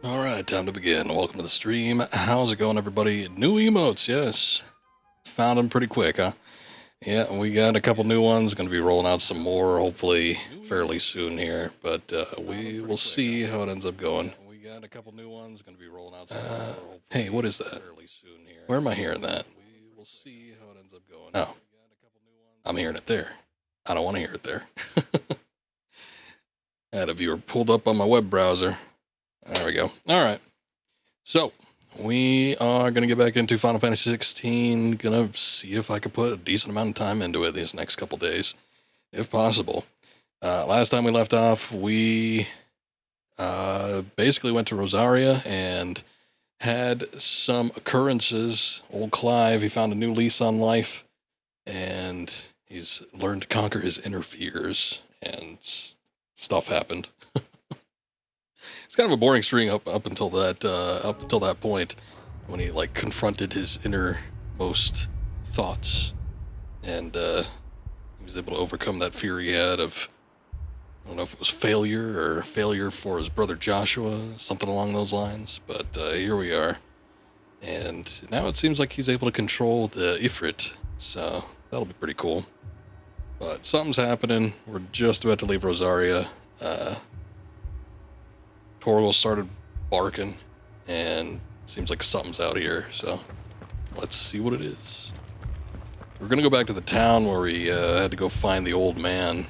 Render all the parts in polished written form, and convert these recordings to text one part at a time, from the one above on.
Alright, time to begin. Welcome to the stream. How's it going, everybody? New emotes, yes. Found them pretty quick, huh? Yeah, we got a couple new ones. Going to be rolling out some more, hopefully, fairly soon here. But we will see how it ends up going. We got a couple new ones. Going to be rolling out some more. Hey, what is that? Where am I hearing that? We will see how it ends up going. Oh, I'm hearing it there. I don't want to hear it there. I had a viewer pulled up on my web browser. There we go. All right. So we are going to get back into Final Fantasy XVI. Going to see if I can put a decent amount of time into it these next couple days, if possible. Last time we left off, we basically went to Rosaria and had some occurrences. Old Clive, he found a new lease on life, and he's learned to conquer his inner fears, and stuff happened. It's kind of a boring string up until that point, when he like confronted his innermost thoughts, and he was able to overcome that fear he had of, I don't know if it was failure for his brother Joshua, something along those lines. But here we are, and now it seems like he's able to control the Ifrit, so that'll be pretty cool. But something's happening. We're just about to leave Rosaria. Torgal started barking, and it seems like something's out here, so let's see what it is. We're gonna go back to the town where we had to go find the old man.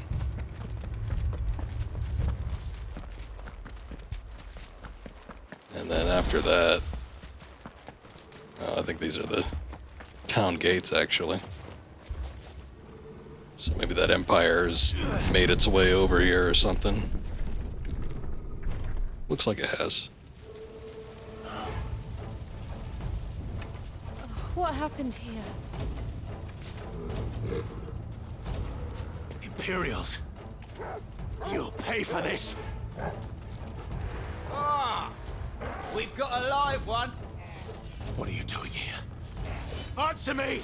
And then after that, I think these are the town gates, actually. So maybe that Empire's made its way over here or something. Looks like it has. What happened here? Imperials! You'll pay for this! Ah! We've got a live one! What are you doing here? Answer me!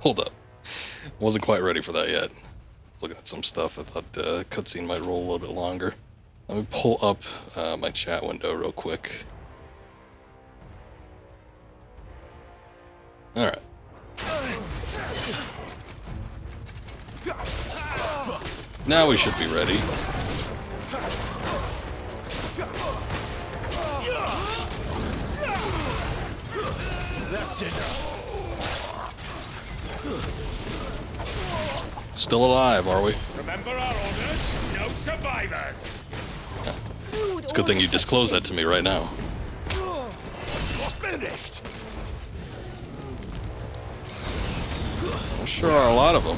Hold up. Wasn't quite ready for that yet. Looking at some stuff, I thought cutscene might roll a little bit longer. Let me pull up my chat window real quick. Alright. Now we should be ready. That's enough! Still alive, are we? Remember our orders? No survivors! It's a good thing you disclosed that to me right now. Finished! There sure are a lot of them.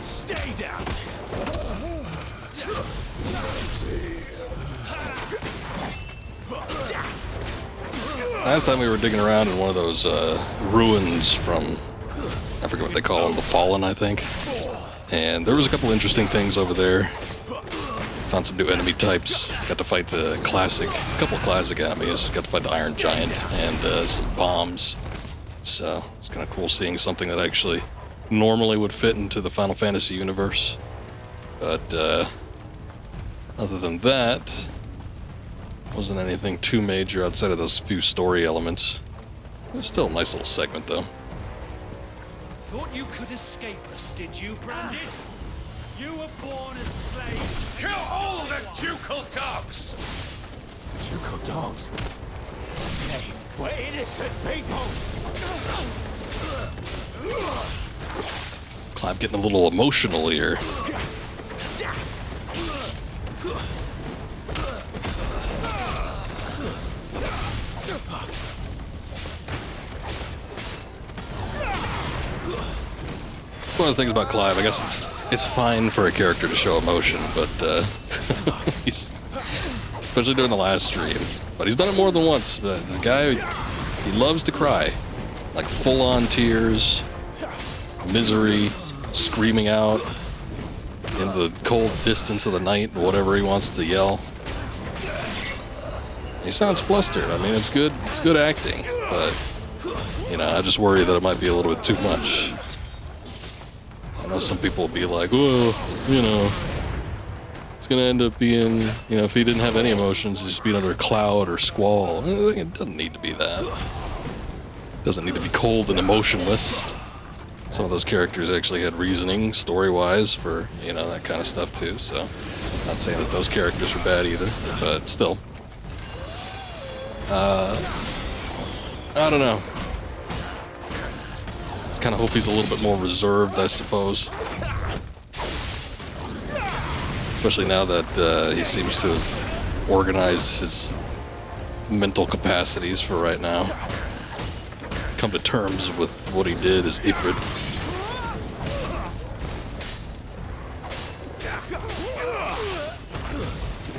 Stay down! Last time we were digging around in one of those ruins from, I forget what they call them, the Fallen, I think. And there was a couple interesting things over there. Found some new enemy types. Got to fight the couple of classic enemies. Got to fight the Iron Giant and some bombs. So it's kind of cool seeing something that actually normally would fit into the Final Fantasy universe. But other than that, wasn't anything too major outside of those few story elements. It was still a nice little segment, though. Thought you could escape us, did you, Branded? You were born as slaves. Kill all the ducal dogs! Ducal dogs? Hey, we're innocent people! Clive getting a little emotional here. One of the things about Clive, I guess it's fine for a character to show emotion, but he's, especially during the last stream, but he's done it more than once. The guy, he loves to cry, like full-on tears, misery, screaming out in the cold distance of the night, or whatever he wants to yell. He sounds flustered. I mean, it's good acting, but, you know, I just worry that it might be a little bit too much. I know some people will be like, well, you know, it's going to end up being, you know, if he didn't have any emotions, it'd just be another cloud or squall. It doesn't need to be that. It doesn't need to be cold and emotionless. Some of those characters actually had reasoning, story-wise, for, you know, that kind of stuff, too. So, not saying that those characters were bad either, but still. I don't know. Just kind of hope he's a little bit more reserved, I suppose. Especially now that he seems to have organized his mental capacities for right now. Come to terms with what he did as Ifrit.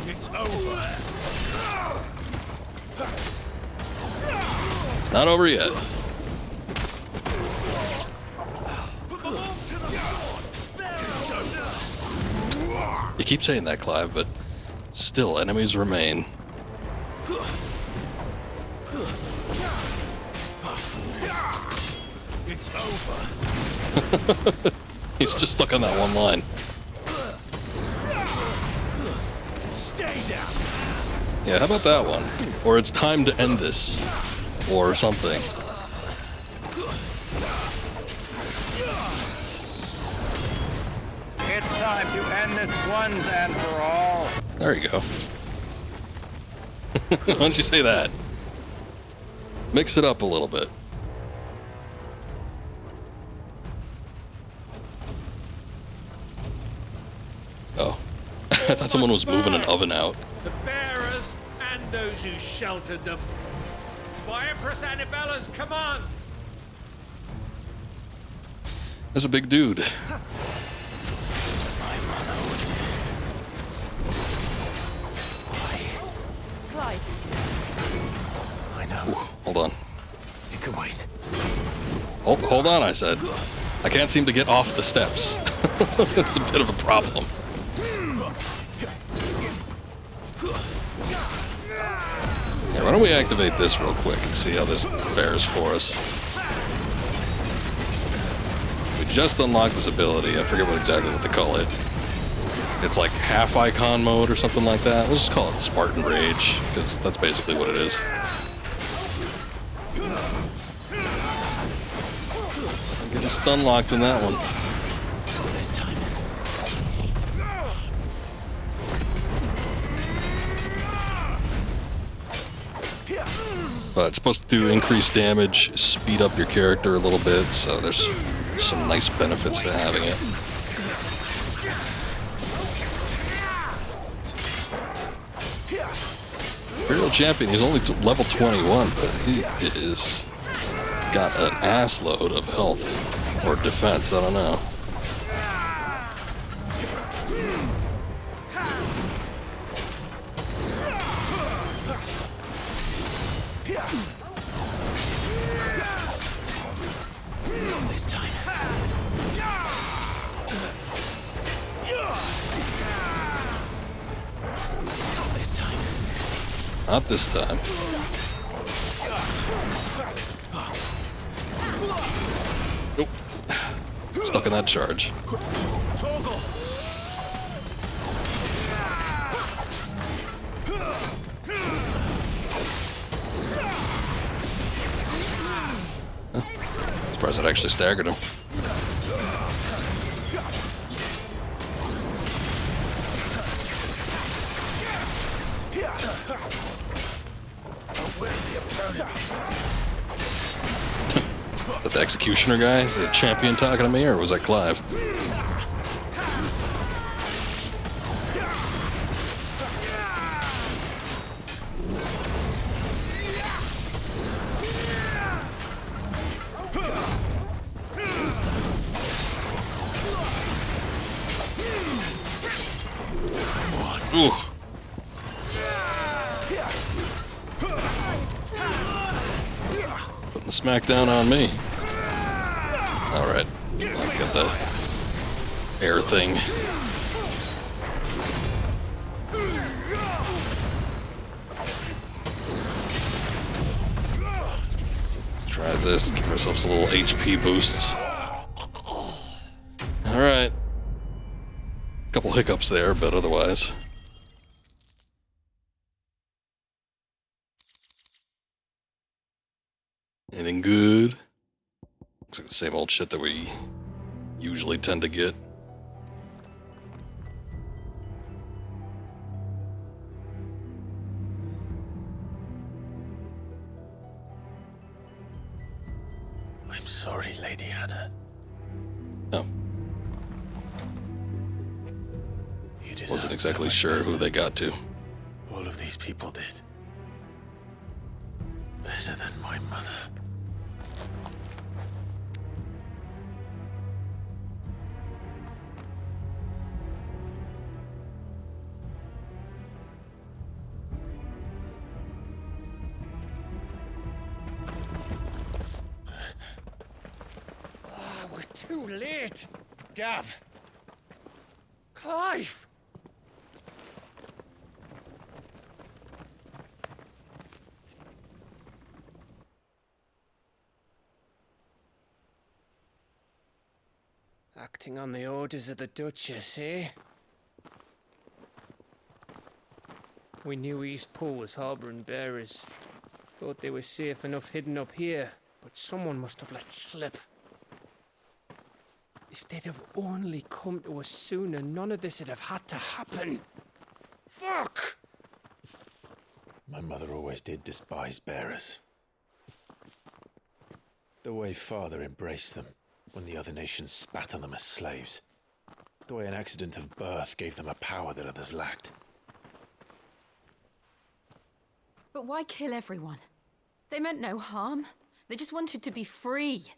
It's over. It's not over yet. You keep saying that, Clive, but still, enemies remain. It's over. He's just stuck on that one line. Stay down. Yeah, how about that one? Or it's time to end this. Or something. It's time to end this once and for all. There you go. Why don't you say that? Mix it up a little bit. Oh. I thought someone was moving an oven out. The bearers and those who sheltered them. By Empress Annibella's command. That's a big dude. Clive. I know. Ooh, hold on. It can wait. Hold on, I said. I can't seem to get off the steps. That's a bit of a problem. Yeah, why don't we activate this real quick and see how this fares for us. We just unlocked this ability. I forget exactly what they call it. It's like half icon mode or something like that. We'll just call it Spartan Rage, because that's basically what it is. I'm getting stun locked in that one. This time. But it's supposed to do increased damage, speed up your character a little bit, so there's some nice benefits to having it. Imperial Champion, he's only level 21, but he is got an ass load of health or defense, I don't know. This time. This time. Not this time. Nope. Stuck in that charge. Toggle. Surprised it actually staggered him. That the executioner guy, the champion talking to me, or was that Clive? Ooh. Putting the smackdown on me. Alright. Got the air thing. Try this, give ourselves a little HP boosts. Alright. Couple hiccups there, but otherwise. Anything good? Looks like the same old shit that we usually tend to get. I'm sorry, Lady Hannah. Oh. You deserve Wasn't so exactly much sure who better. they got to. All of these people did. Better than my mother. We're too late. Gav. Clive. Acting on the orders of the Duchess, eh? We knew East Pool was harbouring bearers. Thought they were safe enough hidden up here, but someone must have let slip. If they'd have only come to us sooner, none of this would have had to happen. Fuck! My mother always did despise bearers. The way Father embraced them when the other nations spat on them as slaves. The way an accident of birth gave them a power that others lacked. But why kill everyone? They meant no harm. They just wanted to be free.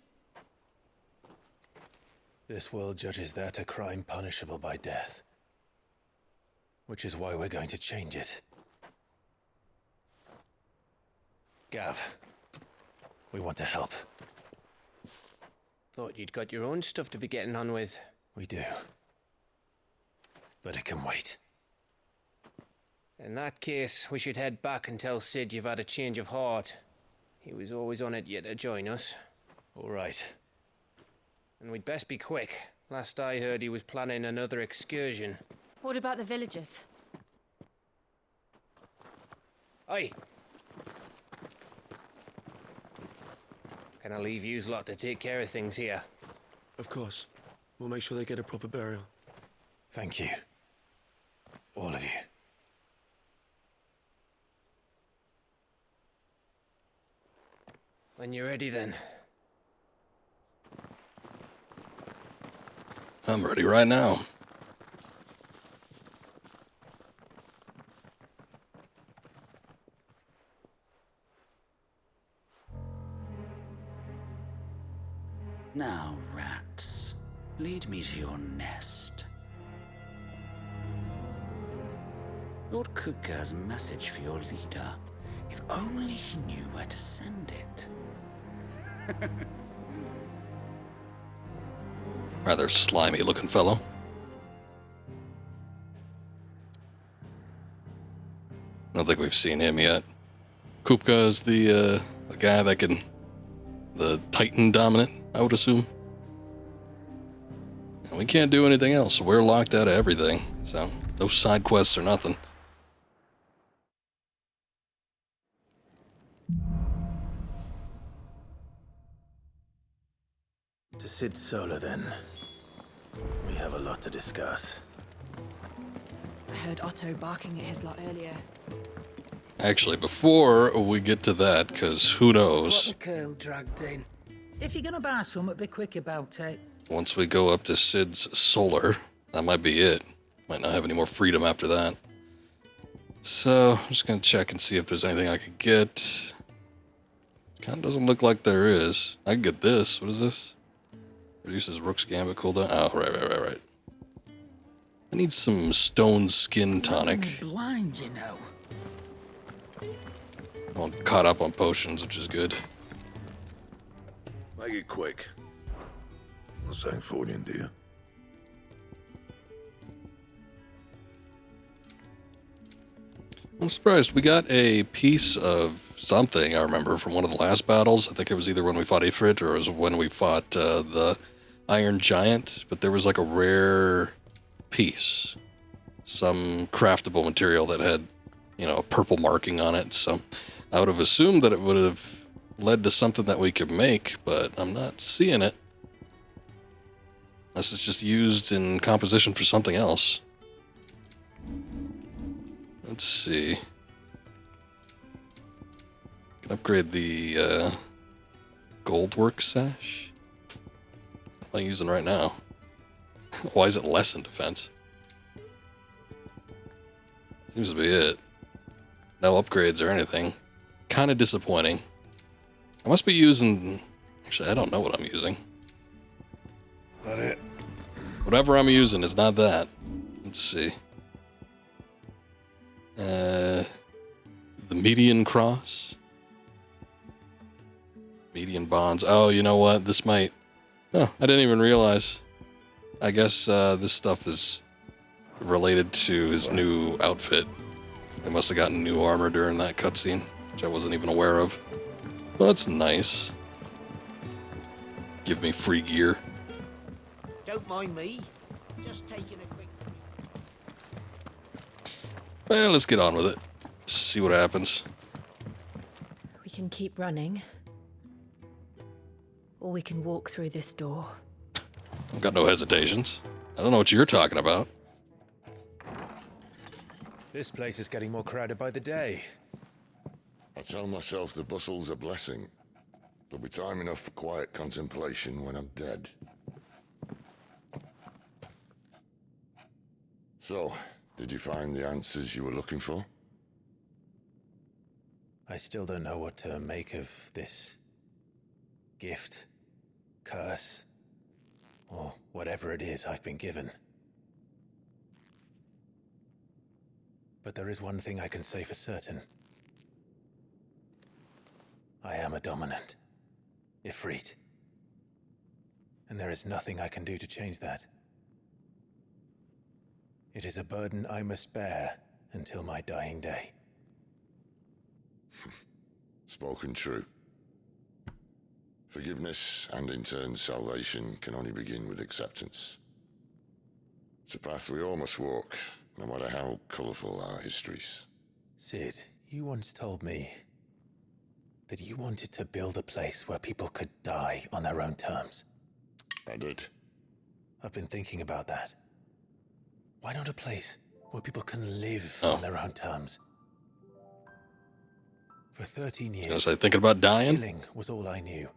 This world judges that a crime punishable by death. Which is why we're going to change it. Gav, we want to help. Thought you'd got your own stuff to be getting on with. We do. But it can wait. In that case, we should head back and tell Sid you've had a change of heart. He was always on it yet to join us. All right. And we'd best be quick. Last I heard, he was planning another excursion. What about the villagers? Aye. Can I leave yous lot to take care of things here? Of course. We'll make sure they get a proper burial. Thank you. All of you. When you're ready, then. I'm ready right now. Now, rats, lead me to your nest. Lord Kupka's message for your leader. If only he knew where to send it. Rather slimy looking fellow. I don't think we've seen him yet. Kupka is the guy that can... the Titan dominant, I would assume. And we can't do anything else. We're locked out of everything. So, no side quests or nothing. To Sid Solar, then. We have a lot to discuss. I heard Otto barking at his lot earlier. Actually, before we get to that, because who knows, What the curl dragged in. If you're gonna buy something, be quick about it. once we go up to Sid's Solar, that might be it. Might not have any more freedom after that. So, I'm just going to check and see if there's anything I could get. Kind of doesn't look like there is. I can get this. What is this? Reduces Rook's Gambit cooldown. Oh, right. I need some stone skin tonic. Blind, you know. I'm caught up on potions, which is good. Make it quick. I'm saying Fordian, do you? I'm surprised. We got a piece of something, I remember, from one of the last battles. I think it was either when we fought Ifrit or it was when we fought the Iron Giant. But there was like a rare piece, some craftable material that had, a purple marking on it. So I would have assumed that it would have led to something that we could make, but I'm not seeing it. Unless it's just used in composition for something else. Let's see. Can upgrade the Goldwork sash. What am I using right now? Why is it less in defense? Seems to be it. No upgrades or anything. Kind of disappointing. I must be using... Actually, I don't know what I'm using. That it? Whatever I'm using is not that. Let's see. The median cross. Median bonds. Oh, you know what? This might... Oh, I didn't even realize. I guess this stuff is related to his new outfit. They must have gotten new armor during that cutscene, which I wasn't even aware of. Well, that's nice. Give me free gear. Don't mind me. Just taking a quick... Well, let's get on with it. See what happens. We can keep running. Or we can walk through this door. I've got no hesitations. I don't know what you're talking about. This place is getting more crowded by the day. I tell myself the bustle's a blessing. There'll be time enough for quiet contemplation when I'm dead. So, did you find the answers you were looking for? I still don't know what to make of this gift, curse, or whatever it is I've been given. But there is one thing I can say for certain. I am a dominant, Ifrit. And there is nothing I can do to change that. It is a burden I must bear until my dying day. Spoken true. Forgiveness and in turn salvation can only begin with acceptance. It's a path we all must walk, no matter how colourful our histories. Sid, you once told me that you wanted to build a place where people could die on their own terms. I did. I've been thinking about that. Why not a place where people can live on their own terms? For 13 years, Was I thinking about dying? killing was all I knew.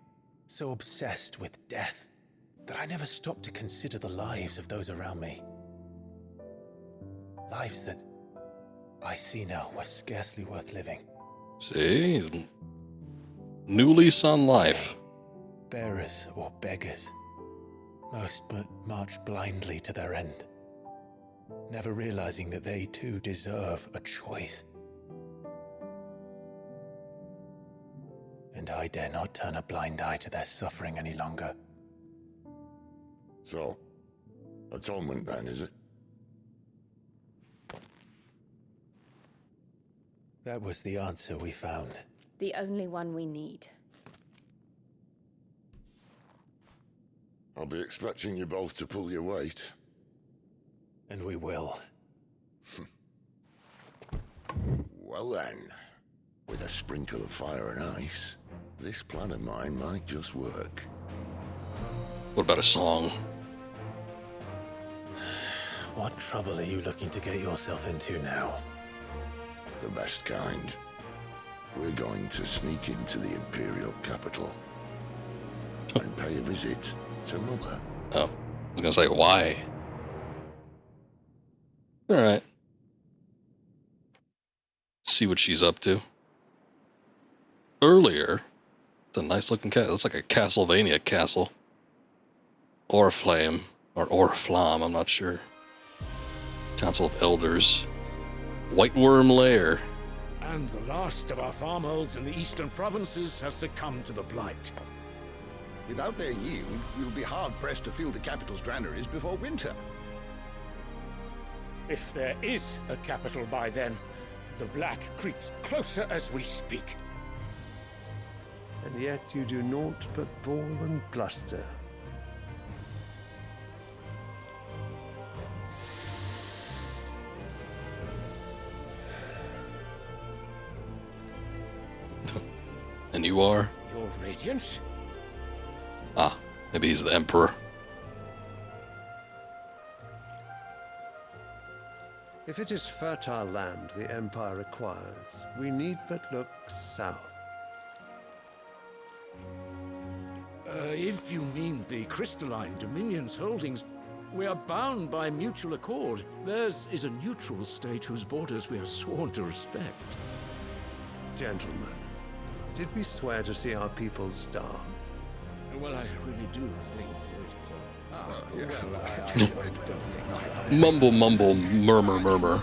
So obsessed with death that I never stopped to consider the lives of those around me. Lives that I see now were scarcely worth living. See? New lease on life. Bearers or beggars. Most march blindly to their end, never realizing that they too deserve a choice. And I dare not turn a blind eye to their suffering any longer. So, atonement then, is it? That was the answer we found. The only one we need. I'll be expecting you both to pull your weight. And we will. Well then, with a sprinkle of fire and ice, this plan of mine might just work. What about a song? What trouble are you looking to get yourself into now? The best kind. We're going to sneak into the Imperial capital and pay a visit to Mother. Oh, I was gonna say, why? Alright. See what she's up to. Earlier, it's a nice looking castle. It's like a Castlevania castle. Oriflame, or Oriflam, I'm not sure. Council of Elders. White Worm Lair. And the last of our farmholds in the eastern provinces has succumbed to the blight. Without their yield, we'll be hard-pressed to fill the capital's granaries before winter. If there is a capital by then, the black creeps closer as we speak. And yet you do naught but bawl and bluster. And you are? Your Radiance? Ah, maybe he's the Emperor. If it is fertile land the Empire requires, we need but look south. If you mean the crystalline Dominion's holdings, we are bound by mutual accord. Theirs is a neutral state whose borders we are sworn to respect. Gentlemen, did we swear to see our people starve? Well, I really do think that... Mumble, mumble, murmur, murmur.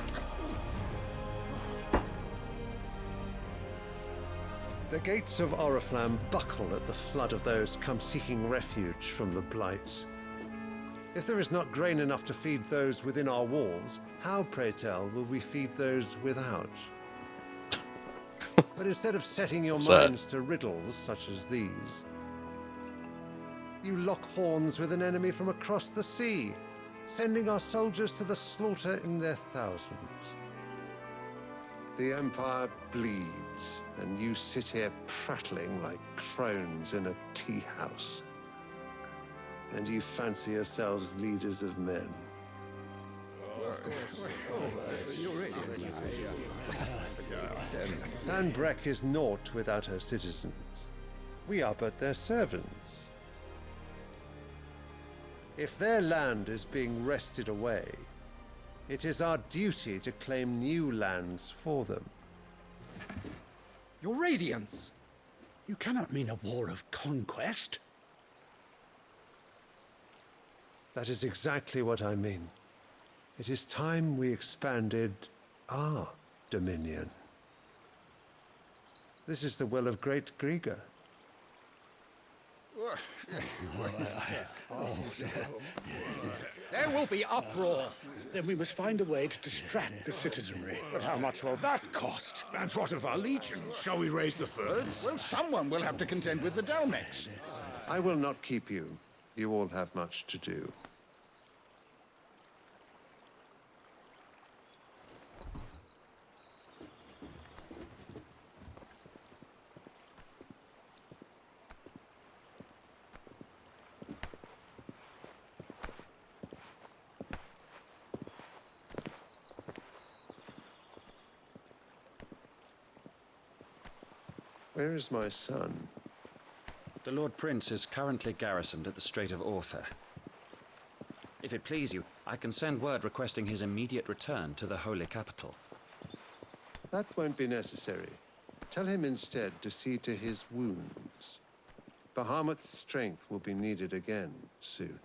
The gates of Oriflamme buckle at the flood of those come seeking refuge from the Blight. If there is not grain enough to feed those within our walls, how, pray tell, will we feed those without? But instead of setting your minds to riddles such as these, you lock horns with an enemy from across the sea, sending our soldiers to the slaughter in their thousands. The Empire bleeds, and you sit here prattling like crones in a tea house. And you fancy yourselves leaders of men. Sanbreque is naught without her citizens. We are but their servants. If their land is being wrested away, it is our duty to claim new lands for them. Your Radiance! You cannot mean a war of conquest. That is exactly what I mean. It is time we expanded our dominion. This is the will of great Grieger. There will be uproar. Then we must find a way to distract the citizenry. But how much will that cost? And what of our legions? Shall we raise the furs? Well, someone will have to contend with the Dalmex. I will not keep you. You all have much to do. Where is my son? The Lord Prince is currently garrisoned at the Strait of Author. If it please you, I can send word requesting his immediate return to the Holy Capital. That won't be necessary. Tell him instead to see to his wounds. Bahamut's strength will be needed again soon.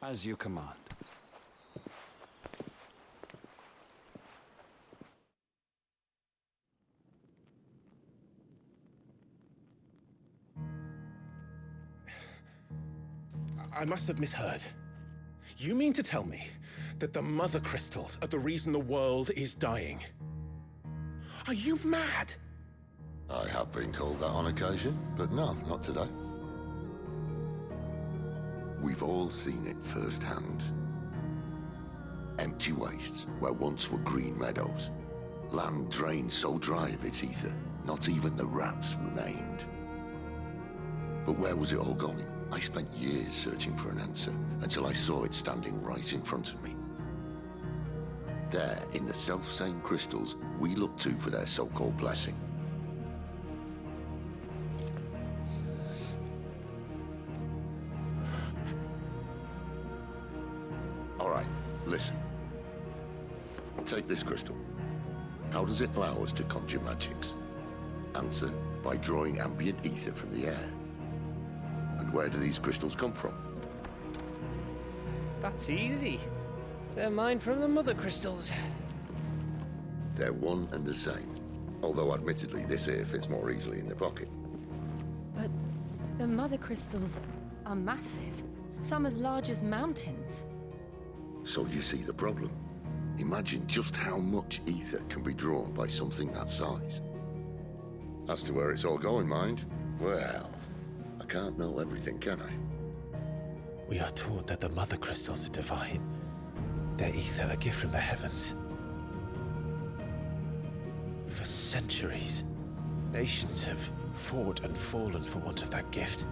As you command. I must have misheard. You mean to tell me that the Mother Crystals are the reason the world is dying? Are you mad? I have been called that on occasion, but no, not today. We've all seen it firsthand. Empty wastes where once were green meadows. Land drained so dry of its ether, not even the rats remained. But where was it all going? I spent years searching for an answer, until I saw it standing right in front of me. There, in the self-same crystals we look to for their so-called blessing. All right, listen. Take this crystal. How does it allow us to conjure magics? Answer, by drawing ambient ether from the air. And where do these crystals come from? That's easy. They're mined from the Mother Crystals. They're one and the same. Although admittedly this here fits more easily in the pocket. But the Mother Crystals are massive. Some as large as mountains. So you see the problem. Imagine just how much ether can be drawn by something that size. As to where it's all going, mind, Well, I can't know everything, can I? We are taught that the mother crystals are divine. Their ether a gift from the heavens. For centuries, nations have fought and fallen for want of that gift.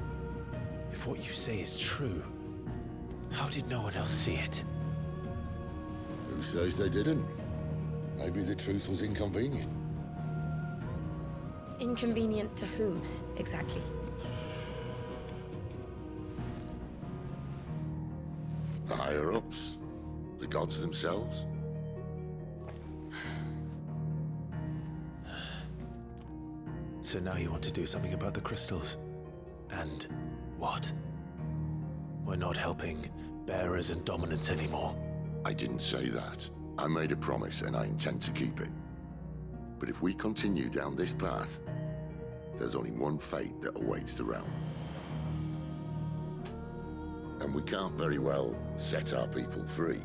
If what you say is true, how did no one else see it? Who says they didn't? Maybe the truth was inconvenient. Inconvenient to whom, exactly? The higher-ups? The gods themselves? So now you want to do something about the crystals? And what? We're not helping bearers and dominants anymore. I didn't say that. I made a promise and I intend to keep it. But if we continue down this path, there's only one fate that awaits the realm. And we can't very well set our people free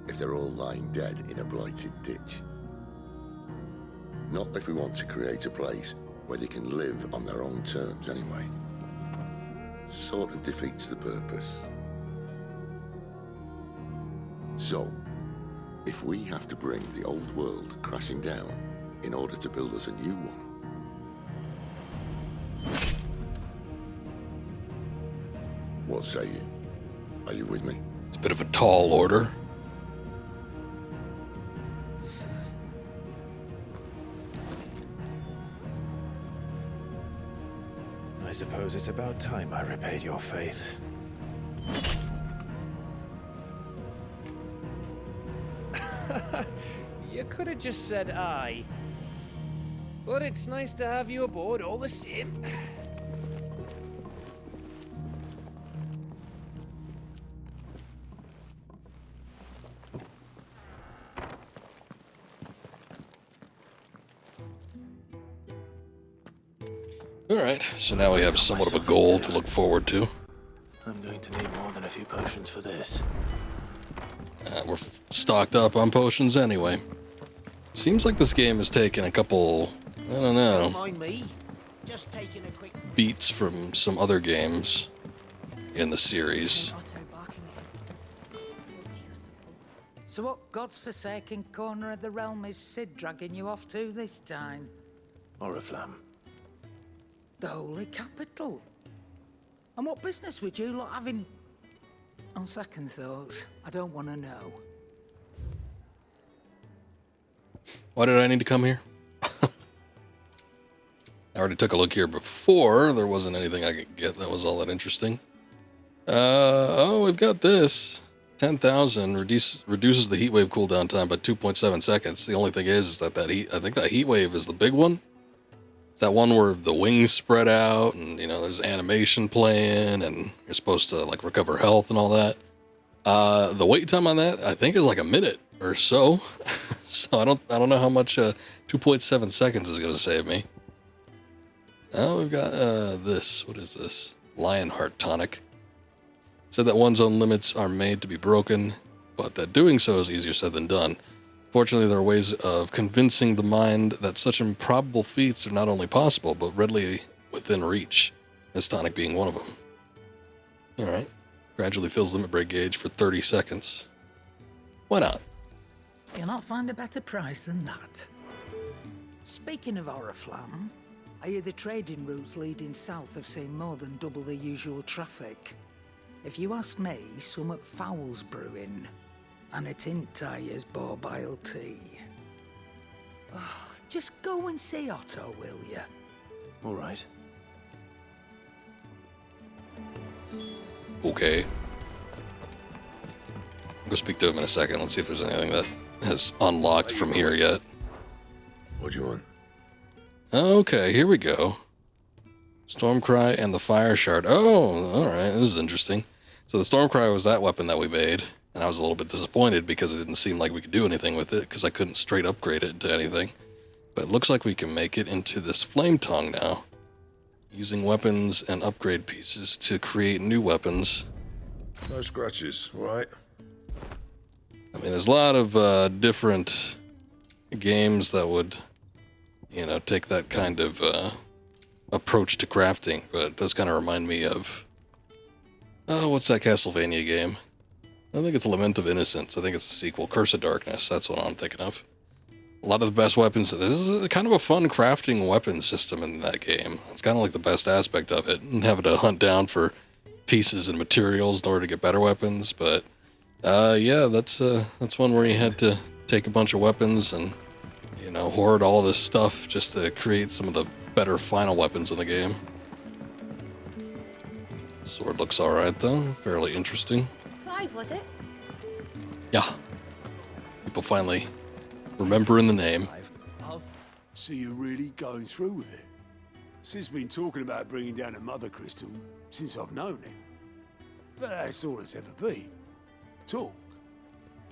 if they're all lying dead in a blighted ditch. Not if we want to create a place where they can live on their own terms anyway. Sort of defeats the purpose. So, if we have to bring the old world crashing down in order to build us a new one, what say you? Are you with me? It's a bit of a tall order. I suppose it's about time I repaid your faith. You could have just said aye. But it's nice to have you aboard all the same. Alright, so now we have somewhat of a goal to look forward to. I'm going to need more than a few potions for this. We're stocked up on potions anyway. Seems like this game has taken a couple, I don't know, Mind me. Just taking a quick beats from some other games in the series. So what God's forsaken corner of the realm is Sid dragging you off to this time? Oriflamme. The Holy Capital. And what business would you lot having? On second thoughts, I don't want to know. Why did I need to come here? I already took a look here before. There wasn't anything I could get that was all that interesting. Oh, we've got this. 10,000 reduces the heat wave cooldown time by 2.7 seconds. The only thing is that I think that heat wave is the big one. It's that one where the wings spread out and, you know, there's animation playing and you're supposed to, like, recover health and all that. The wait time on that, I think, is like a minute or so. So I don't know how much 2.7 seconds is going to save me. Oh, we've got this. What is this? Lionheart tonic. Said that one's own limits are made to be broken, but that doing so is easier said than done. Fortunately, there are ways of convincing the mind that such improbable feats are not only possible, but readily within reach. This tonic being one of them. Alright. Gradually fills limit break gauge for 30 seconds. Why not? You'll not find a better price than that. Speaking of Oriflamme, I hear the trading routes leading south have seen more than double the usual traffic. If you ask me, summat foul's brewing, and it ain't Tyre's borbile tea. Oh, just go and see Otto, will you? All right. Okay. I'll go speak to him in a second. Let's see if there's anything that has unlocked from here yet. What do you want? Okay, here we go. Stormcry and the Fire Shard. Oh, alright, this is interesting. So the Stormcry was that weapon that we made, and I was a little bit disappointed because it didn't seem like we could do anything with it, because I couldn't straight upgrade it into anything. But it looks like we can make it into this Flame Tongue now, using weapons and upgrade pieces to create new weapons. No scratches, right? I mean, there's a lot of different games that would, you know, take that kind of approach to crafting, but it does kind of remind me of, what's that Castlevania game? I think it's Lament of Innocence. I think it's a sequel, Curse of Darkness. That's what I'm thinking of. A lot of the best weapons. This is kind of a fun crafting weapon system in that game. It's kind of like the best aspect of it, and having to hunt down for pieces and materials in order to get better weapons. But yeah, that's one where you had to take a bunch of weapons and, you know, hoard all this stuff just to create some of the better final weapons in the game. Sword looks alright though, fairly interesting. Clive, was it? Yeah. People finally remembering the name. So you're really going through with it? Sid's been talking about bringing down a mother crystal since I've known him. But that's all it's ever been. Talk.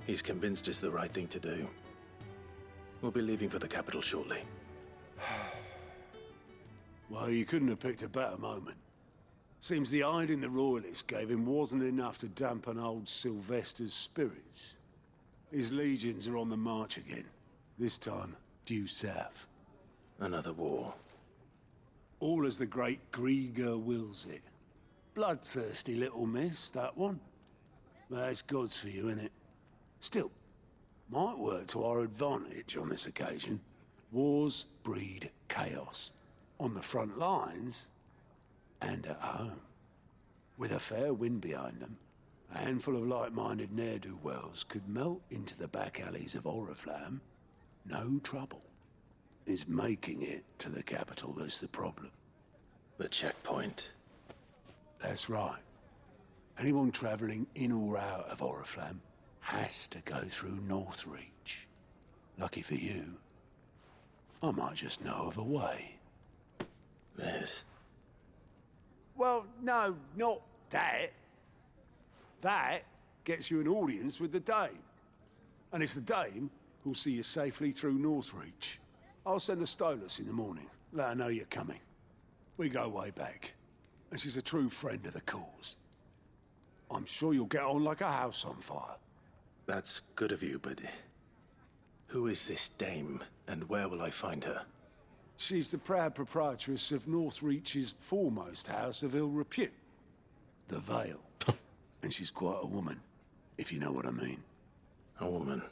He's convinced it's the right thing to do. We'll be leaving for the capital shortly. Well, you couldn't have picked a better moment. Seems the hiding the royalists gave him wasn't enough to dampen old Sylvester's spirits. His legions are on the march again. This time, due south. Another war. All as the great Grieger wills it. Bloodthirsty little miss, that one. That's God's for you, innit? Still, might work to our advantage on this occasion. Wars breed chaos. On the front lines, and at home. With a fair wind behind them, a handful of like-minded ne'er-do-wells could melt into the back alleys of Oriflamme. No trouble. It's making it to the capital that's the problem. The checkpoint. That's right. Anyone travelling in or out of Oriflamme has to go through Northreach. Lucky for you, I might just know of a way. There's... Well, no, not that. That gets you an audience with the Dame. And it's the Dame who'll see you safely through Northreach. I'll send a Stolas in the morning. Let her know you're coming. We go way back. And she's a true friend of the cause. I'm sure you'll get on like a house on fire. That's good of you, but... who is this Dame, and where will I find her? She's the proud proprietress of Northreach's foremost house of ill repute. The Vale. And she's quite a woman, if you know what I mean. A woman?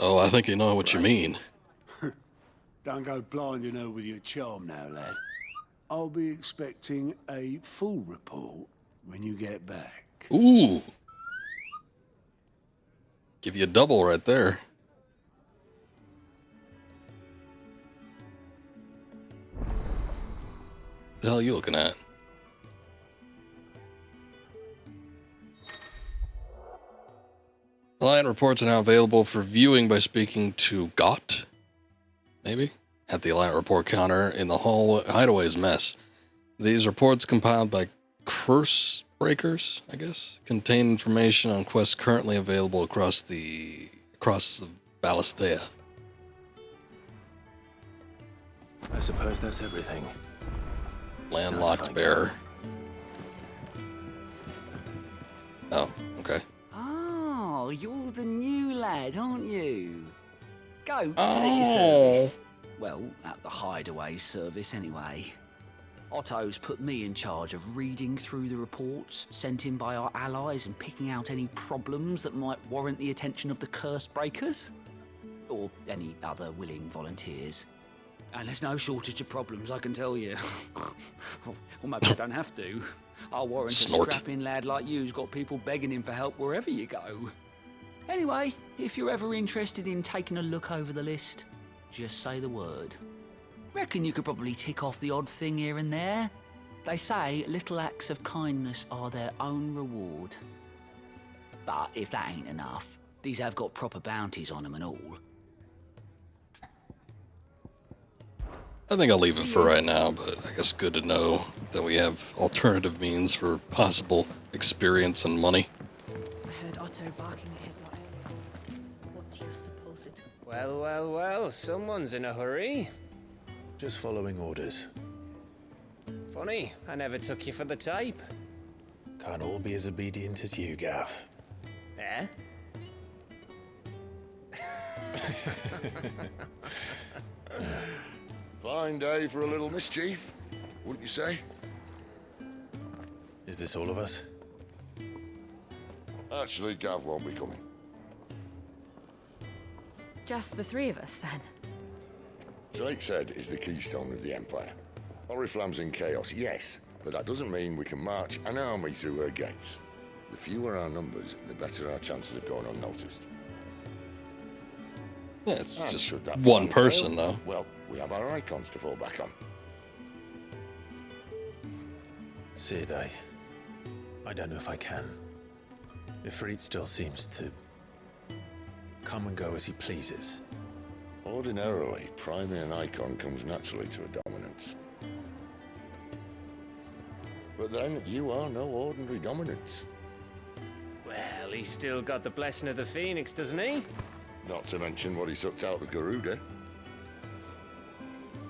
Oh, I think you know what you mean. Don't go blinding her with your charm now, lad. I'll be expecting a full report when you get back. Ooh. Give you a double right there. The hell are you looking at? Alliant reports are now available for viewing by speaking to Gott, maybe, at the Alliant report counter in the hideaway's mess. These reports, compiled by Curse Breakers, I guess, contain information on quests currently available across the Valisthea. I suppose that's everything. Landlocked bear. Oh, okay. Oh, you're the new lad, aren't you? Goat Oh. service. Well, at the hideaway service anyway. Otto's put me in charge of reading through the reports sent in by our allies and picking out any problems that might warrant the attention of the Curse Breakers. Or any other willing volunteers. And there's no shortage of problems, I can tell you. Or maybe I don't have to. I'll warrant Snort. a strapping lad like you's got people begging him for help wherever you go. Anyway, if you're ever interested in taking a look over the list, just say the word. Reckon you could probably tick off the odd thing here and there. They say little acts of kindness are their own reward. But if that ain't enough, these have got proper bounties on them and all. I think I'll leave it for right now, but I guess good to know that we have alternative means for possible experience and money. I heard Otto barking at his life. What do you suppose it... Well, well, well, someone's in a hurry. Just following orders. Funny, I never took you for the type. Can't all be as obedient as you, Gav. Eh? Fine day for a little mischief. wouldn't you say? Is this all of us? Actually, Gav won't be coming. Just the three of us, then? Drake's Head is the keystone of the Empire. Oriflamme's in chaos, yes, but that doesn't mean we can march an army through her gates. The fewer our numbers, the better our chances of going unnoticed. Yeah, it's And just should that one plan person, fail, though. Well, we have our icons to fall back on. Sid, I don't know if I can. Ifrit still seems to come and go as he pleases. Ordinarily, priming an icon comes naturally to a dominance. But then, you are no ordinary dominance. Well, he's still got the blessing of the Phoenix, doesn't he? Not to mention what he sucked out of Garuda.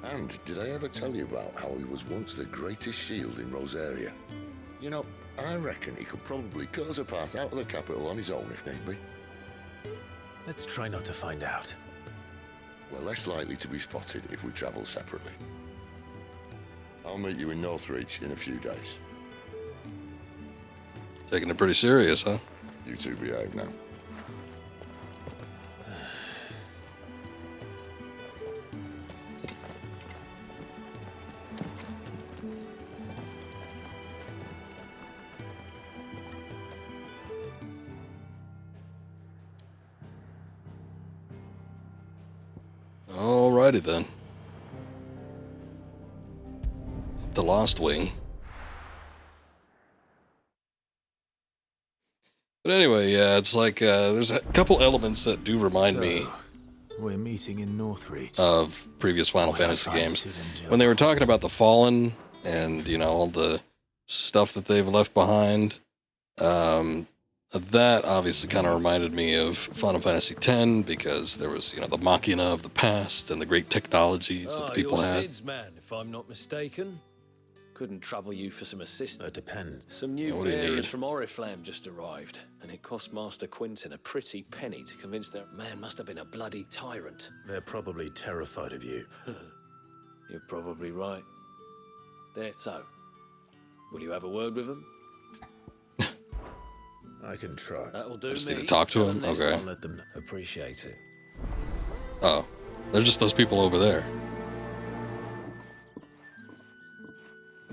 And did I ever tell you about how he was once the greatest shield in Rosaria? You know, I reckon he could probably cut us a path out of the capital on his own if need be. Let's try not to find out. We're less likely to be spotted if we travel separately. I'll meet you in Northreach in a few days. Taking it pretty serious, huh? You two behave now. Alrighty then. Up the Lost Wing. But anyway, yeah, it's like there's a couple elements that do remind me We're meeting in Northreach. of previous Final Fantasy games. When they were talking about the Fallen and, you know, all the stuff that they've left behind, that obviously kind of reminded me of Final Fantasy X because there was, you know, the Machina of the past and the great technologies that the people you're had. Sid's man, if I'm not mistaken. Couldn't trouble you for some assistance. Depends. Some new what do you need? bearers from Oriflamme just arrived, and it cost Master Quinton a pretty penny to convince their man must have been a bloody tyrant. They're probably terrified of you. You're probably right. There, so, will you have a word with them? I can try. That'll do. I just me. need to talk to him? Okay. Let them Appreciate it. Oh, they're just those people over there.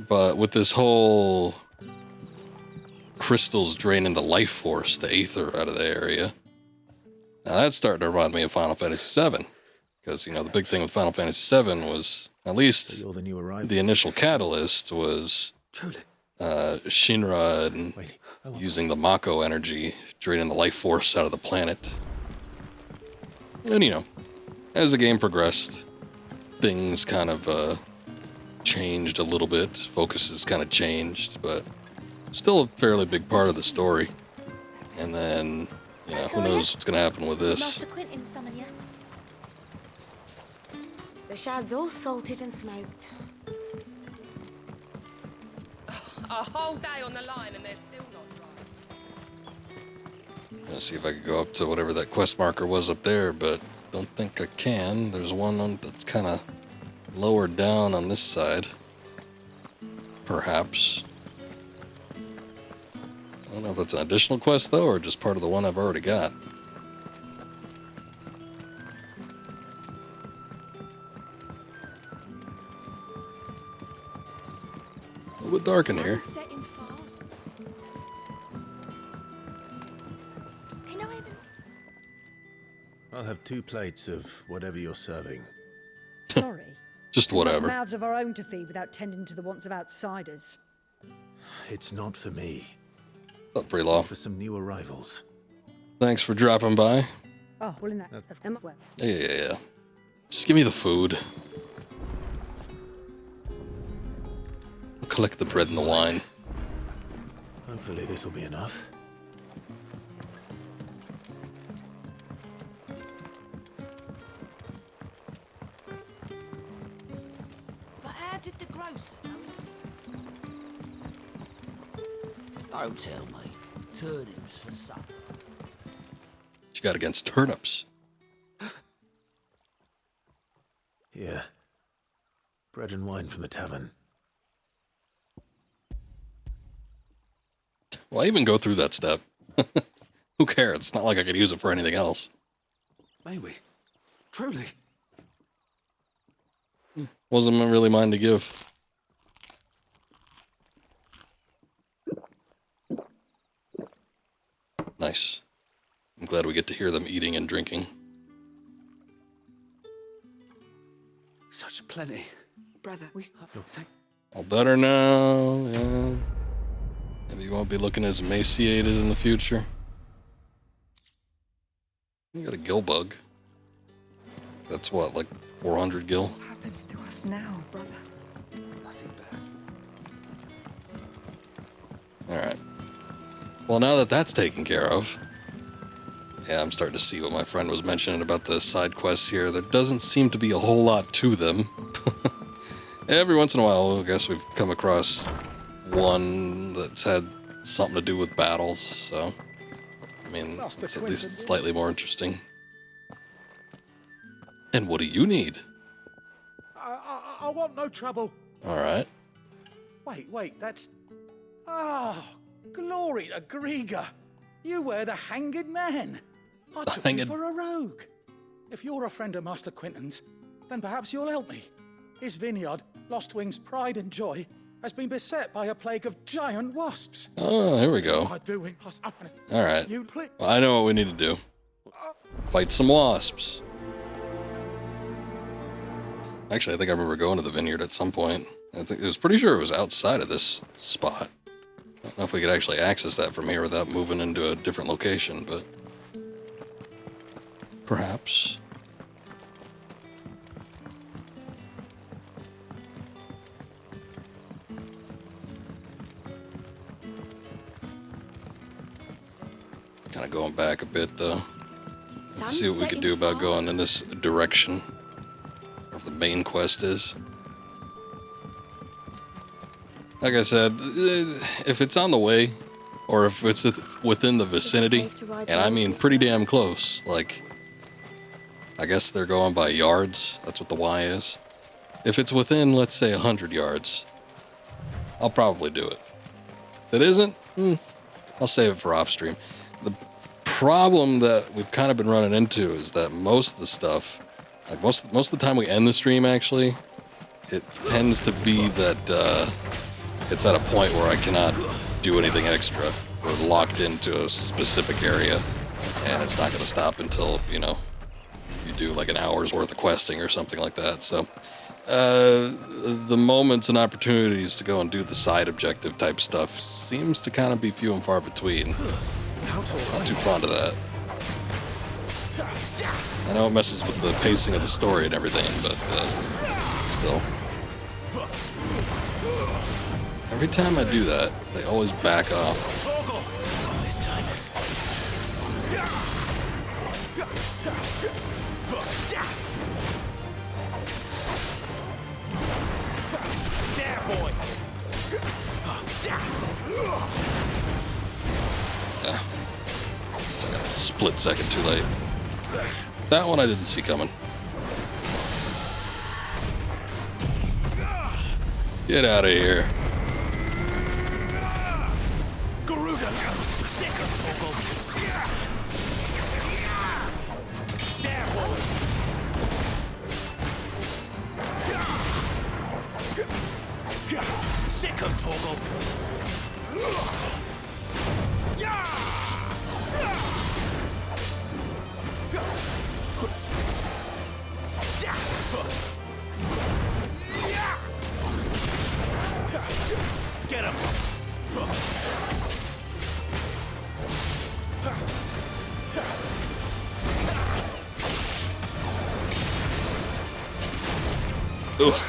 But with this whole crystals draining the life force, the aether out of the area, now that's starting to remind me of Final Fantasy VII. Because, you know, the big thing with Final Fantasy VII was, at least you're the new arrival. the initial catalyst was Shinra and using the Mako energy, draining the life force out of the planet. And, you know, as the game progressed, things kind of changed a little bit. Focuses kind of changed, but still a fairly big part of the story. And then, you know, who knows what's going to happen with this. Master Quinton summon you. The shad's all salted and smoked. A whole day on the line and they're still not dry. Let's see if I can go up to whatever that quest marker was up there, but don't think I can. There's one that's kind of lower down on this side. Perhaps. I don't know if that's an additional quest, though, or just part of the one I've already got. A little bit dark in here. Setting fast. Can I even... I'll have 2 plates of whatever you're serving. Sorry. Just whatever. Mouths of our own to feed without tending to the wants of outsiders. It's not for me. What's up, Pre-Law? It's for some new arrivals. Thanks for dropping by. Oh, well, in that... well. Yeah. Just give me the food. I'll collect the bread and the wine. Hopefully this will be enough. But how did the grocer know? Don't tell me. Turnips for supper. What you got against turnips? Yeah. Bread and wine from the tavern. Why even go through that step? Who cares? It's not like I could use it for anything else. May we? Truly? Wasn't really mine to give. Nice. I'm glad we get to hear them eating and drinking. Such plenty. Brother, we... All better now, yeah. Maybe you won't be looking as emaciated in the future. You got a gill bug. That's what, like 400 gill? What happens to us now, brother? Nothing bad. Alright. Well, now that that's taken care of, yeah, I'm starting to see what my friend was mentioning about the side quests here. There doesn't seem to be a whole lot to them. Every once in a while, I guess we've come across one that's had something to do with battles, so, I mean, it's at least slightly more interesting. And what do you need? I want no trouble. Alright. Wait, that's... Ah, glory to Griga. You were the Hanged Man. I took you for a rogue. If you're a friend of Master Quinton's, then perhaps you'll help me. His vineyard, Lost Wing's pride and joy, has been beset by a plague of giant wasps. Oh, here we go. Alright. Well, I know what we need to do. Fight some wasps. Actually, I think I remember going to the vineyard at some point. I think it was pretty sure it was outside of this spot. I don't know if we could actually access that from here without moving into a different location, but perhaps. Kind of going back a bit, though. Let's see what we could do about going in this direction. Or if the main quest is. Like I said, if it's on the way, or if it's within the vicinity, and I mean pretty damn close, like, I guess they're going by yards, that's what the Y is. If it's within, let's say, 100 yards, I'll probably do it. If it isn't, I'll save it for off stream. The problem that we've kind of been running into is that most of the stuff, like most of the time we end the stream, actually, it tends to be that it's at a point where I cannot do anything extra. We're locked into a specific area, and it's not going to stop until, you know, you do like an hour's worth of questing or something like that. So the moments and opportunities to go and do the side objective type stuff seems to kind of be few and far between. Not too fond of that. I know it messes with the pacing of the story and everything, but still. Every time I do that, they always back off. Yeah. It's like a split second too late. That one I didn't see coming. Get out of here. Sick of Torgal. Get him. Ugh.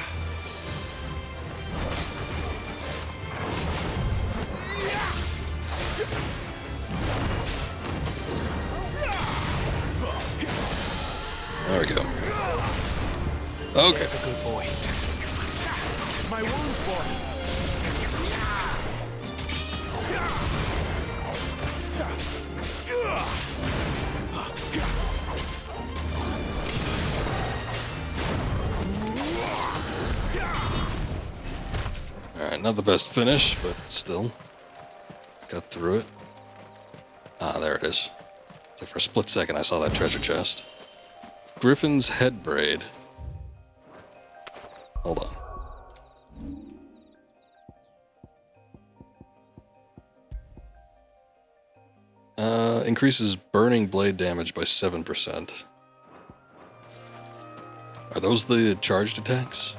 There we go. Okay. That's a good boy. My wounds, boy. Alright, not the best finish, but still. Got through it. Ah, there it is. So for a split second, I saw that treasure chest. Griffin's head braid. Hold on. Increases burning blade damage by 7%. Are those the charged attacks?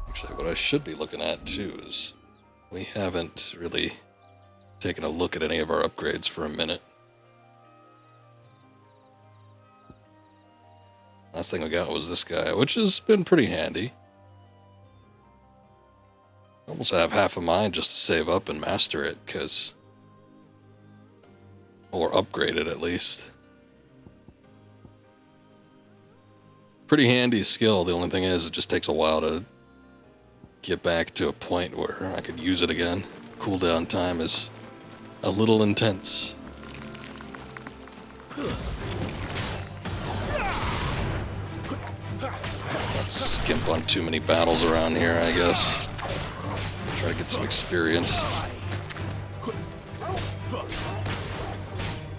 Actually, what I should be looking at, too, is we haven't really taken a look at any of our upgrades for a minute. Last thing we got was this guy, which has been pretty handy. Almost have half a mind just to save up and master it, because... or upgrade it, at least. Pretty handy skill. The only thing is, it just takes a while to get back to a point where I could use it again. Cooldown time is a little intense. Let's skimp on too many battles around here, I guess. Try to get some experience.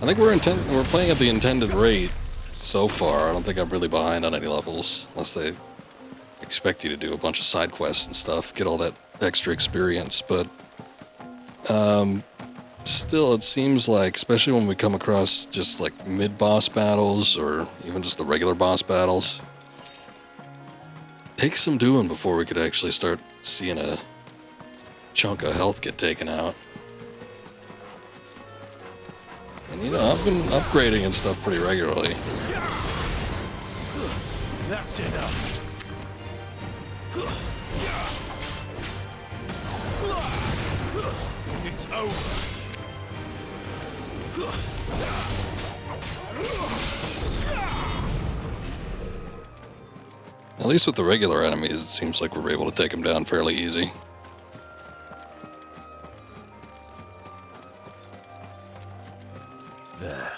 I think we're playing at the intended rate so far. I don't think I'm really behind on any levels, unless they expect you to do a bunch of side quests and stuff, get all that extra experience. But still, it seems like, especially when we come across just like mid-boss battles or even just the regular boss battles, takes some doing before we could actually start seeing a chunk of health get taken out. And you know, I've been upgrading and stuff pretty regularly. That's enough. It's over. At least with the regular enemies, it seems like we're able to take them down fairly easy. There.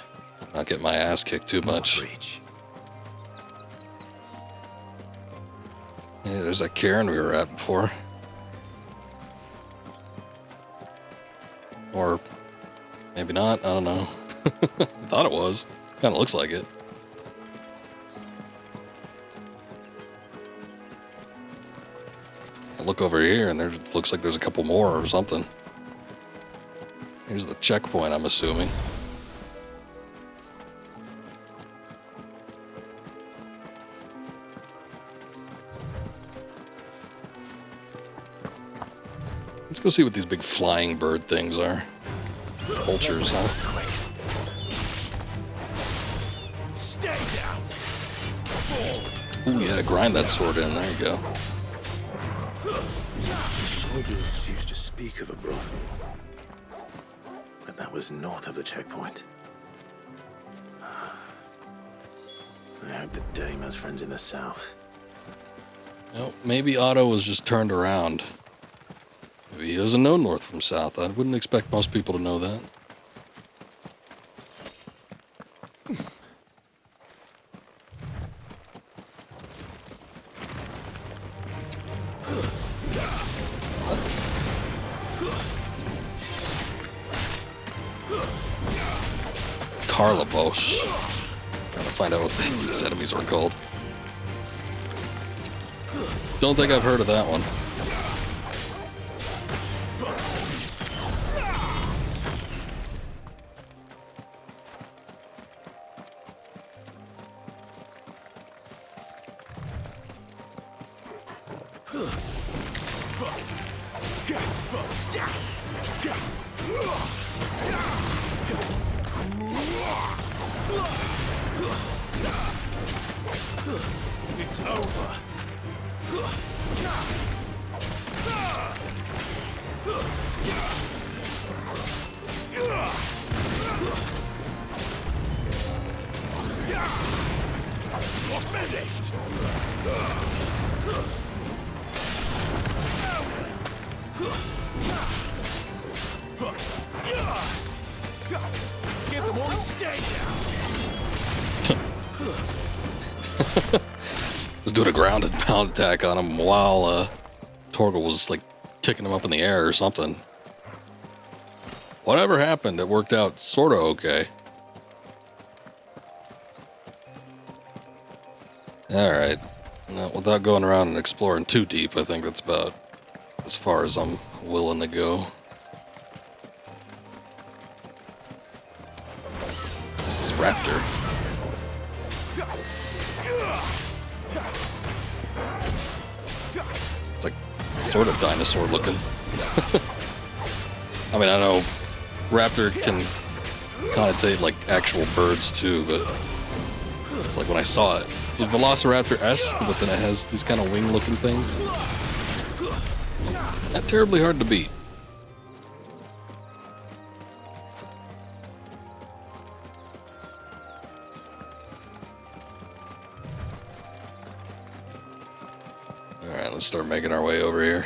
Not get my ass kicked too much. Hey, there's that cairn we were at before. Or maybe not, I don't know. I thought it was. Kind of looks like it. I look over here and there looks like there's a couple more or something. Here's the checkpoint, I'm assuming. Let's go see what these big flying bird things are. Vultures, huh? Stay down. Ooh, yeah, grind that sword in. There you go. The soldiers used to speak of a brothel, but that was north of the checkpoint. I hope that Dame has friends in the south. No, maybe Otto was just turned around. Maybe he doesn't know north from south. I wouldn't expect most people to know that. Carlabos. Trying to find out what these enemies are called. Don't think I've heard of that one. It's over. You're finished. Give them all a stay down. Was doing a grounded pound attack on him while Torgal was like kicking him up in the air or something. whatever happened, it worked out sort of okay. Alright. Now, without going around and exploring too deep, I think that's about as far as I'm willing to go. There's this raptor. It's like sort of dinosaur looking. I mean, I know raptor can connotate like actual birds too, but it's like when I saw it, it's a Velociraptor-esque, but then it has these kind of wing-looking things. Not terribly hard to beat. Alright, let's start making our way over here.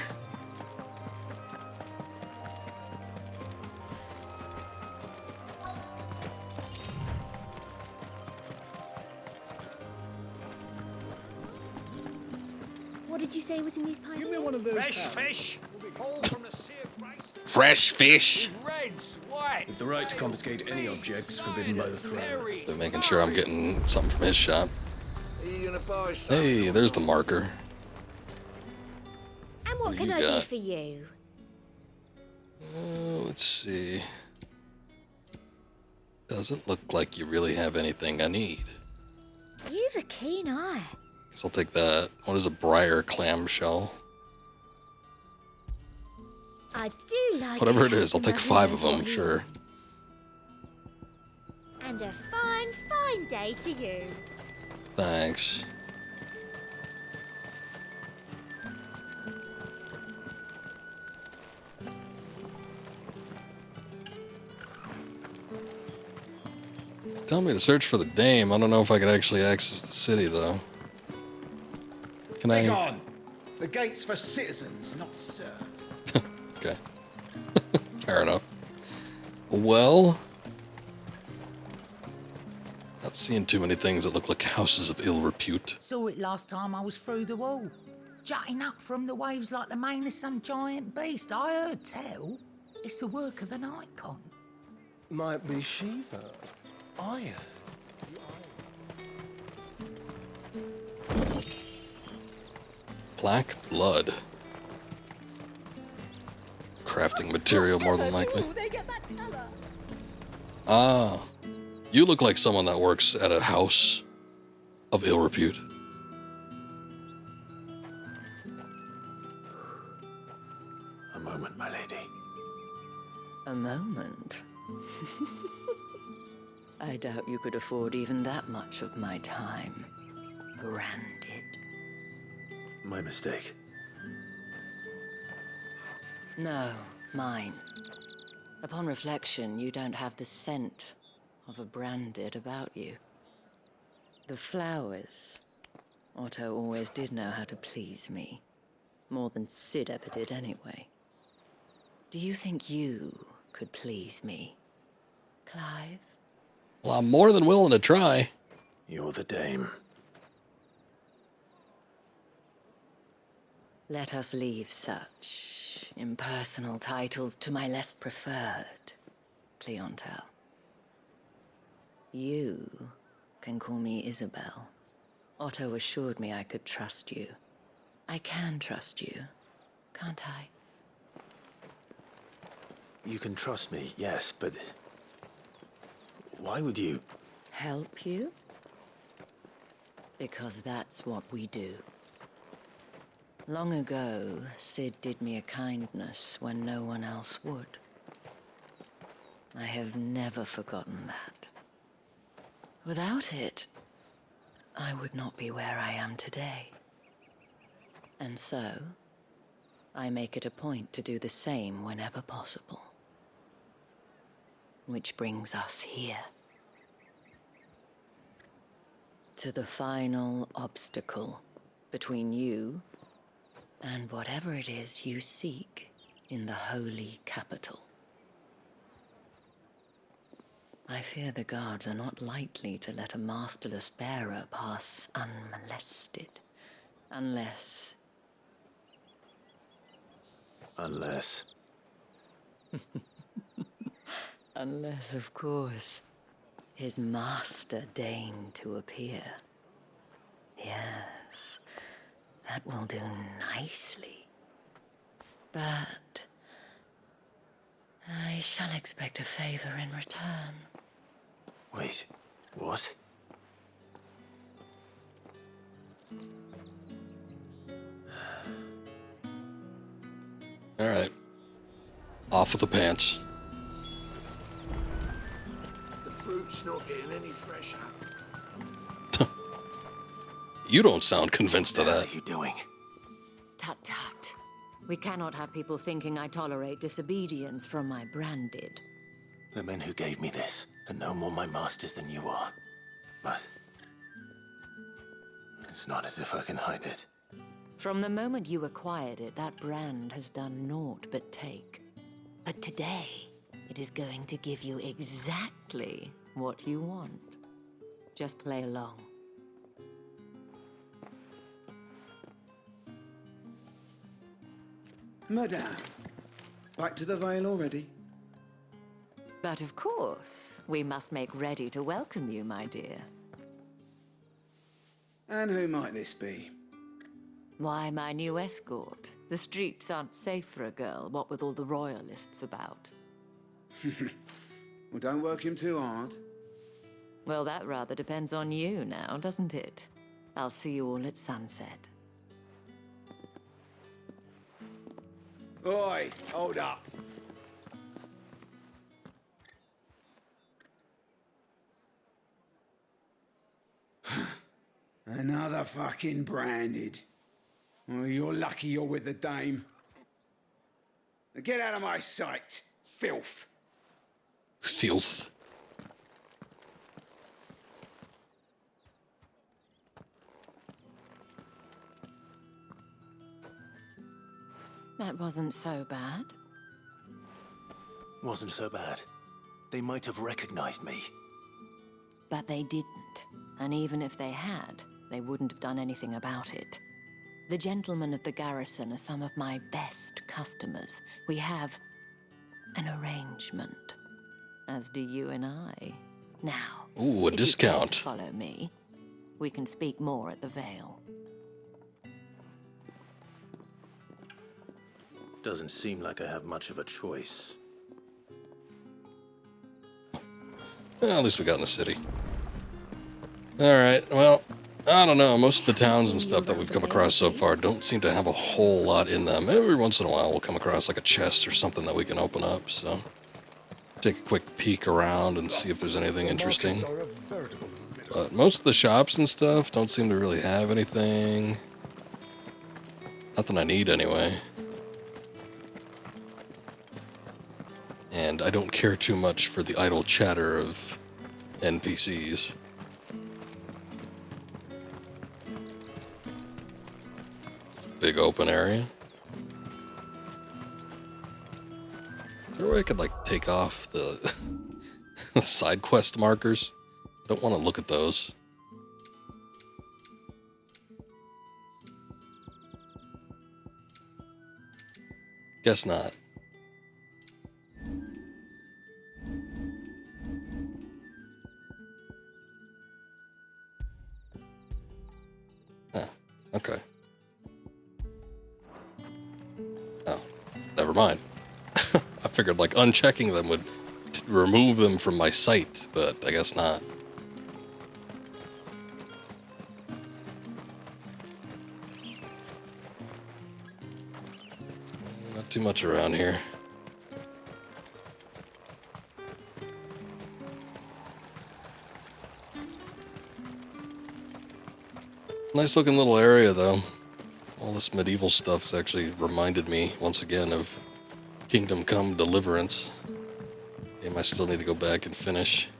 What did you say was in these pies? Give me one of those. Fresh fish. Fresh fish! Reds, white. With the right to confiscate any objects forbidden by the throne. They're making sure I'm getting something from his shop. Hey, there's the marker. And what What can you I do got? for you? Let's see. Doesn't look like you really have anything I need. You've a keen eye. Guess I'll take that. What is a briar clamshell? I do like Whatever a it is, I'll take customer 5 who of them, knows sure. And a fine, fine day to you. Thanks. Tell me to search for the dame. I don't know if I could actually access the city, though. Can I? on. The gate's for citizens, not serfs. Okay. Fair enough. Well, not seeing too many things that look like houses of ill repute. Saw it last time I was through the wall. Jutting up from the waves like the mane of some giant beast. I heard tell. It's the work of an icon. Might be Shiva. Iron. Black blood. Crafting material, more than likely. Ah, you look like someone that works at a house of ill repute. A moment, my lady. A moment? I doubt you could afford even that much of my time. Branded. My mistake. No, mine. Upon reflection, you don't have the scent of a branded about you. The flowers. Otto always did know how to please me. More than Sid ever did anyway. Do you think you could please me, Clive? Well, I'm more than willing to try. You're the dame. Let us leave such impersonal titles to my less preferred clientele. You can call me Isabel. Otto assured me I could trust you. I can trust you, can't I? You can trust me, yes, but why would you? Help you? Because that's what we do. Long ago, Sid did me a kindness when no one else would. I have never forgotten that. Without it, I would not be where I am today. And so, I make it a point to do the same whenever possible. Which brings us here. To the final obstacle between you and whatever it is you seek in the holy capital. I fear the guards are not likely to let a masterless bearer pass unmolested, unless... Unless... Unless, of course, his master deigned to appear. Yes, that will do nicely. But I shall expect a favor in return. Wait, what? Alright. Off with the pants. The fruit's not getting any fresher. You don't sound convinced of that. What are you doing? Tut tut. We cannot have people thinking I tolerate disobedience from my branded. The men who gave me this are no more my masters than you are. But it's not as if I can hide it. From the moment you acquired it, that brand has done naught but take. But today, it is going to give you exactly what you want. Just play along. Madame, back to the Vale already? But of course, we must make ready to welcome you, my dear. And who might this be? Why, my new escort. The streets aren't safe for a girl, what with all the royalists about. Well, don't work him too hard. Well, that rather depends on you now, doesn't it? I'll see you all at sunset. Oi, hold up. Another fucking branded. Well, you're lucky you're with the dame. Now get out of my sight, filth. Filth. That wasn't so bad. Wasn't so bad. They might have recognized me. But they didn't. And even if they had, they wouldn't have done anything about it. The gentlemen of the garrison are some of my best customers. We have an arrangement, as do you and I. Now, ooh, a discount. If you follow me, we can speak more at the Vale. Doesn't seem like I have much of a choice. Well, at least we got in the city. Alright, well, I don't know. Most of the towns and stuff that we've come across so far don't seem to have a whole lot in them. Every once in a while we'll come across like a chest or something that we can open up, so... take a quick peek around and see if there's anything interesting. But most of the shops and stuff don't seem to really have anything. Nothing I need anyway. And I don't care too much for the idle chatter of NPCs. Big open area. Is there a way I could, like, take off the side quest markers? I don't want to look at those. Guess not. Okay. Oh, never mind. I figured like unchecking them would remove them from my sight, but I guess not. Not too much around here. Nice looking little area though. All this medieval stuff's actually reminded me once again of Kingdom Come Deliverance. Game I still need to go back and finish.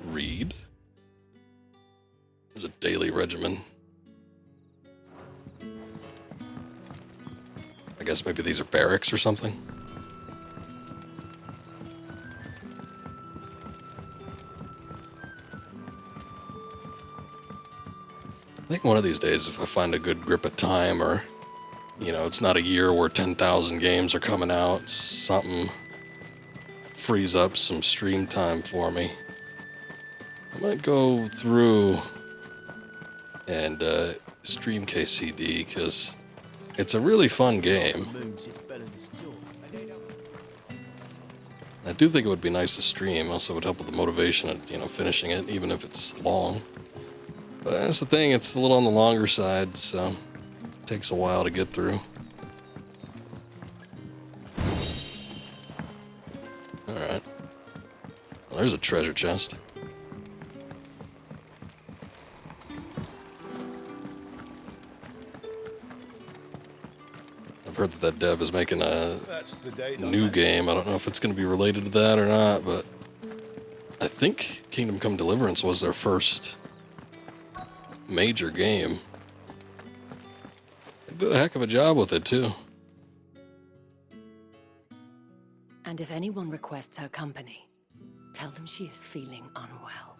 Read. There's a daily regimen. I guess maybe these are barracks or something. I think one of these days, if I find a good grip of time, or, you know, it's not a year where 10,000 games are coming out, something, frees up some stream time for me. I might go through and stream KCD, because it's a really fun game. I do think it would be nice to stream. Also, would help with the motivation of, you know, finishing it, even if it's long. But that's the thing, it's a little on the longer side, so it takes a while to get through. Alright. Well, there's a treasure chest. I've heard that dev is making a new game. I don't know if it's going to be related to that or not, but I think Kingdom Come Deliverance was their first major game. They did a heck of a job with it, too. And if anyone requests her company, tell them she is feeling unwell.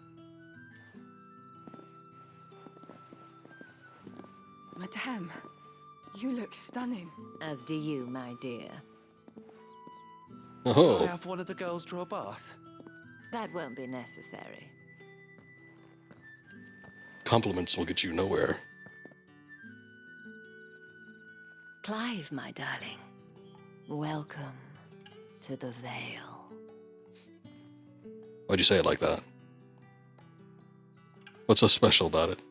Madame, you look stunning. As do you, my dear. Oh. Can I have one of the girls draw a bath? That won't be necessary. Compliments will get you nowhere. Clive, my darling. Welcome to the Vale. Why'd you say it like that? What's so special about it?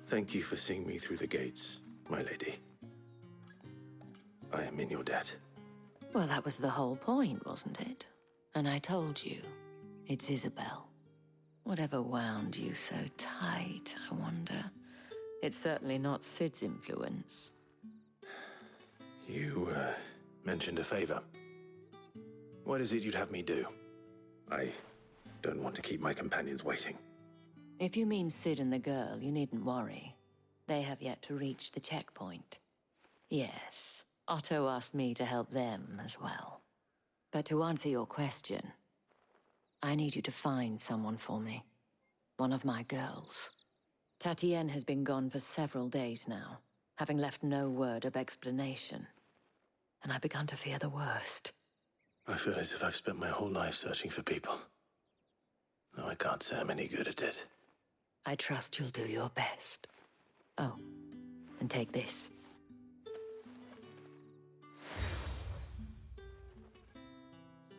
Thank you for seeing me through the gates, my lady. I am in your debt. Well, that was the whole point, wasn't it? And I told you, it's Isabel. Whatever wound you so tight, I wonder. It's certainly not Sid's influence. You, mentioned a favor. What is it you'd have me do? I don't want to keep my companions waiting. If you mean Sid and the girl, you needn't worry. They have yet to reach the checkpoint. Yes, Otto asked me to help them as well. But to answer your question, I need you to find someone for me. One of my girls. Tatienne has been gone for several days now, having left no word of explanation. And I've begun to fear the worst. I feel as if I've spent my whole life searching for people. No, I can't say I'm any good at it. I trust you'll do your best. Oh, and take this.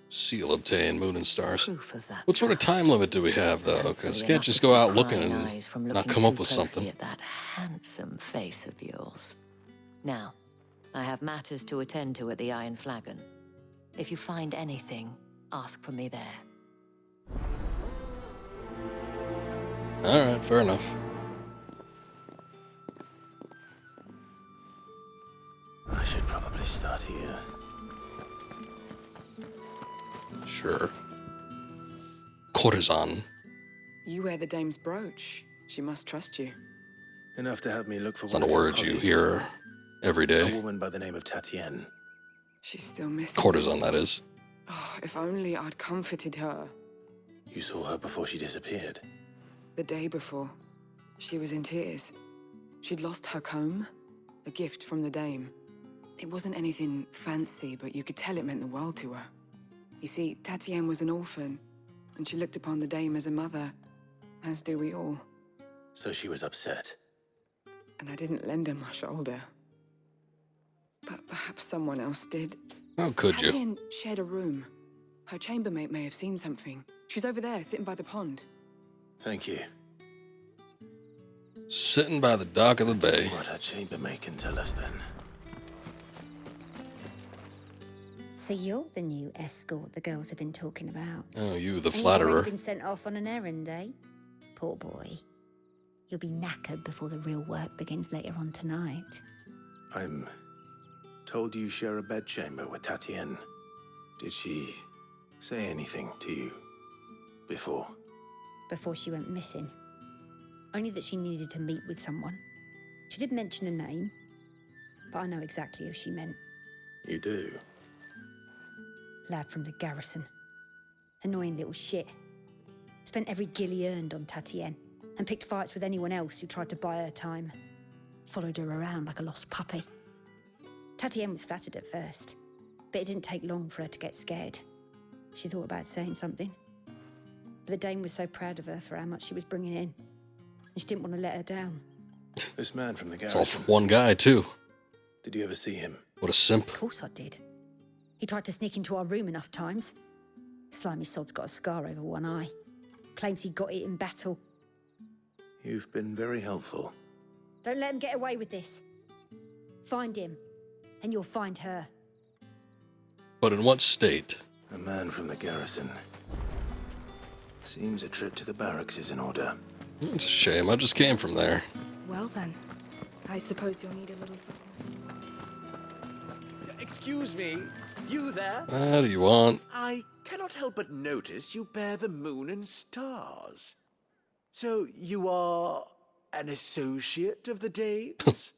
Seal obtained, moon and stars. Proof of that. What sort of time limit do we have, though? Because you can't just go out looking and not come up with something. At that handsome face of yours. Now, I have matters to attend to at the Iron Flagon. If you find anything, ask for me there. Alright, fair enough. I should probably start here. Sure. Courtesan. You wear the dame's brooch. She must trust you. Enough to have me look for It's one not a of your word you colleagues. hear every day. A woman by the name of Tatienne. She's still missing. Courtesan, that is. Oh, if only I'd comforted her. You saw her before she disappeared. The day before, she was in tears. She'd lost her comb, a gift from the dame. It wasn't anything fancy, but you could tell it meant the world to her. You see, Tatienne was an orphan, and she looked upon the dame as a mother, as do we all. So she was upset. And I didn't lend her my shoulder. But perhaps someone else did. How could you? Tatienne shared a room. Her chambermaid may have seen something. She's over there, sitting by the pond. Thank you. Sitting by the dock of the bay. What her chambermaid can tell us then. So you're the new escort the girls have been talking about. Oh, you, the And you've flatterer. already been sent off on an errand, eh? Poor boy. You'll be knackered before the real work begins later on tonight. I'm told you share a bedchamber with Tatienne. Did she say anything to you before? Before she went missing. Only that she needed to meet with someone. She did mention a name, but I know exactly who she meant. You do? Lad from the garrison. Annoying little shit. Spent every guil he earned on Tatienne, and picked fights with anyone else who tried to buy her time. Followed her around like a lost puppy. Tatienne was flattered at first, but it didn't take long for her to get scared. She thought about saying something. But the dame was so proud of her for how much she was bringing in, and she didn't want to let her down. This man from the It's garrison. all from one guy, too. Did you ever see him? What a simp. Of course I did. He tried to sneak into our room enough times. Slimy sod's got a scar over one eye. Claims he got it in battle. You've been very helpful. Don't let him get away with this. Find him, and you'll find her. But in what state? A man from the garrison. Seems a trip to the barracks is in order. It's a shame. I just came from there. Well then, I suppose you'll need a little something. Excuse me, you there? What do you want? I cannot help but notice you bear the moon and stars. So you are an associate of the dames?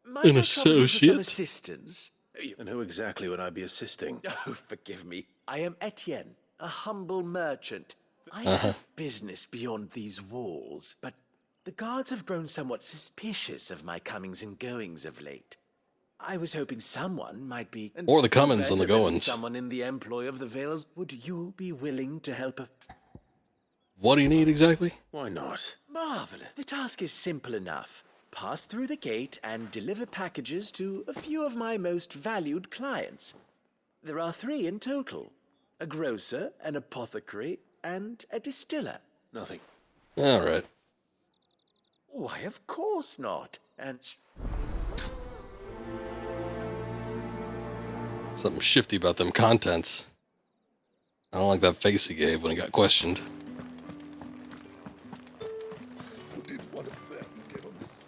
Might An I trouble you for some associate? assistance? And who exactly would I be assisting? Oh, forgive me. I am Etienne, a humble merchant. I Uh-huh. have business beyond these walls, but the guards have grown somewhat suspicious of my comings and goings of late. I was hoping someone might be... Or the comings and the goings. Someone in the employ of the Veils. Would you be willing to help? What do you need exactly? Why not? Marvelous. The task is simple enough. Pass through the gate and deliver packages to a few of my most valued clients. There are 3 in total. A grocer, an apothecary, and a distiller. Nothing. All right. Why, of course not. And... Something shifty about them contents. I don't like that face he gave when he got questioned. Did one of them get on this?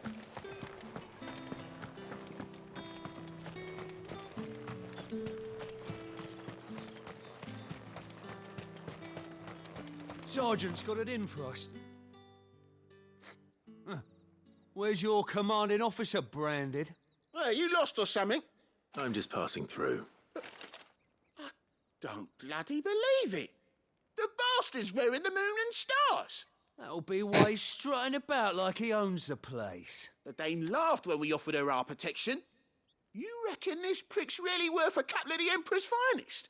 Sergeant's got it in for us. Where's your commanding officer branded? Hey, you lost or something? I'm just passing through. Don't bloody believe it. The bastard's wearing the moon and stars. That'll be why he's strutting about like he owns the place. The dame laughed when we offered her our protection. You reckon this prick's really worth a couple of the Emperor's finest?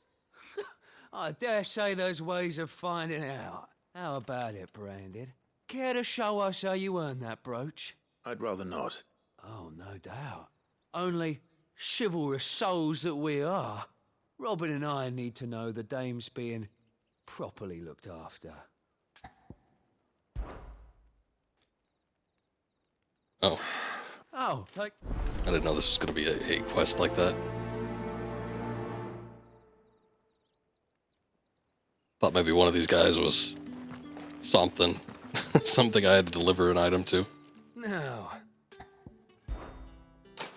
I dare say there's ways of finding out. How about it, Branded? Care to show us how you earned that brooch? I'd rather not. Oh, no doubt. Only chivalrous souls that we are, Robin and I need to know the dame's being properly looked after. Oh. Oh, take... I didn't know this was going to be a quest like that. Thought maybe one of these guys was something. Something I had to deliver an item to. No.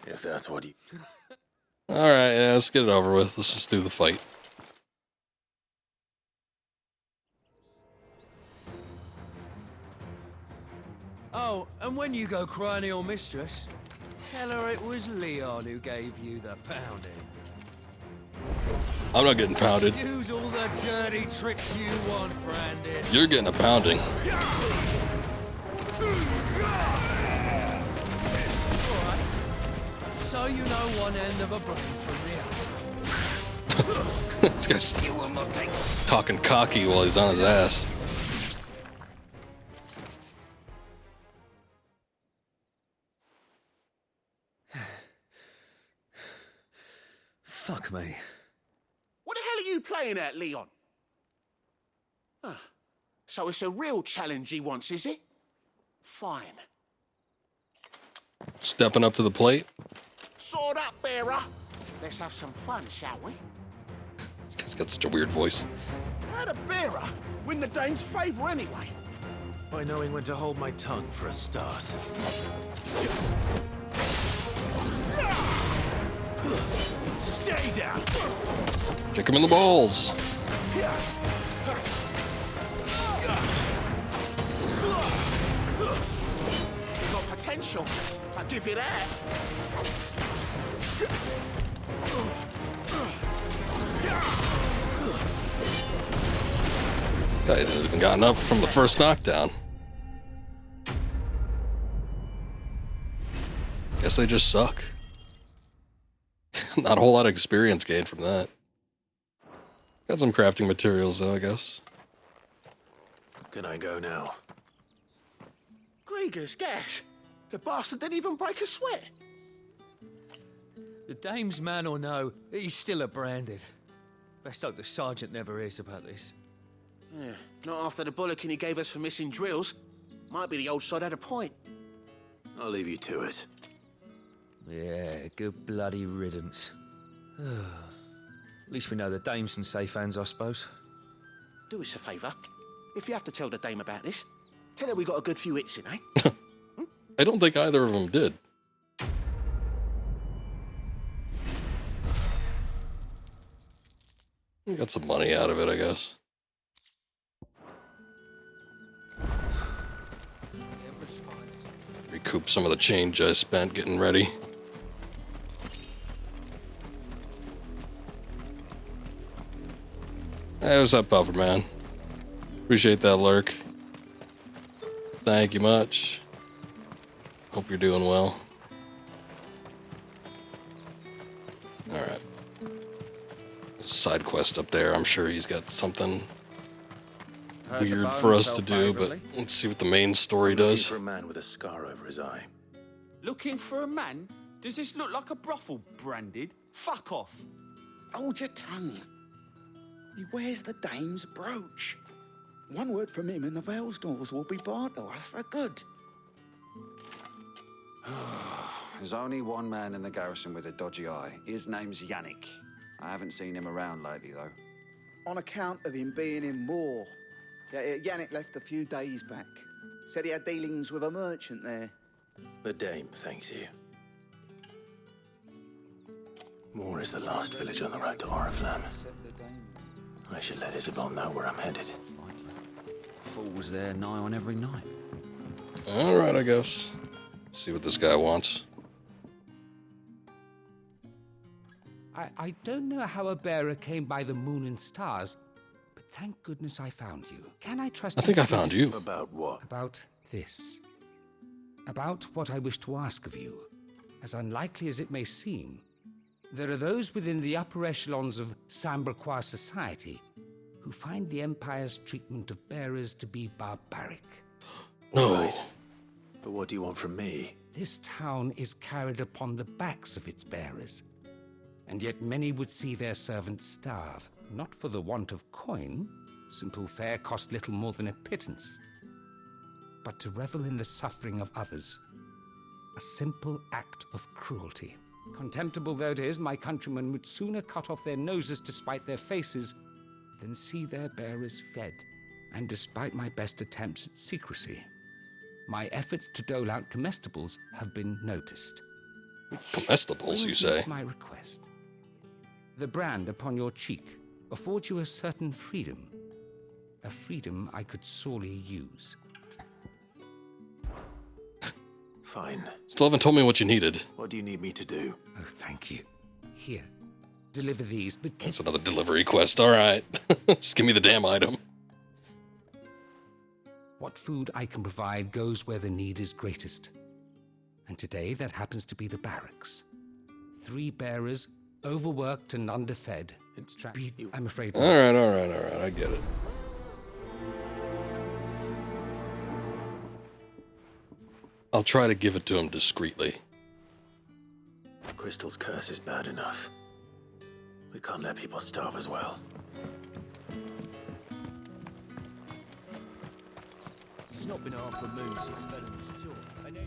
If that's what you... Alright, yeah, let's get it over with. Let's just do the fight. Oh, and when you go crying to your mistress, tell her it was Leon who gave you the pounding. I'm not getting pounded. Use all the dirty tricks you want, Brandon. You're getting a pounding. So you know one end of a bruise from the other. This guy's talking cocky while he's on his ass. Fuck me. What the hell are you playing at, Leon? Ah, so it's a real challenge he wants, is it? Fine. Stepping up to the plate. Sword up, bearer. Let's have some fun, shall we? This guy's got such a weird voice. How'd a bearer win the dame's favour anyway? By knowing when to hold my tongue for a start. Stay down. Kick him in the balls. You've got potential. I'll give you that. This guy hasn't even gotten up from the first knockdown. Guess they just suck. Not a whole lot of experience gained from that. Got some crafting materials, though, I guess. Can I go now? Grieger's gas. The bastard didn't even break a sweat. The dame's man or no, he's still a branded. Best hope the sergeant never hears about this. Yeah, not after the bollocking he gave us for missing drills. Might be the old sod had a point. I'll leave you to it. Yeah, good bloody riddance. At least we know the dame's in safe hands, I suppose. Do us a favour. If you have to tell the dame about this, tell her we got a good few hits in, eh? I don't think either of them did. We got some money out of it, I guess. Recoup some of the change I spent getting ready. Hey, what's up, Puffer Man? Appreciate that lurk. Thank you much. Hope you're doing well. Alright. Side quest up there. I'm sure he's got something weird for us to do, but let's see what the main story does. Looking for a man with a scar over his eye. Looking for a man? Does this look like a brothel, branded? Fuck off. Hold your tongue. He wears the dame's brooch. One word from him and the Vale's doors will be barred to us for good. There's only one man in the garrison with a dodgy eye. His name's Yannick. I haven't seen him around lately, though. On account of him being in war. Yeah, Yannick left a few days back. Said he had dealings with a merchant there. The dame thanks you. Moor is the last village on the road to Oriflamme. I should let Isabel know where I'm headed. Fools there nigh on every night. Alright, I guess. Let's see what this guy wants. I don't know how a bearer came by the moon and stars, but thank goodness I found you. Can I trust you? I think I found you. About what? About this. About what I wish to ask of you. As unlikely as it may seem, there are those within the upper echelons of Samberquois society who find the Empire's treatment of bearers to be barbaric. No. Right. But what do you want from me? This town is carried upon the backs of its bearers, and yet many would see their servants starve, not for the want of coin, simple fare cost little more than a pittance, but to revel in the suffering of others, a simple act of cruelty. Contemptible though it is, my countrymen would sooner cut off their noses to spite their faces than see their bearers fed. And despite my best attempts at secrecy, my efforts to dole out comestibles have been noticed. Comestibles, you say? My request. The brand upon your cheek affords you a certain freedom, a freedom I could sorely use. Fine. Still haven't told me what you needed. What do you need me to do? Oh, thank you. Here, deliver these, but... That's another delivery quest, alright. Just give me the damn item. What food I can provide goes where the need is greatest. And today that happens to be the barracks. 3 bearers, overworked and underfed. I'm afraid... Alright, I get it. I'll try to give it to him discreetly. Crystal's curse is bad enough. We can't let people starve as well. It's not been half the moon since Venom's at all. I know.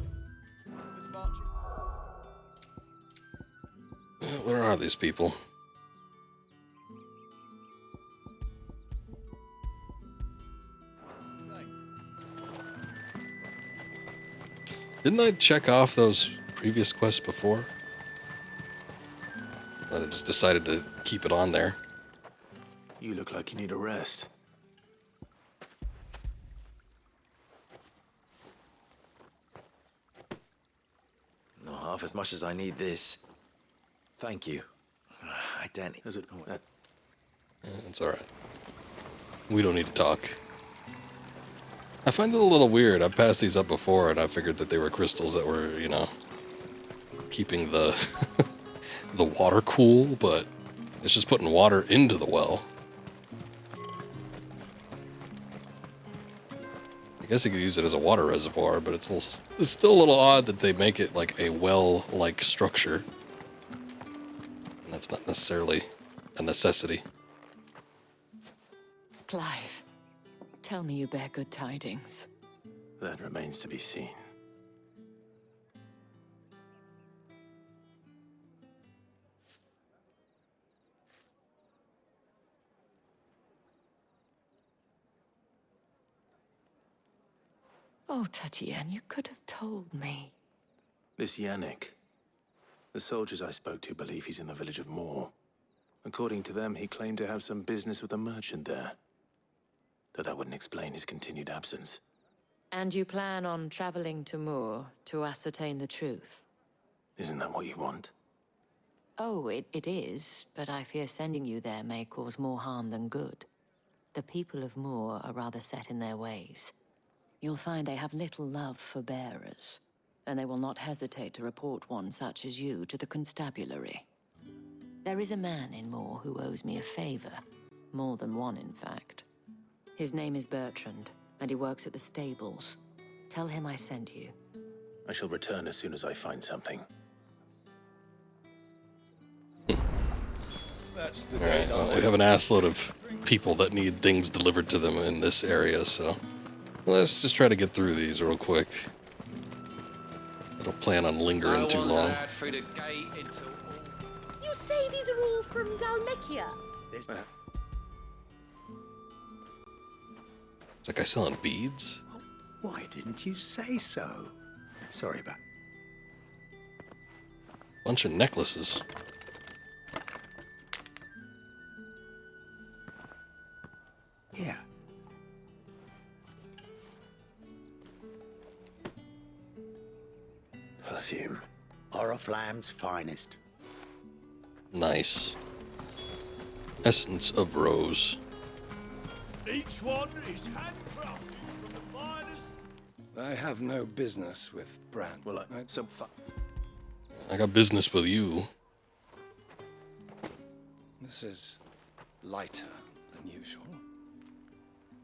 Where are these people? Didn't I check off those previous quests before? I just decided to keep it on there. You look like you need a rest. Not half as much as I need this. Thank you. I don't... Is it... That... It's alright. We don't need to talk. I find it a little weird. I've passed these up before, and I figured that they were crystals that were, you know, keeping the the water cool, but it's just putting water into the well. I guess you could use it as a water reservoir, but it's still a little odd that they make it like a well-like structure. And that's not necessarily a necessity. Clive, tell me you bear good tidings. That remains to be seen. Oh, Tatienne, you could have told me. This Yannick. The soldiers I spoke to believe he's in the village of Moor. According to them, he claimed to have some business with a merchant there. Though that wouldn't explain his continued absence. And you plan on traveling to Moor to ascertain the truth? Isn't that what you want? Oh, it is, but I fear sending you there may cause more harm than good. The people of Moor are rather set in their ways. You'll find they have little love for bearers, and they will not hesitate to report one such as you to the constabulary. There is a man in Moor who owes me a favor. More than one, in fact. His name is Bertrand, and he works at the stables. Tell him I sent you. I shall return as soon as I find something. Alright, well, we have an assload of people that need things delivered to them in this area, so let's just try to get through these real quick. I don't plan on lingering too long. You say these are all from Dalmekia? Is that guy selling beads? Why didn't you say so? Sorry about... Bunch of necklaces. Here. Perfume. Oriflamme's finest. Nice. Essence of rose. Each one is handcrafted from the finest. I have no business with Brand. Well, I got business with you. This is lighter than usual.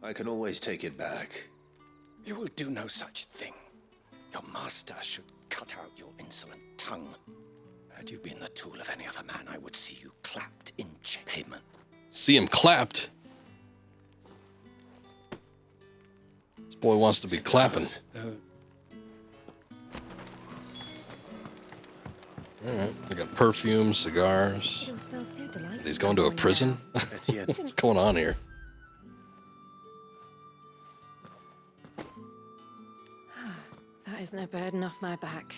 I can always take it back. You will do no such thing. Your master should cut out your insolent tongue. Had you been the tool of any other man, I would see you clapped in payment. See him clapped? This boy wants to be clapping. Alright, I got perfume, cigars. He's going to a prison? What's going on here? That is no burden off my back.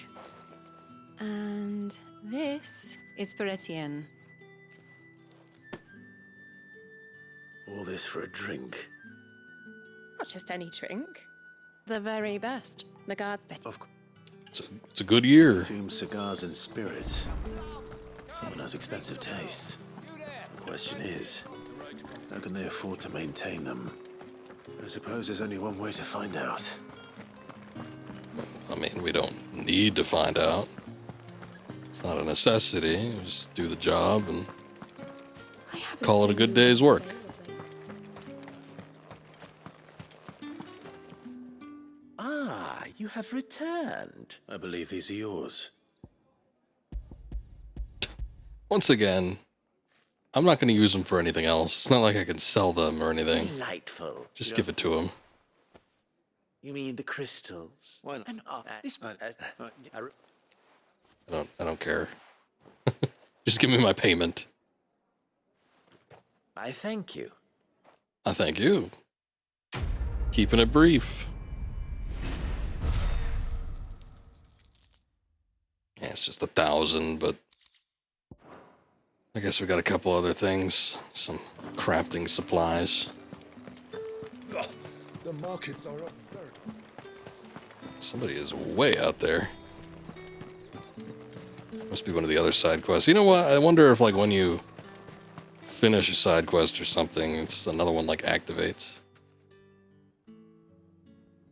And this is for Etienne. All this for a drink. Not just any drink. The very best. The guards bet. It's a good year. Perfume, cigars, and spirits. Someone has expensive tastes. The question is, how can they afford to maintain them? I suppose there's only one way to find out. I mean, we don't need to find out. It's not a necessity. Just do the job and call it a good day's work. Ah, you have returned. I believe these are yours. Once again, I'm not going to use them for anything else. It's not like I can sell them or anything. Delightful. Just give it to him. You mean the crystals? Why not? And, this I don't care. Just give me my payment. I thank you. I thank you. Keeping it brief. Yeah, it's just 1,000, but I guess we got a couple other things. Some crafting supplies. The markets are up very... Somebody is way out there. Must be one of the other side quests. You know what? I wonder if, like, when you finish a side quest or something, it's another one, like, activates.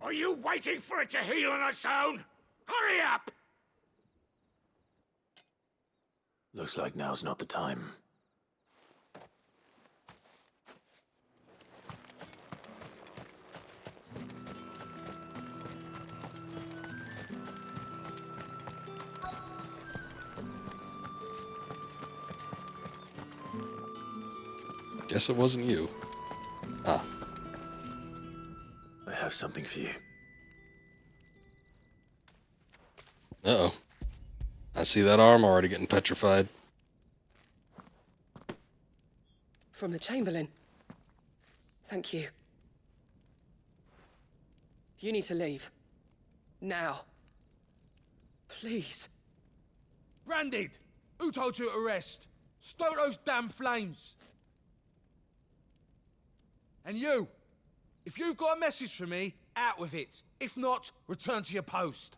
Are you waiting for it to heal on its own? Hurry up! Looks like now's not the time. Guess it wasn't you. Ah. I have something for you. Uh-oh. I see that arm already getting petrified. From the Chamberlain. Thank you. You need to leave. Now. Please. Branded! Who told you to rest? Stoke those damn flames! And you, if you've got a message for me, out with it. If not, return to your post.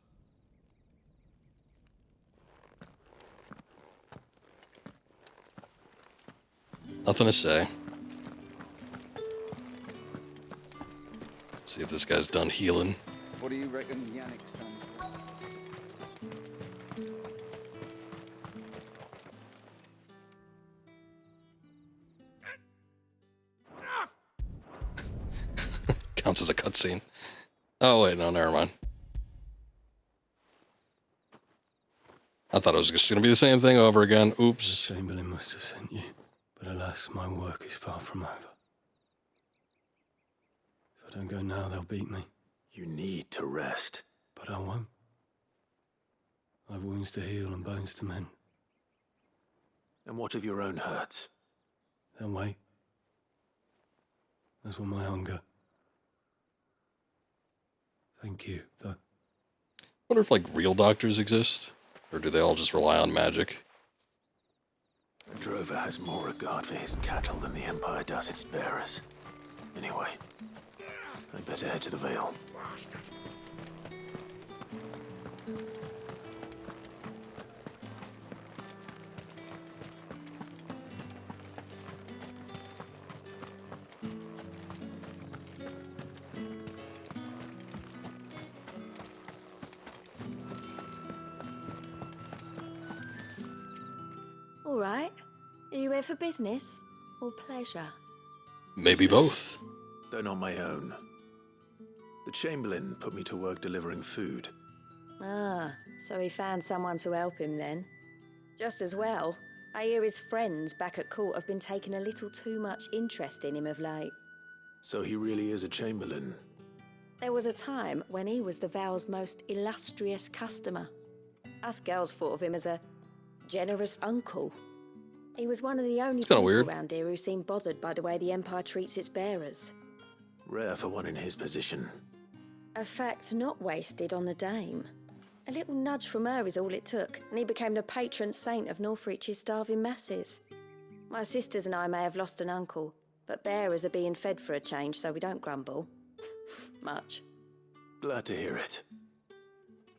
Nothing to say. Let's see if this guy's done healing. What do you reckon Yannick's done? Counts as a cutscene. Oh, wait, no, never mind. I thought it was just going to be the same thing over again. Oops. The Chamberlain must have sent you, but alas, my work is far from over. If I don't go now, they'll beat me. You need to rest. But I won't. I've wounds to heal and bones to mend. And what of your own hurts? They'll wait. As will my hunger. Thank you, though. Wonder if, like, real doctors exist? Or do they all just rely on magic? A drover has more regard for his cattle than the Empire does its bearers. Anyway, I'd better head to the Vale. All right. Are you here for business or pleasure? Maybe both. Though not my own. The Chamberlain put me to work delivering food. Ah, so he found someone to help him then. Just as well. I hear his friends back at court have been taking a little too much interest in him of late. So he really is a Chamberlain. There was a time when he was the Vale's most illustrious customer. Us girls thought of him as a generous uncle. He was one of the only people around here who seemed bothered by the way the Empire treats its bearers. Rare for one in his position. A fact not wasted on the Dame. A little nudge from her is all it took, and he became the patron saint of Northreach's starving masses. My sisters and I may have lost an uncle, but bearers are being fed for a change, so we don't grumble. Much. Glad to hear it.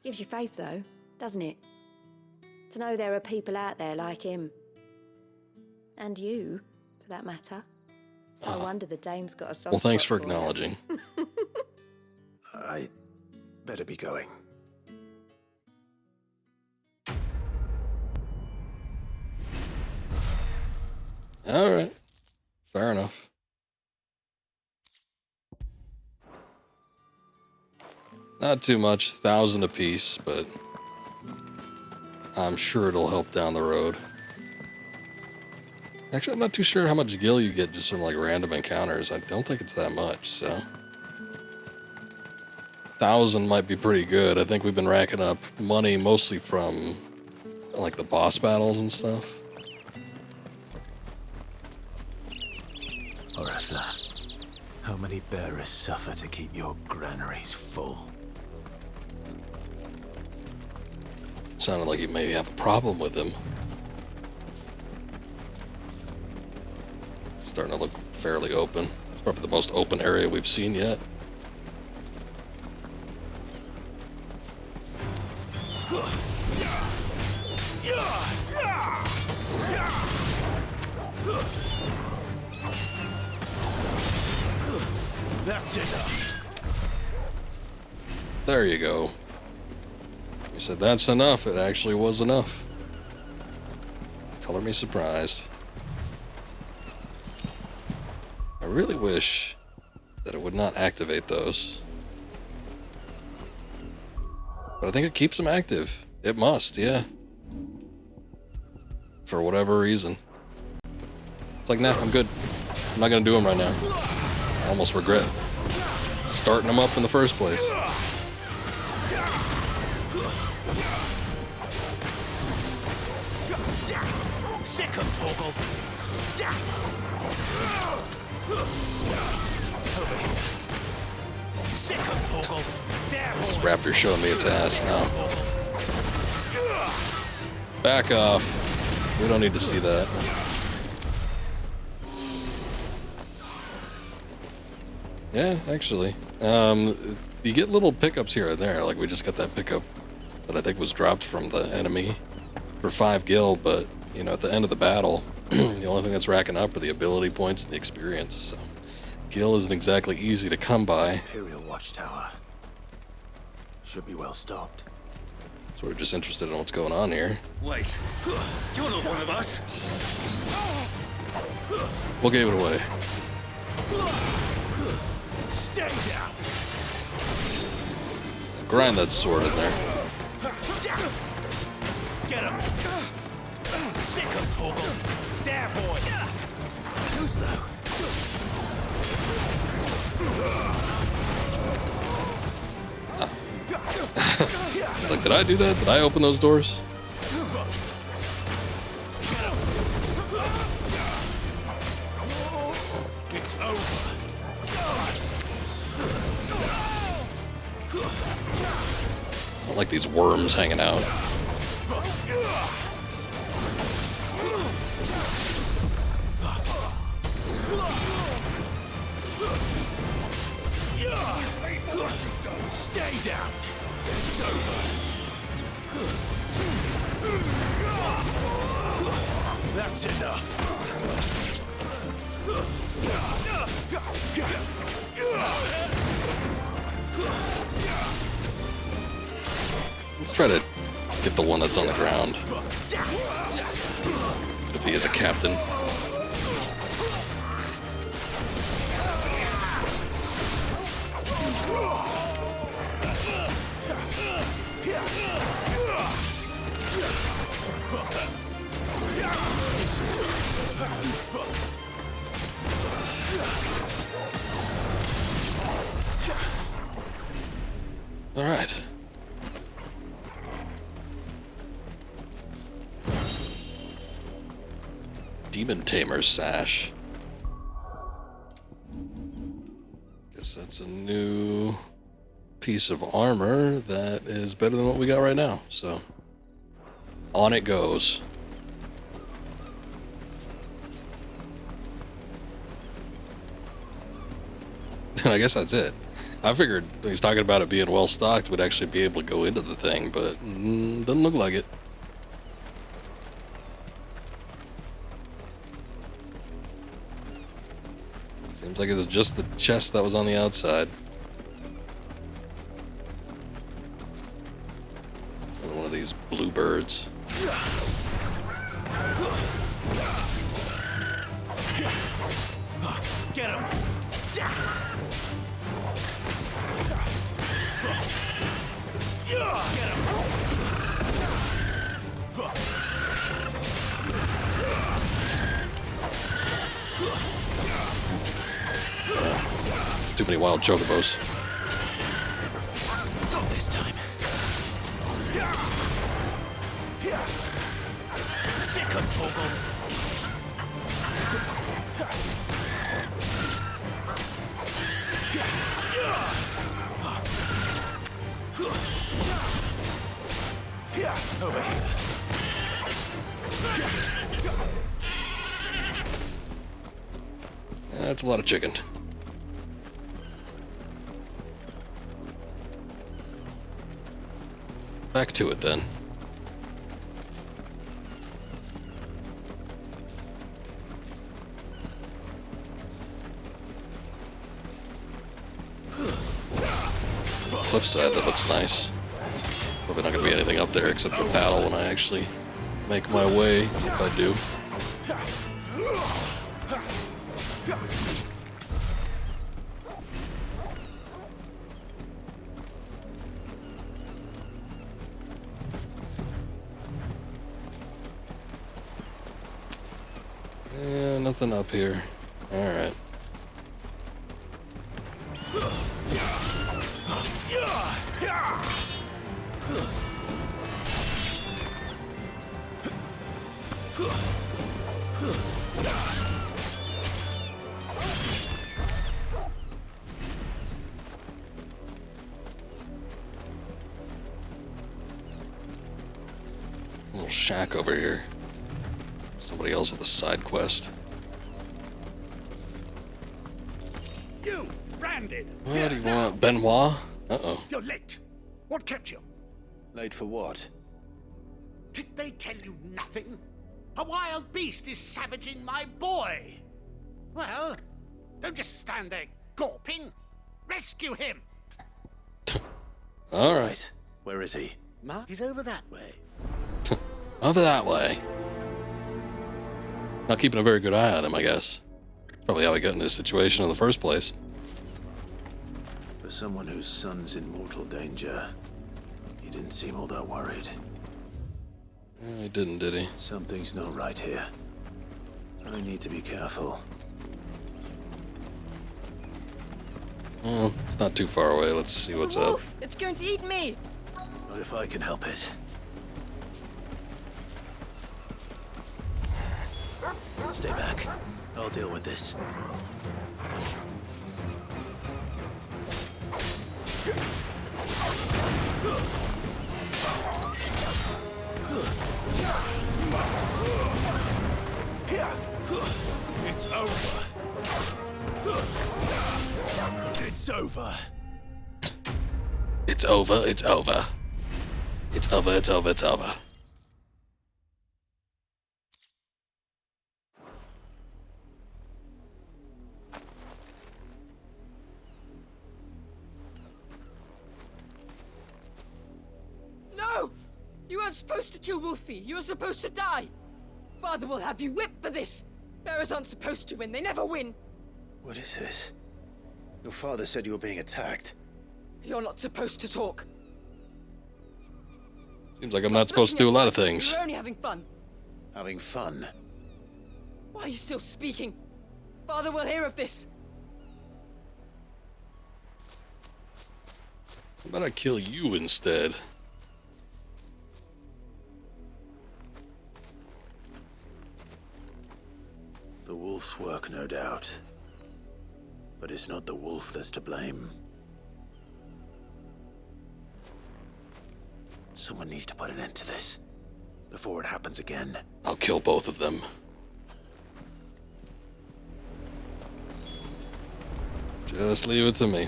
Gives you faith, though, doesn't it? To know there are people out there like him. And you, for that matter. So I wonder the Dame's got a soft Well, thanks spot for acknowledging. I better be going. All right. Fair enough. Not too much, 1,000 apiece, but I'm sure it'll help down the road. Actually, I'm not too sure how much gil you get just from, like, random encounters. I don't think it's that much, so 1,000 might be pretty good. I think we've been racking up money mostly from, like, the boss battles and stuff. Orifla, how many bearers suffer to keep your granaries full? Sounded like you maybe have a problem with him. Starting to look fairly open. It's probably the most open area we've seen yet. That's enough. There you go. You said that's enough. It actually was enough. Color me surprised. I really wish that it would not activate those. But I think it keeps them active. It must, yeah. For whatever reason. It's like, nah, I'm good. I'm not gonna do them right now. I almost regret starting them up in the first place. Sick of Torgal. Sick of Torgal. This raptor's showing me its ass now. Back off. We don't need to see that. Yeah, actually. You get little pickups here and there. Like, we just got that pickup that I think was dropped from the enemy for 5 gil, but, you know, at the end of the battle, the only thing that's racking up are the ability points and the experience, so gil isn't exactly easy to come by. Imperial Watchtower. Should be well stocked. So we're just interested in what's going on here. Wait, you're not one of us. What gave it away? Stay down. Grind that sword in there. Get him. Sick of Torgal. There, boy. Too slow. It's like, did I do that? Did I open those doors? It's over. I don't like these worms hanging out. Stay down. It's over. That's enough. Let's try to get the one that's on the ground. If he is a captain. All right. Demon Tamer's Sash. Guess that's a new piece of armor that is better than what we got right now. So, on it goes. I guess that's it. I figured when he's talking about it being well stocked, we'd actually be able to go into the thing, but doesn't look like it. Seems like it's just the chest that was on the outside. Another one of these bluebirds. Get him. It's too many wild chocobos. Not this time. Sick of Torgal. Over here. That's a lot of chicken. Back to it then. Cliffside, that looks nice. Probably not gonna be anything up there except for battle when I actually make my way if I do. Yeah, nothing up here. Alright. Little shack over here. Somebody else with a side quest. You, branded. What do you want? Benoit? Uh-oh. You're late. What kept you? Late for what? Did they tell you nothing? A wild beast is savaging my boy. Well, don't just stand there gawping. Rescue him. All right. Where is he? He's over that way. Over that way. Not keeping a very good eye on him, I guess. Probably how he got in this situation in the first place. For someone whose son's in mortal danger, he didn't seem all that worried. He didn't, did he? Something's not right here. I need to be careful. Well, it's not too far away. Let's see what's up. It's going to eat me. Not if I can help it. Stay back. I'll deal with this. It's over. It's over. It's over, it's over. It's over, it's over, it's over. No! You weren't supposed to kill Wolfie. You were supposed to die. Father will have you whipped for this. Bearers aren't supposed to win. They never win. What is this? Your father said you were being attacked. You're not supposed to talk. Seems like I'm not supposed to do a lot of things. You're only having fun. Having fun? Why are you still speaking? Father will hear of this. How about I kill you instead? The wolf's work, no doubt. But it's not the wolf that's to blame. Someone needs to put an end to this before it happens again. I'll kill both of them. Just leave it to me.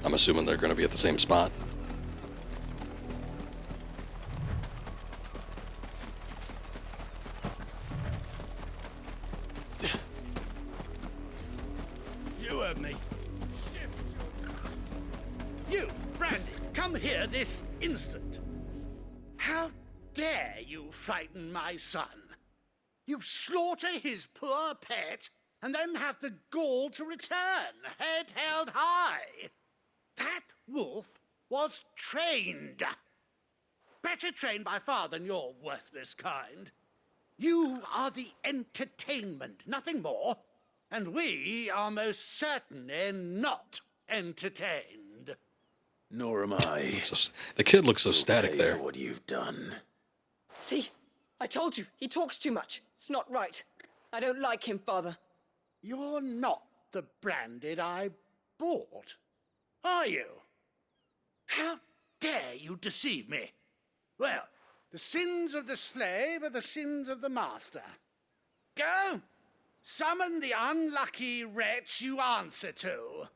I'm assuming they're going to be at the same spot. You heard me. You, Brandy, come here this instant. How dare you frighten my son? You slaughter his poor pet and then have the gall to return, head held high. That wolf was trained. Better trained by far than your worthless kind. You are the entertainment, nothing more. And we are most certainly not entertained. Nor am I. The kid looks so static there. For what you've done. See? I told you, he talks too much. It's not right. I don't like him, Father. You're not the branded I bought, are you? How dare you deceive me? Well, the sins of the slave are the sins of the master. Go, summon the unlucky wretch you answer to.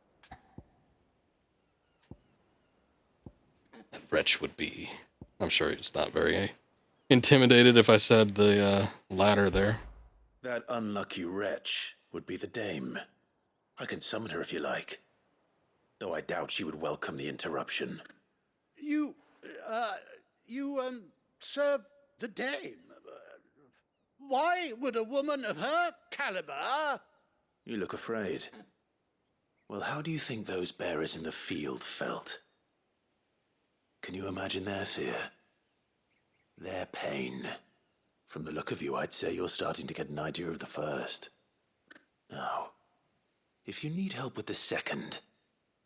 That wretch would be... I'm sure he's not very intimidated if I said the latter there. That unlucky wretch would be the dame. I can summon her if you like. Though I doubt she would welcome the interruption. You you serve the dame. Why would a woman of her caliber... You look afraid. Well, how do you think those bearers in the field felt? Can you imagine their fear? Their pain? From the look of you, I'd say you're starting to get an idea of the first. Now, if you need help with the second...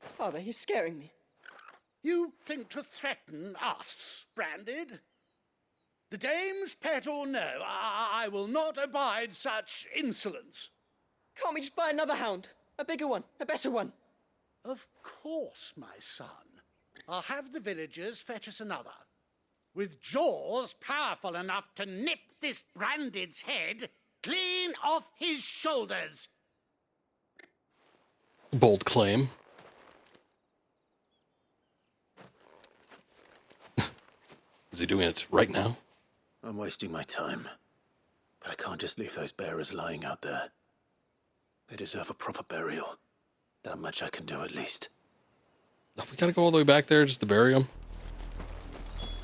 Father, he's scaring me. You think to threaten us, Branded? The dame's pet or no, I will not abide such insolence. Can't we just buy another hound? A bigger one, a better one. Of course, my son. I'll have the villagers fetch us another. With jaws powerful enough to nip this Branded's head clean off his shoulders. Bold claim. Is he doing it right now? I'm wasting my time. But I can't just leave those bearers lying out there. They deserve a proper burial. That much I can do at least. We gotta go all the way back there just to bury him?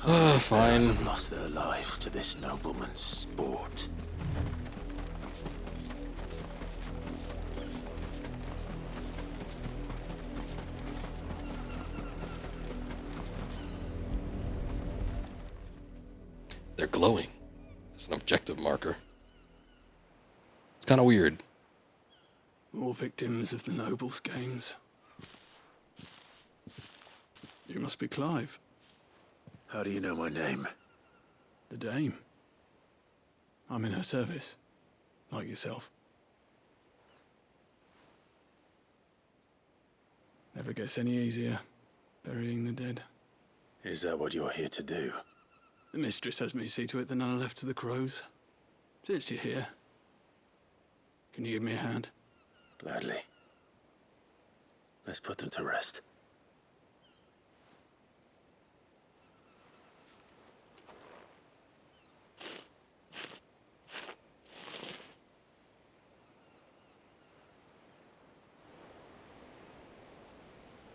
Fine. Bearers have lost their lives to this nobleman's sport. They're glowing. It's an objective marker. It's kind of weird. More victims of the nobles' games. You must be Clive. How do you know my name? The Dame. I'm in her service, like yourself. Never gets any easier, burying the dead. Is that what you're here to do? The mistress has me see to it that none are left to the crows. Since you're here, can you give me a hand? Gladly. Let's put them to rest.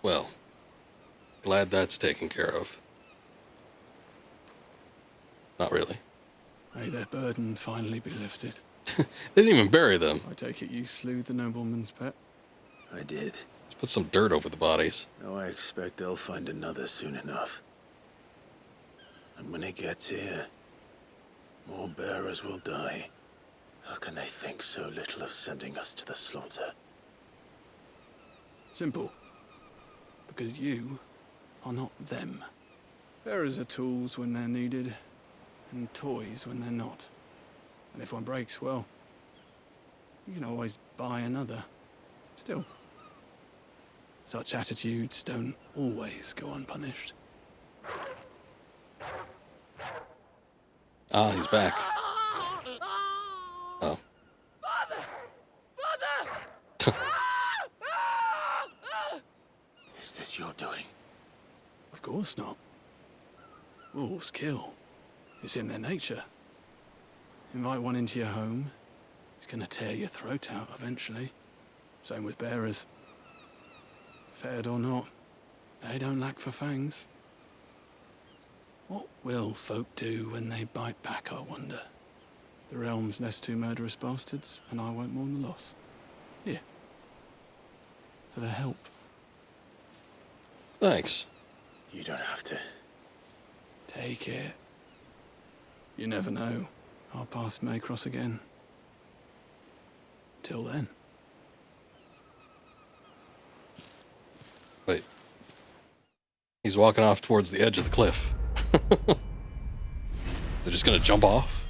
Well, glad that's taken care of. Not really. May their burden finally be lifted. They didn't even bury them. I take it you slew the nobleman's pet? I did. Just put some dirt over the bodies. Oh, I expect they'll find another soon enough. And when it gets here, more bearers will die. How can they think so little of sending us to the slaughter? Simple. Because you are not them. Bearers are tools when they're needed, and toys when they're not. And if one breaks, well, you can always buy another. Still, such attitudes don't always go unpunished. Ah, he's back. Oh. Father! Is this your doing? Of course not. Wolves kill. It's in their nature. Invite one into your home, he's gonna tear your throat out eventually. Same with bearers. Fed or not, they don't lack for fangs. What will folk do when they bite back, I wonder? The realm's nest two murderous bastards, and I won't mourn the loss. Here. For their help. Thanks. You don't have to. Take it. You never know. Our paths may cross again. Till then. Wait. He's walking off towards the edge of the cliff. They're just gonna jump off?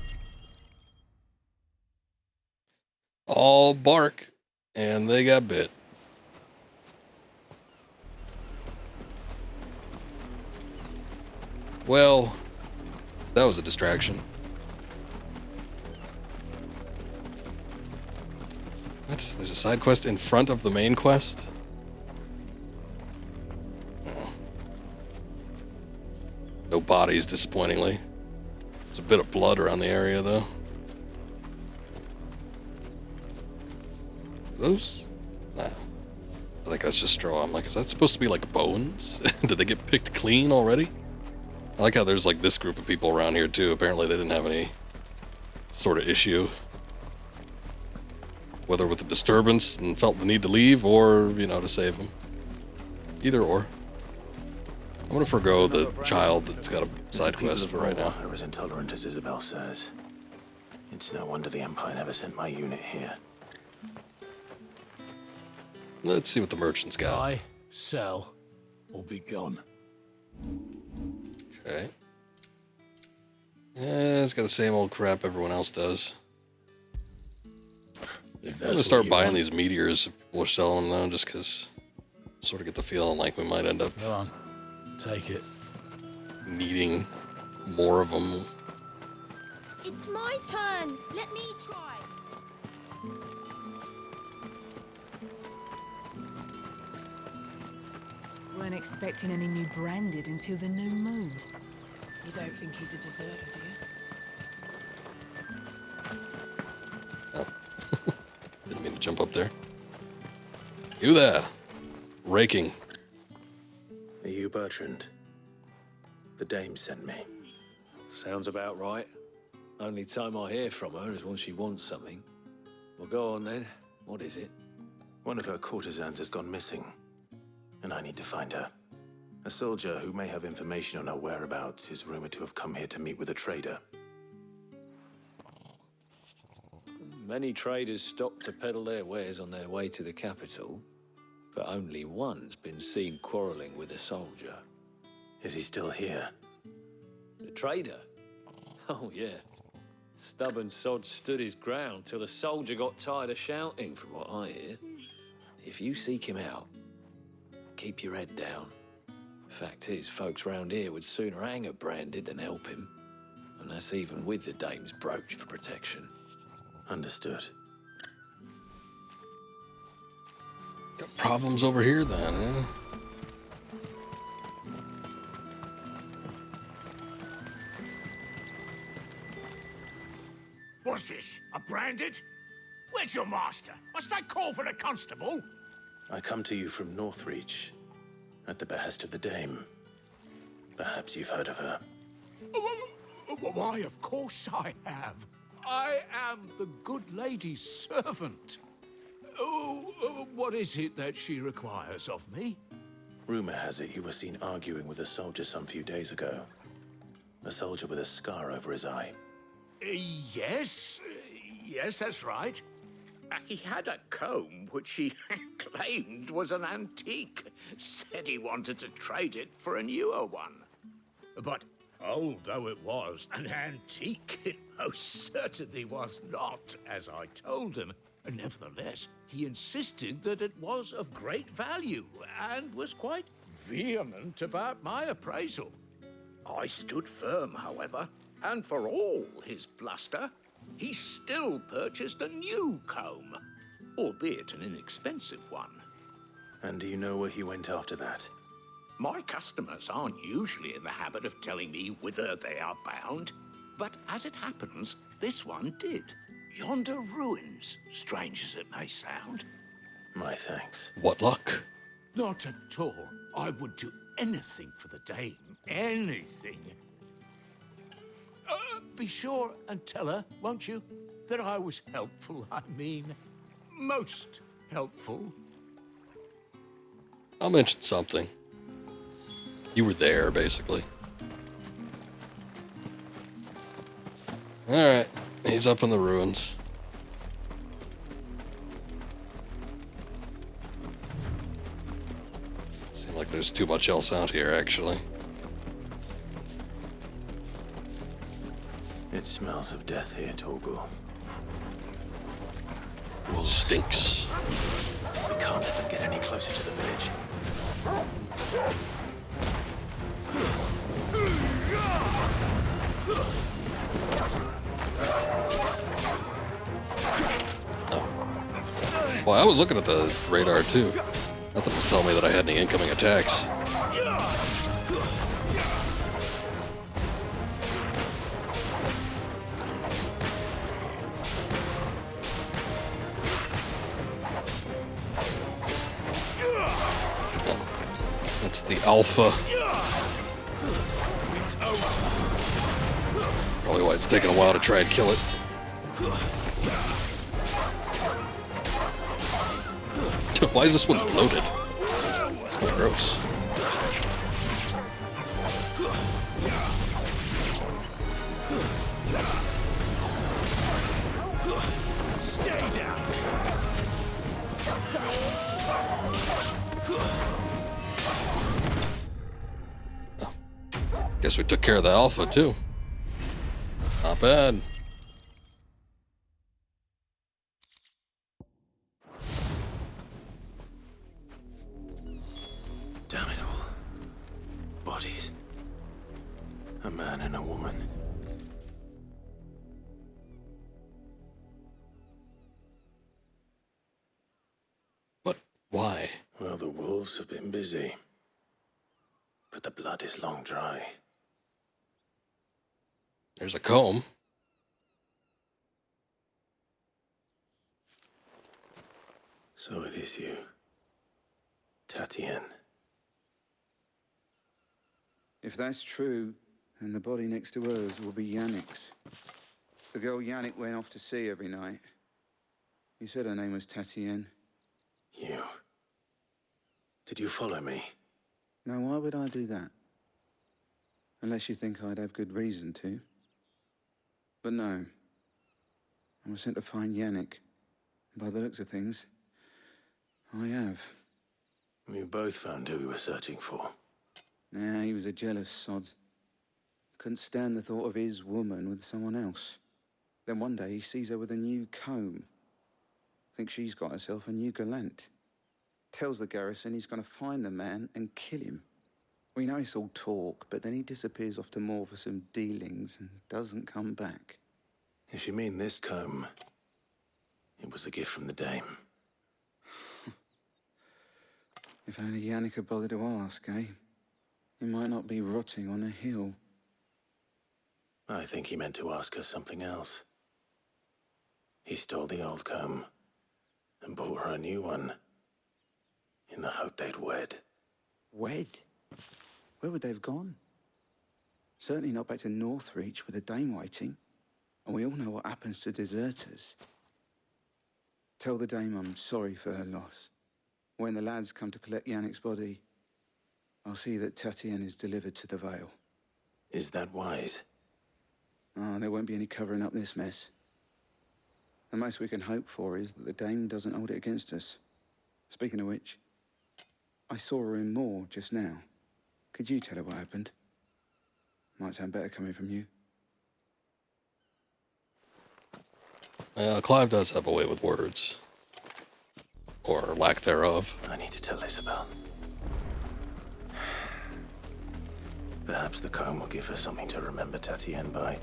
All bark, and they got bit. Well, that was a distraction. What? There's a side quest in front of the main quest? Oh. No bodies, disappointingly. There's a bit of blood around the area, though. Those? Nah. I think that's just straw. I'm like, is that supposed to be like bones? Did they get picked clean already? I like how there's like this group of people around here too. Apparently they didn't have any sort of issue. Whether with the disturbance and felt the need to leave or, you know, to save them. Either or. I'm gonna forgo the child that's got a side quest for right now. Are as intolerant as Isabel says. It's no wonder the Empire never sent my unit here. Let's see what the merchant's got. Buy, sell, or be gone. Okay. Yeah, it's got the same old crap everyone else does. I'm gonna start buying these meteors if people are selling them just because sort of get the feeling like we might end up Go on. Take it. needing more of them. It's my turn. Let me try. Weren't expecting any new branded until the new moon. You don't think he's a deserter, do you? Didn't mean to jump up there. You there. Raking. Are you Bertrand? The dame sent me. Sounds about right. Only time I hear from her is when she wants something. Well, go on then. What is it? One of her courtesans has gone missing, and I need to find her. A soldier who may have information on her whereabouts is rumored to have come here to meet with a trader. Many traders stop to peddle their wares on their way to the capital, but only one's been seen quarreling with a soldier. Is he still here? The trader? Oh, yeah. Stubborn sod stood his ground till the soldier got tired of shouting, from what I hear. If you seek him out, keep your head down. Fact is, folks round here would sooner hang a branded than help him. And that's even with the dame's brooch for protection. Understood. Got problems over here then, eh? What's this? A branded? Where's your master? Must I call for the constable? I come to you from Northreach, at the behest of the dame. Perhaps you've heard of her. Why, of course I have. I am the good lady's servant. What is it that she requires of me? Rumor has it you were seen arguing with a soldier some few days ago. A soldier with a scar over his eye. Yes, that's right. He had a comb which he claimed was an antique. Said he wanted to trade it for a newer one. But old though it was, an antique it most certainly was not, as I told him. Nevertheless, he insisted that it was of great value and was quite vehement about my appraisal. I stood firm, however, and for all his bluster, he still purchased a new comb, albeit an inexpensive one. And do you know where he went after that? My customers aren't usually in the habit of telling me whither they are bound, but as it happens, this one did. Yonder ruins, strange as it may sound. My thanks. What luck? Not at all. I would do anything for the dame. Anything. Be sure and tell her, won't you, that I was helpful. I mean, most helpful. I'll mention something. You were there, basically. Alright, he's up in the ruins. Seems like there's too much else out here, actually. It smells of death here, Torgul. Stinks. We can't let them get any closer to the village. Well, I was looking at the radar too. Nothing was telling me that I had any incoming attacks. That's the alpha. It's Probably why it's taking a while to try and kill it. Why is this one floated? It's so gross. Stay down. Guess we took care of the alpha too. Not bad. Damn it all. Bodies. A man and a woman. But why? Well, the wolves have been busy. But the blood is long dry. There's a comb. So it is you, Tatienne. If that's true, then the body next to hers will be Yannick's. The girl Yannick went off to sea every night. You said her name was Tatienne. You. Did you follow me? Now, why would I do that? Unless you think I'd have good reason to. But no. I was sent to find Yannick. By the looks of things, I have. We both found who we were searching for. Nah, he was a jealous sod. Couldn't stand the thought of his woman with someone else. Then one day he sees her with a new comb. Thinks she's got herself a new gallant. Tells the garrison he's going to find the man and kill him. We know it's all talk, but then he disappears off to Moor for some dealings and doesn't come back. If you mean this comb, it was a gift from the dame. If only Yannick had bothered to ask, eh? He might not be rotting on a hill. I think he meant to ask her something else. He stole the old comb and bought her a new one in the hope they'd wed. Wed? Where would they have gone? Certainly not back to Northreach with a dame waiting. And we all know what happens to deserters. Tell the dame I'm sorry for her loss. When the lads come to collect Yannick's body, I'll see that Tatienne is delivered to the Vale. Is that wise? Oh, there won't be any covering up this mess. The most we can hope for is that the dame doesn't hold it against us. Speaking of which, I saw her in Moor just now. Could you tell her what happened? Might sound better coming from you. Clive does have a way with words. Or lack thereof. I need to tell Isabel. Perhaps the comb will give her something to remember Tatienne by.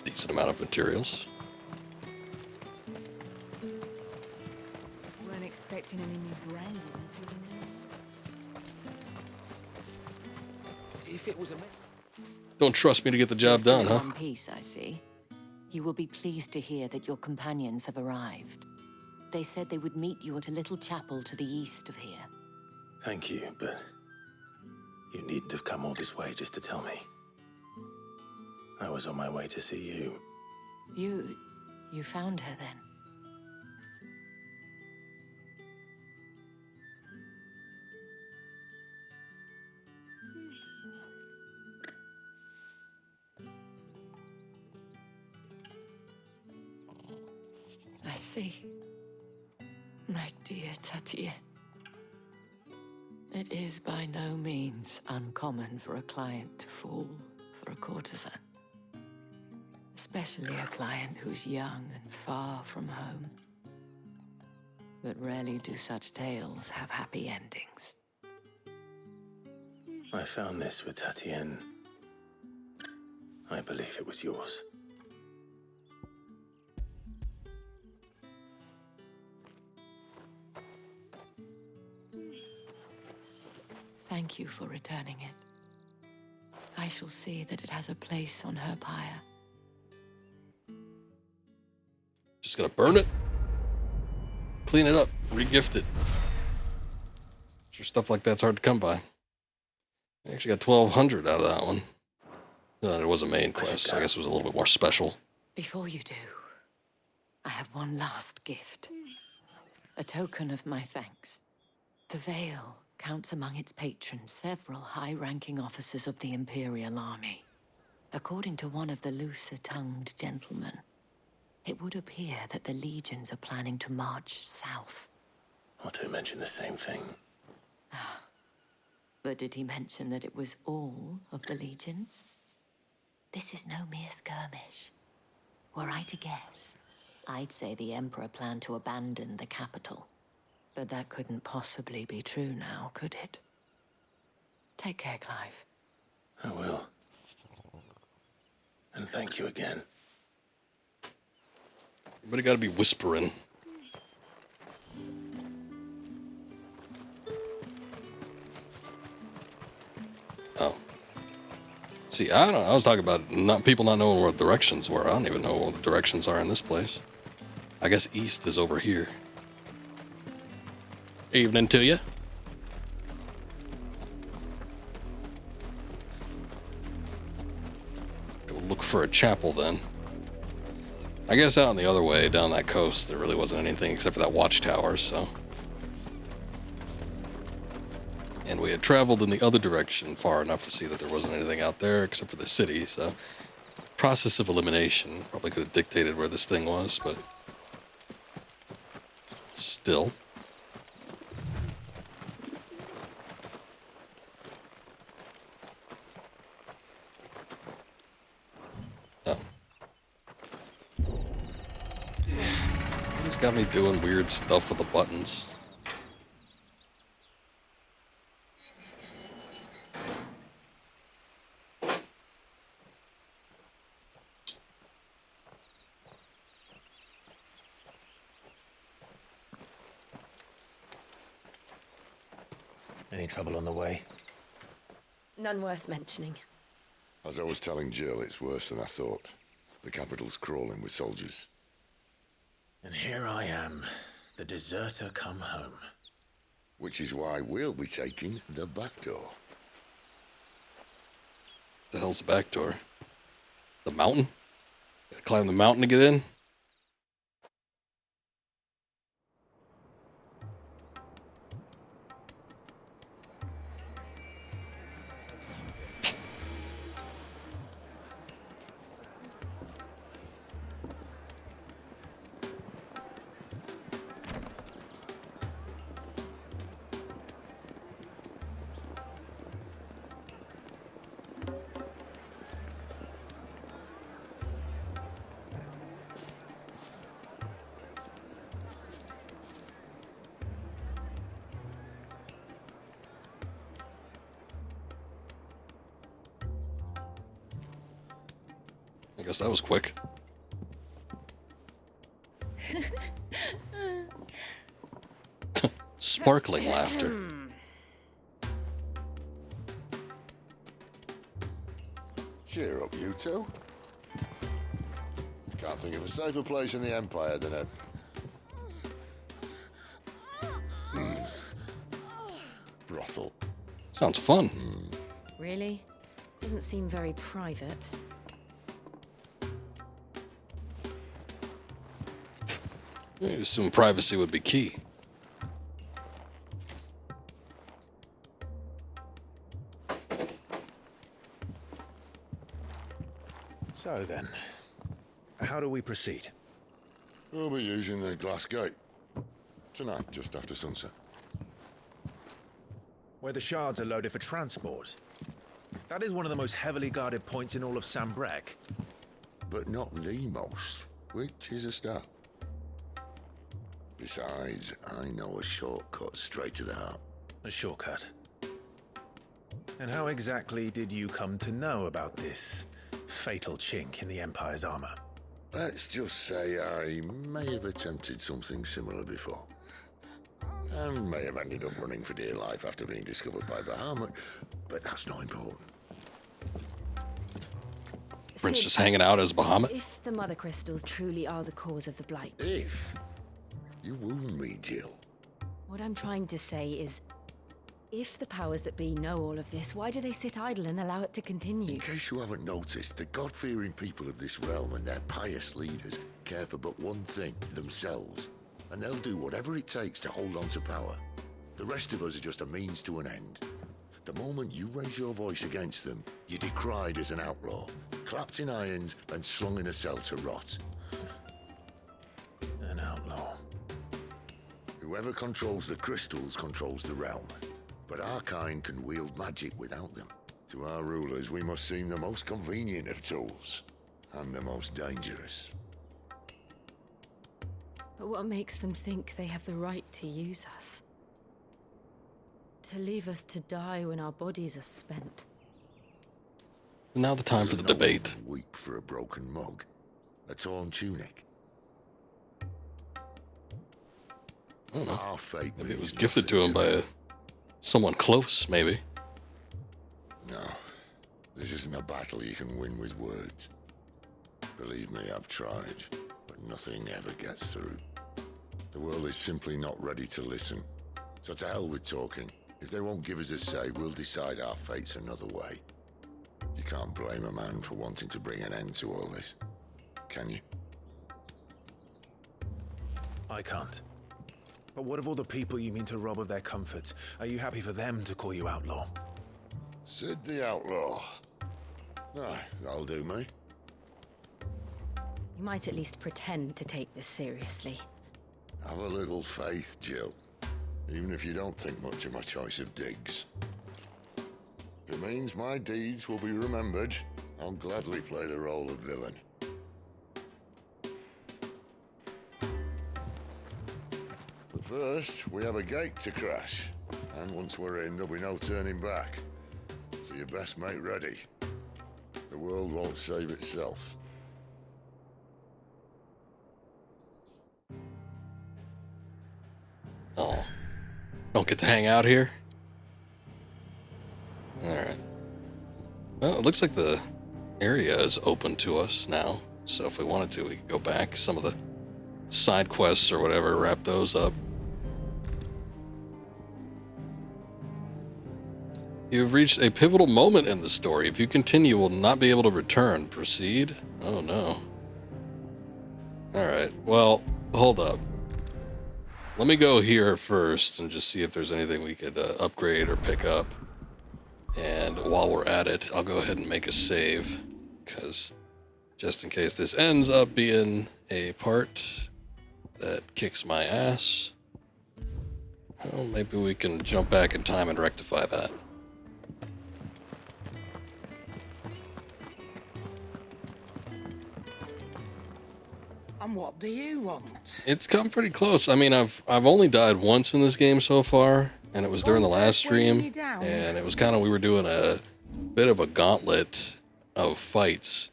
Decent amount of materials. Weren't expecting any new branding until the new. If it was a... Don't trust me to get the job done, huh? One piece, I see. You will be pleased to hear that your companions have arrived. They said they would meet you at a little chapel to the east of here. Thank you, but you needn't have come all this way just to tell me. I was on my way to see you. You found her then? I see. My dear Tatienne. It is by no means uncommon for a client to fall for a courtesan. Especially a client who's young and far from home. But rarely do such tales have happy endings. I found this with Tatienne. I believe it was yours. Thank you for returning it. I shall see that it has a place on her pyre. Just gotta burn it, clean it up, re-gift it. Sure, stuff like that's hard to come by. I actually got 1,200 out of that one. No, it was a main quest, so I guess it was a little bit more special. Before you do, I have one last gift. A token of my thanks. The Vale counts among its patrons several high-ranking officers of the Imperial Army. According to one of the looser-tongued gentlemen, it would appear that the legions are planning to march south. Or to mention the same thing. But did he mention that it was all of the legions? This is no mere skirmish. Were I to guess, I'd say the Emperor planned to abandon the capital. But that couldn't possibly be true now, could it? Take care, Clive. I will. And thank you again. Everybody gotta be whispering. Oh. See, I don't know. I was talking about people not knowing where the directions were. I don't even know where the directions are in this place. I guess east is over here. Evening to you. Go look for a chapel then. I guess out on the other way, down that coast, there really wasn't anything except for that watchtower, so. And we had traveled in the other direction far enough to see that there wasn't anything out there except for the city, so. Process of elimination probably could have dictated where this thing was, but. Still. He's got me doing weird stuff with the buttons. Any trouble on the way? None worth mentioning. As I was telling Jill, it's worse than I thought. The capital's crawling with soldiers. And here I am, the deserter come home. Which is why we'll be taking the back door. The hell's the back door? The mountain? Gotta climb the mountain to get in? I guess that was quick. Sparkling laughter. Cheer up, you two. Can't think of a safer place in the Empire than a... brothel. Sounds fun. Really? Doesn't seem very private. I assume privacy would be key. So then, how do we proceed? We'll be using the glass gate. Tonight, just after sunset. Where the shards are loaded for transport. That is one of the most heavily guarded points in all of Sambrek. But not the most, which is a start. Besides, I know a shortcut straight to the heart. A shortcut? And how exactly did you come to know about this fatal chink in the Empire's armor? Let's just say I may have attempted something similar before. And may have ended up running for dear life after being discovered by Bahamut, but that's not important. Prince Sid, just hanging out as Bahamut? If the mother crystals truly are the cause of the blight. If? You wound me, Jill. What I'm trying to say is, if the powers that be know all of this, why do they sit idle and allow it to continue? In case you haven't noticed, the God-fearing people of this realm and their pious leaders care for but one thing, themselves. And they'll do whatever it takes to hold on to power. The rest of us are just a means to an end. The moment you raise your voice against them, you're decried as an outlaw, clapped in irons and slung in a cell to rot. An outlaw. Whoever controls the crystals controls the realm. But our kind can wield magic without them. To our rulers, we must seem the most convenient of tools, and the most dangerous. But what makes them think they have the right to use us? To leave us to die when our bodies are spent? Now the time for the debate. Weep for a broken mug, a torn tunic. I don't know. Our fate. Maybe it was gifted to him by someone close, maybe. No, this isn't a battle you can win with words. Believe me, I've tried, but nothing ever gets through. The world is simply not ready to listen. So to hell with talking. If they won't give us a say, we'll decide our fates another way. You can't blame a man for wanting to bring an end to all this, can you? I can't. But what of all the people you mean to rob of their comforts? Are you happy for them to call you outlaw? Sid the Outlaw. Aye, that'll do me. You might at least pretend to take this seriously. Have a little faith, Jill. Even if you don't think much of my choice of digs. If it means my deeds will be remembered, I'll gladly play the role of villain. But first, we have a gate to crash. And once we're in, there'll be no turning back. So you best make ready. The world won't save itself. Oh. Don't get to hang out here? Alright. Well, it looks like the area is open to us now. So if we wanted to, we could go back. Some of the side quests or whatever, wrap those up. You've reached a pivotal moment in the story. If you continue, you will not be able to return. Proceed? Oh no. Alright, well, hold up. Let me go here first and just see if there's anything we could upgrade or pick up. And while we're at it, I'll go ahead and make a save. Because just in case this ends up being a part that kicks my ass, well, maybe we can jump back in time and rectify that. And what do you want? It's come pretty close. I mean, I've only died once in this game so far, and it was during the last stream, and it was kind of, we were doing a bit of a gauntlet of fights,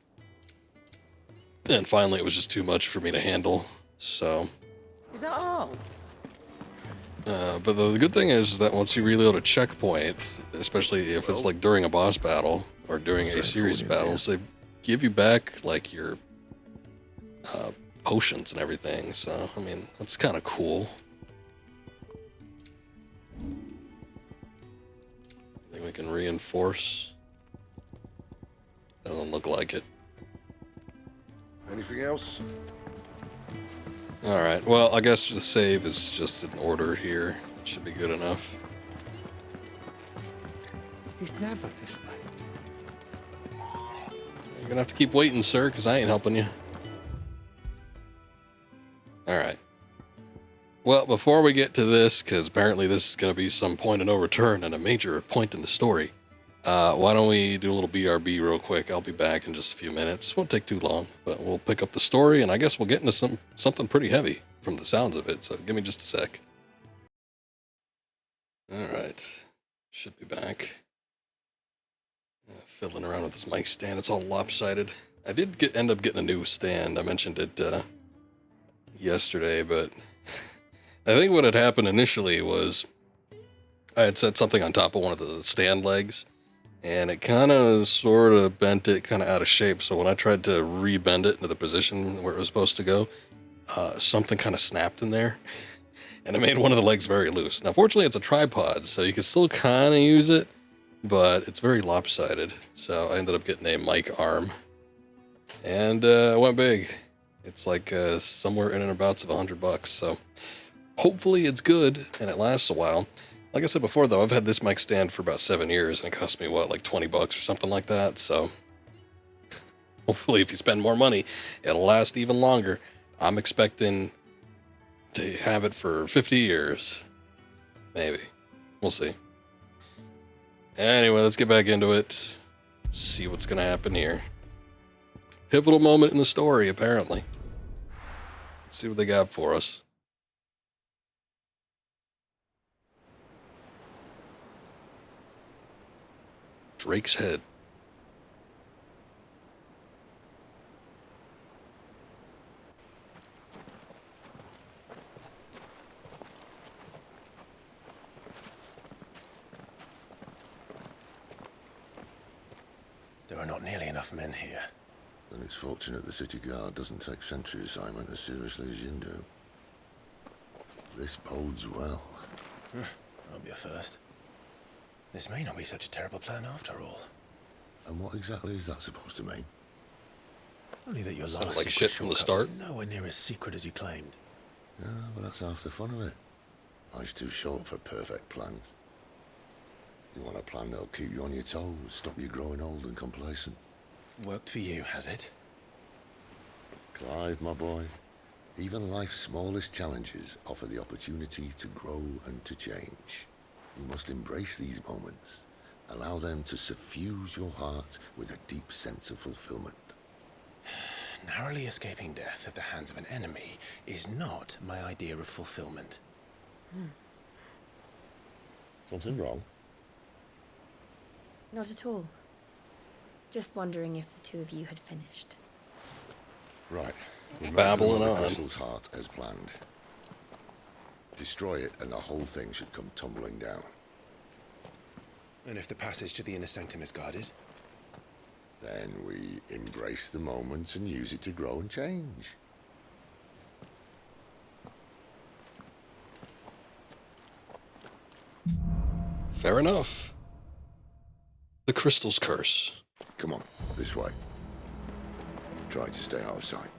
and finally it was just too much for me to handle, so. Is that all? But the good thing is that once you reload a checkpoint, especially if it's like during a boss battle or during a series of battles, they give you back like your potions and everything, so I mean that's kind of cool. I think we can reinforce. Doesn't look like it. Anything else? Alright, well I guess the save is just in order here. It should be good enough. He's never this late. You're gonna have to keep waiting, sir, because I ain't helping you. Alright. Well, before we get to this, because apparently this is going to be some point of no return and a major point in the story, why don't we do a little BRB real quick? I'll be back in just a few minutes. Won't take too long, but we'll pick up the story, and I guess we'll get into something pretty heavy from the sounds of it, so give me just a sec. Alright. Should be back. Fiddling around with this mic stand. It's all lopsided. I did end up getting a new stand. I mentioned it yesterday, but I think what had happened initially was I had set something on top of one of the stand legs, and it kind of sort of bent it kind of out of shape. So when I tried to rebend it into the position where it was supposed to go, something kind of snapped in there, and it made one of the legs very loose. Now, fortunately, it's a tripod, so you can still kind of use it, but it's very lopsided. So I ended up getting a mic arm, and it went big. It's like somewhere in and abouts of $100. So hopefully it's good and it lasts a while. Like I said before, though, I've had this mic stand for about 7 years, and it cost me, what, like $20 or something like that. So hopefully if you spend more money, it'll last even longer. I'm expecting to have it for 50 years. Maybe. We'll see. Anyway, let's get back into it. See what's going to happen here. Pivotal moment in the story, apparently. Let's see what they got for us. Drake's Head. There are not nearly enough men here. Then it's fortunate the city guard doesn't take sentry assignment as seriously as you do. This bodes well. Won't be a first. This may not be such a terrible plan after all. And what exactly is that supposed to mean? Only that your Sounded last like shit from the start. was nowhere near as secret as you claimed. Yeah, but that's half the fun of it. Life's too short for perfect plans. You want a plan that'll keep you on your toes, stop you growing old and complacent. Worked for you, has it? Clive, my boy, even life's smallest challenges offer the opportunity to grow and to change. You must embrace these moments. Allow them to suffuse your heart with a deep sense of fulfillment. Narrowly escaping death at the hands of an enemy is not my idea of fulfillment. Something wrong? Not at all. Just wondering if the two of you had finished. Right. Babbling the on. Crystal's heart as planned. Destroy it and the whole thing should come tumbling down. And if the passage to the inner sanctum is guarded? Then we embrace the moment and use it to grow and change. Fair enough. The Crystal's Curse. Come on, this way. Try to stay out of sight.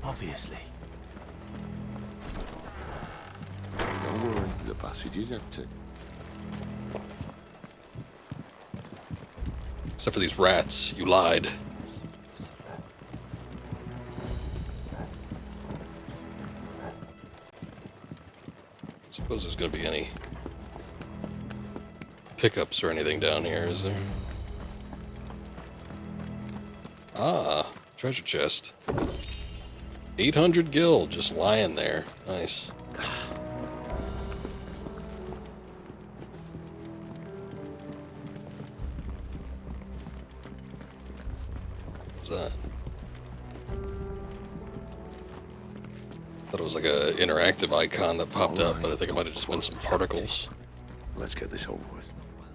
Obviously. Don't worry, the passage is empty. Except for these rats, you lied. Suppose there's gonna be any pickups or anything down here, is there? Ah, treasure chest. 800 gil just lying there. Nice. What was that? Thought it was like a interactive icon that popped up, but I think it might have just been some particles. Let's get this over with.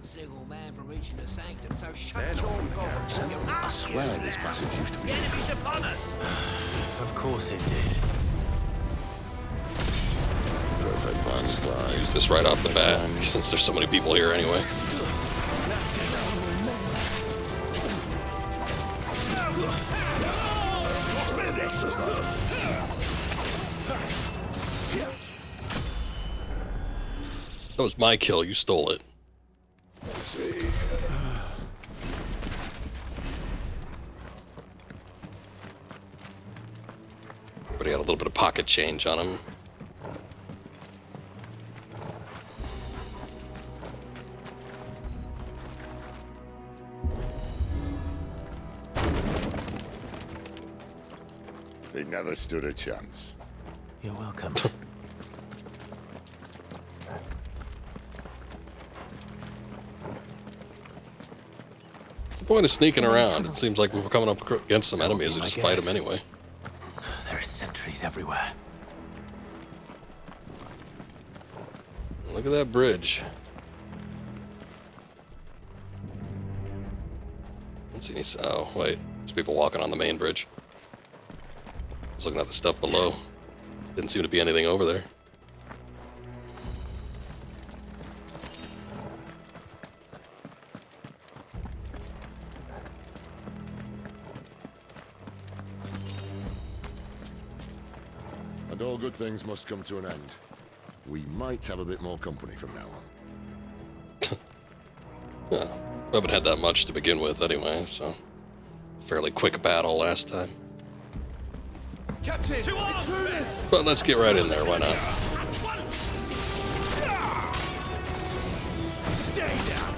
Single man from reaching the sanctum, so shut your gosh. I swear this passage used to be... The enemy's upon us! Of course it did. Perfect plan, Clive. Use this right off the bat, since there's so many people here anyway. That was my kill, you stole it. Let's see. But he had a little bit of pocket change on him. He never stood a chance. You're welcome. What's the point of sneaking around? It seems like if we're coming up against some enemies, we just fight them anyway. There are sentries everywhere. Look at that bridge. Don't see any. Oh, wait. There's people walking on the main bridge. I was looking at the stuff below. Didn't seem to be anything over there. And all good things must come to an end. We might have a bit more company from now on. Yeah, we haven't had that much to begin with anyway, so... Fairly quick battle last time. Captain! But let's get right in there, why not? Stay down!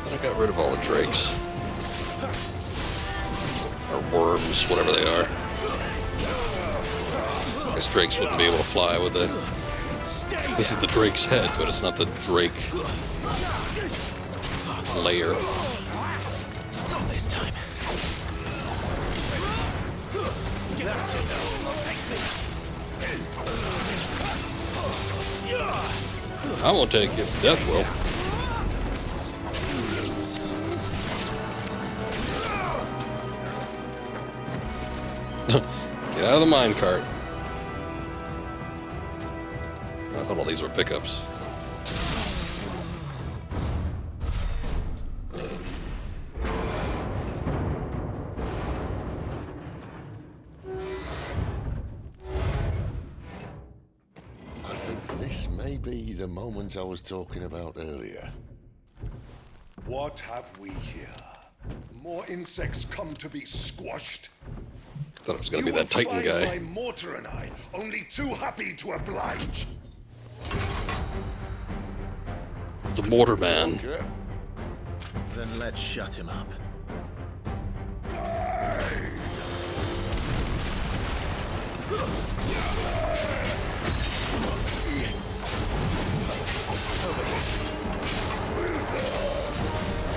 I got rid of all the drakes. Or worms, whatever they are. I guess drakes wouldn't be able to fly, would they? This is the drake's head, but it's not the drake layer. Not this time. That's enough. Take me. I won't take it. Death will. Get out of the minecart. I thought all these were pickups. I think this may be the moment I was talking about earlier. What have we here? More insects come to be squashed? Thought it was going to be that Titan guy. My mortar and I, only too happy to oblige. The mortar man. Okay. Then let's shut him up.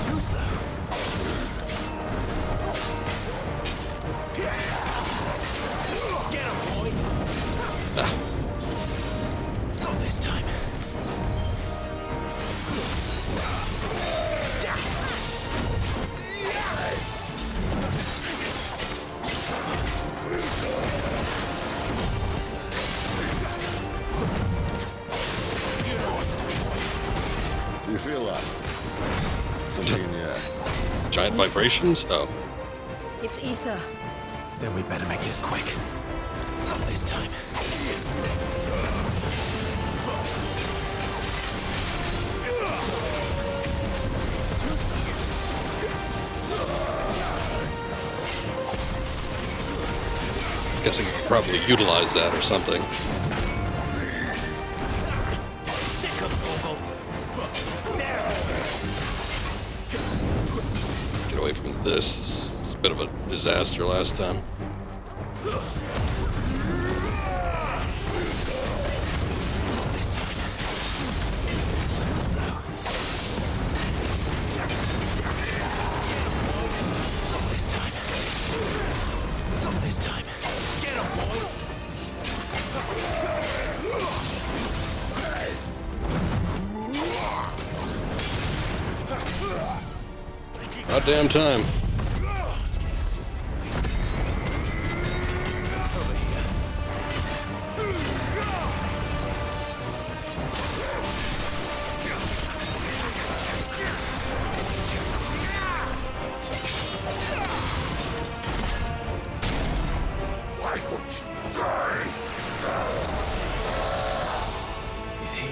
Too slow. Get him, boy. Not this time. Do you feel that? Something in the air. Giant vibrations? Oh. It's ether. Then we better make this quick. Not this time. Guessing you could probably utilize that or something. Get away from this. It's a bit of a disaster last time. About damn time. Why won't you die? Is he?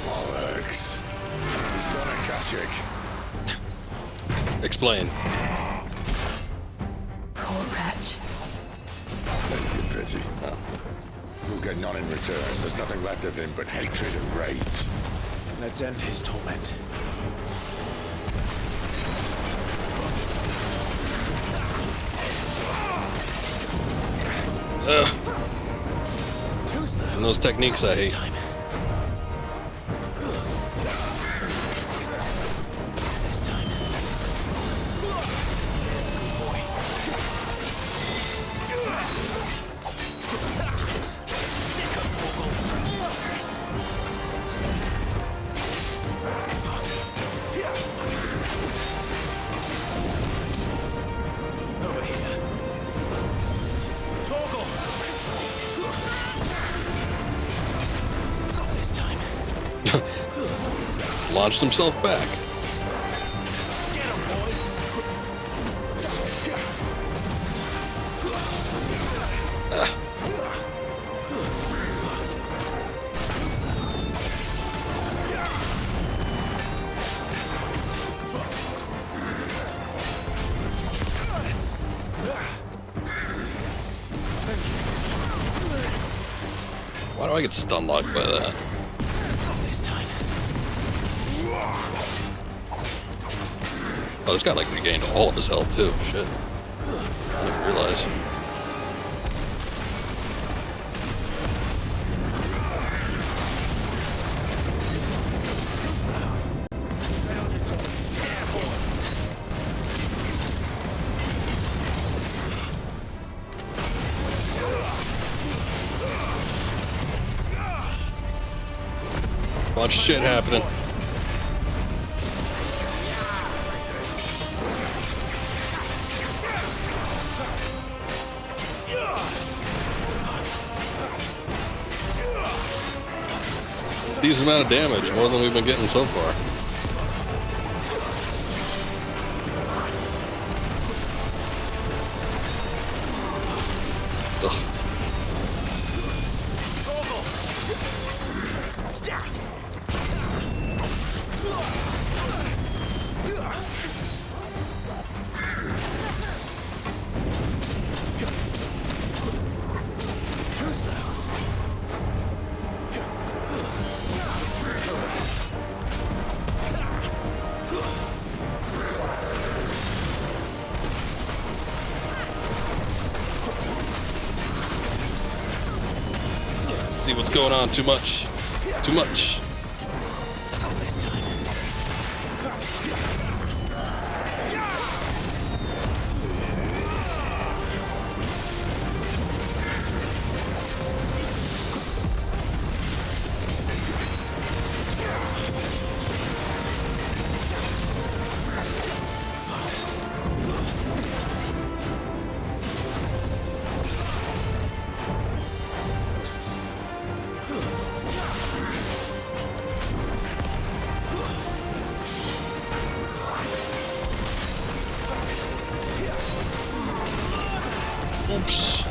Bollocks. He's got a Kashik. Explain. Poor wretch. Take your pity. We'll get none in return. There's nothing left of him but hatred and rage. Let's end his torment. Ugh. Using those techniques I hate. He's launched himself back. Why do I get stun locked by that? Oh, this guy like regained all of his health too. Shit. I didn't realize. Bunch of shit happening. Decent amount of damage, more than we've been getting so far. Ugh. See what's going on too much. Too much. Oops.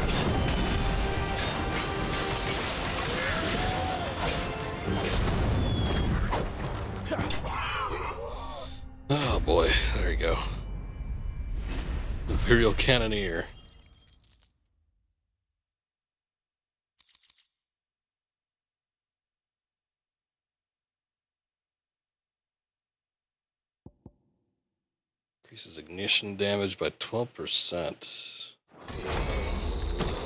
Oh boy, there you go. Imperial Cannoneer. Increases ignition damage by 12%.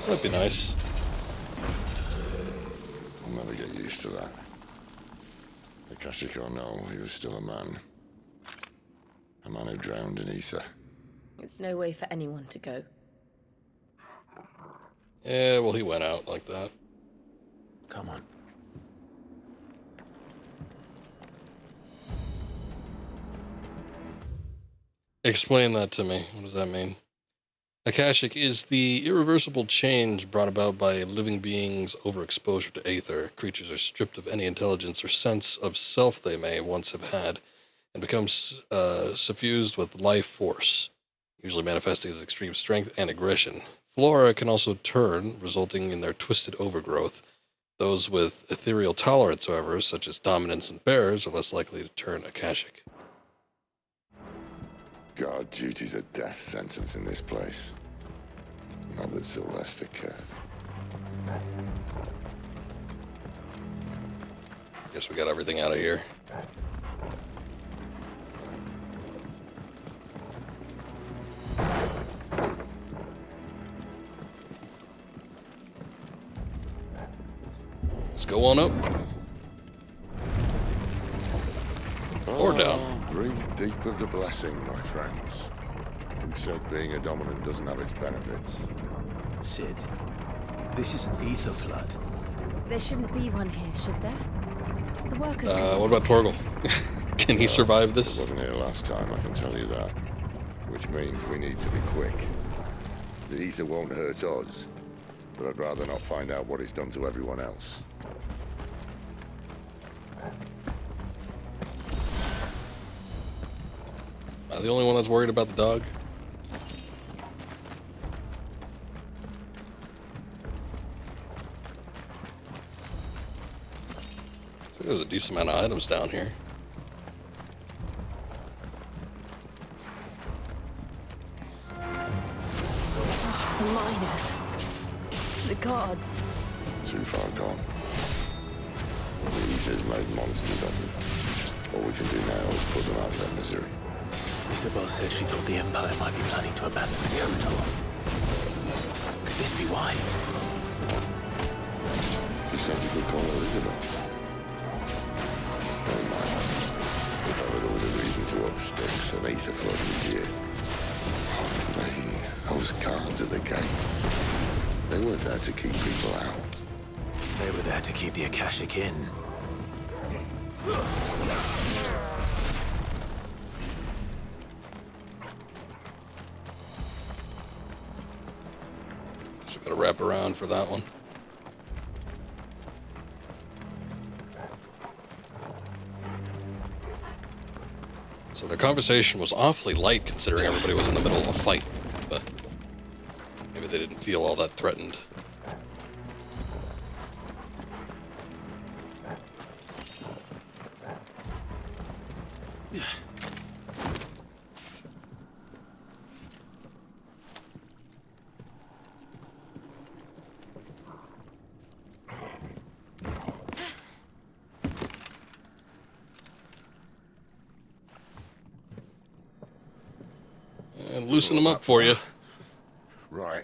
That'd be nice. I'll never get used to that. Akashic or no, he was still a man. A man who drowned in ether. It's no way for anyone to go. Yeah, well, he went out like that. Come on. Explain that to me. What does that mean? Akashic is the irreversible change brought about by living beings' overexposure to aether. Creatures are stripped of any intelligence or sense of self they may once have had, and becomes suffused with life force, usually manifesting as extreme strength and aggression. Flora can also turn, resulting in their twisted overgrowth. Those with ethereal tolerance, however, such as dominance and bears, are less likely to turn Akashic. Guard duty's a death sentence in this place. Not that Sylvester cared. Guess we got everything out of here. Let's go on up. Or down. Breathe deep of the blessing, my friends. Who said being a dominant doesn't have its benefits? Sid, this is an ether flood. There shouldn't be one here, should there? The workers. What about Torgal? Can he survive this? Wasn't here last time, I can tell you that. Which means we need to be quick. The ether won't hurt us, but I'd rather not find out what it's done to everyone else. The only one that's worried about the dog? So there's a decent amount of items down here. The miners. The gods. Too far gone. The Aether's made monsters of them. All we can do now is put them out of their misery. Isabel said she thought the Empire might be planning to abandon the capital. Could this be why? You said you could call her Isabel. Never mind. If ever there was a reason to up sticks, an Aether flood was here. Those guards at the gate. They weren't there to keep people out. They were there to keep the Akashic in. So gotta wrap around for that one. So their conversation was awfully light considering everybody was in the middle of a fight, but maybe they didn't feel all that threatened. And loosen them up for you. Right.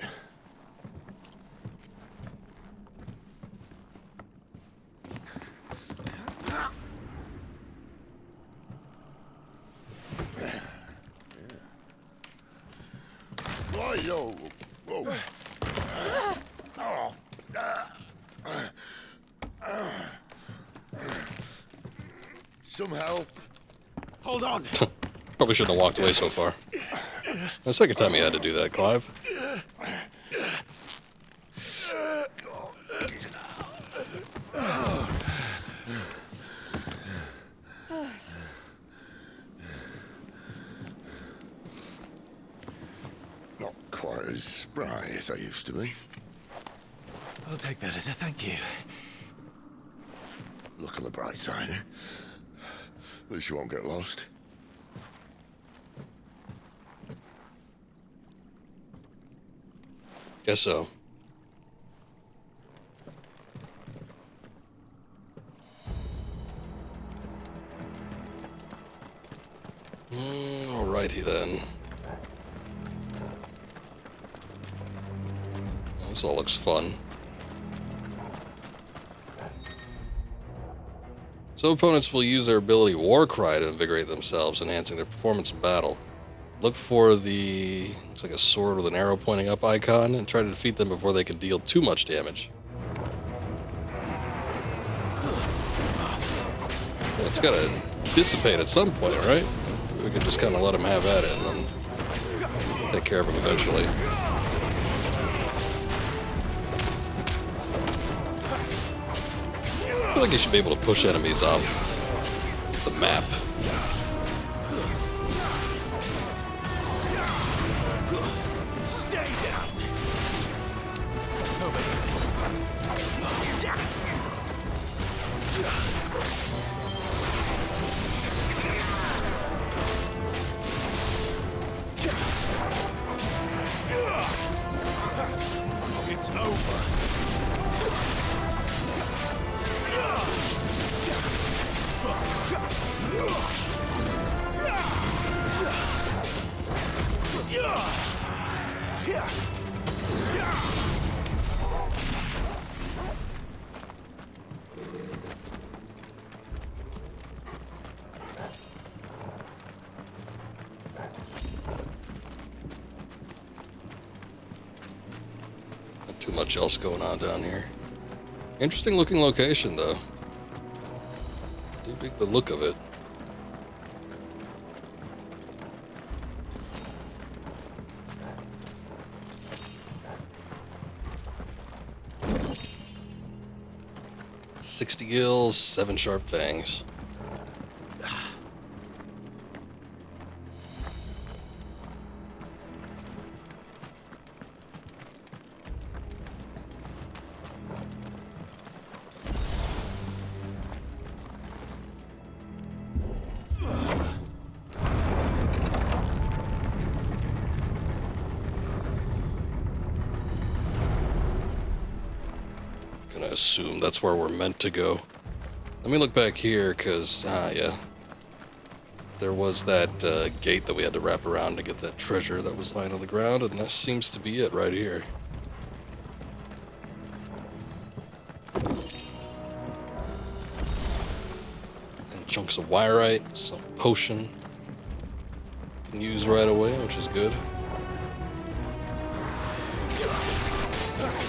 Yo. Whoa. Some help. Hold on. Probably shouldn't have walked away so far. The second time you had to do that, Clive. Not quite as spry as I used to be. I'll take that as a thank you. Look on the bright side, eh? At least you won't get lost. Guess so. Alrighty then. This all looks fun. So opponents will use their ability Warcry to invigorate themselves, enhancing their performance in battle. Look for the, looks like a sword with an arrow pointing up icon, and try to defeat them before they can deal too much damage. Well, it's gotta dissipate at some point, right? We could just kind of let them have at it and then take care of them eventually. I feel like you should be able to push enemies off the map. It's over. Not too much else going on down here. Interesting looking location though. Do dig the look of it. "60 gills, 7 sharp fangs." assume that's where we're meant to go. Let me look back here, because, yeah. There was that gate that we had to wrap around to get that treasure that was lying on the ground, and this seems to be it right here. And chunks of wireite, some potion. Can use right away, which is good.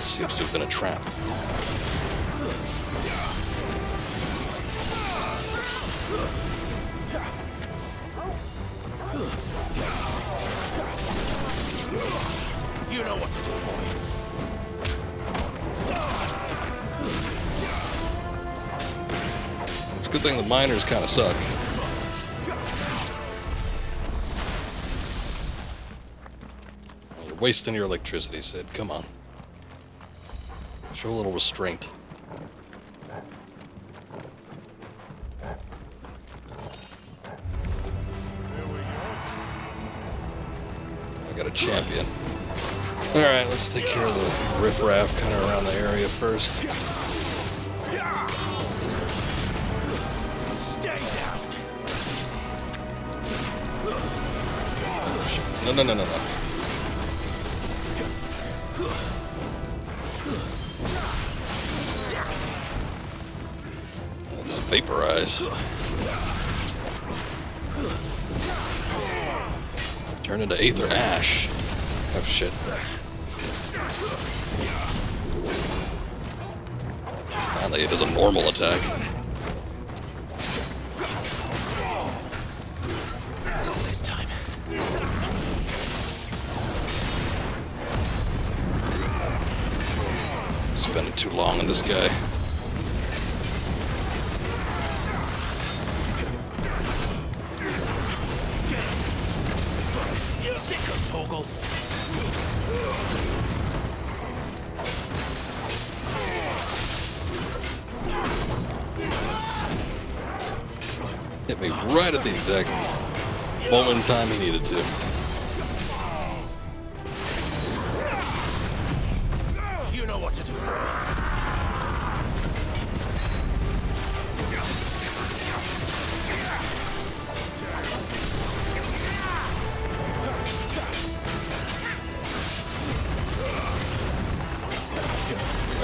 Seems to have been a trap. You know what to do, boy. It's a good thing the miners kind of suck. You're wasting your electricity, Sid. Come on. Show a little restraint. I got a champion. Alright, let's take care of the riffraff kind of around the area first. Stay down. Oh, shit. No. Just vaporize. Turn into Aether Ash. Oh shit. Finally, it does a normal attack. Not this time. Spending too long on this guy. Sick of Toggle. Hit me right at the exact moment in time he needed to. You know what to do.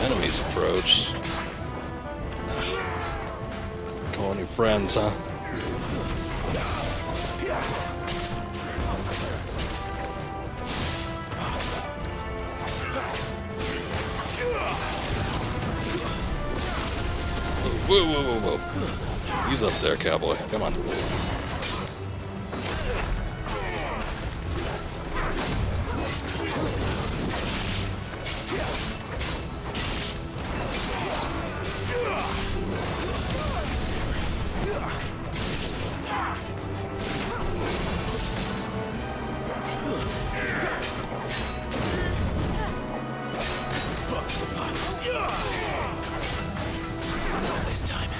Enemies approach. Calling you friends, huh? Whoa. He's up there, cowboy. Come on. This time.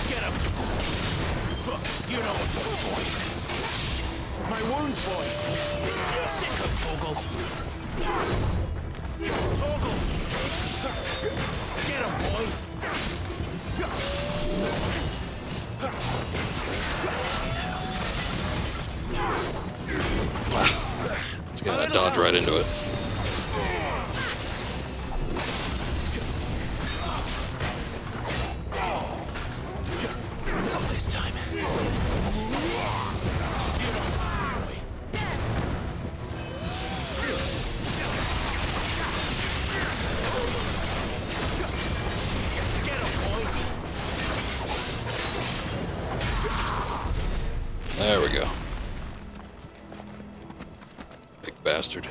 Get him. You know what to do, boy. My wounds, boy. Sick of Toggle. Toggle. Get him, boy. It's gonna dodge right into it. Not this time. There we go. Big bastard.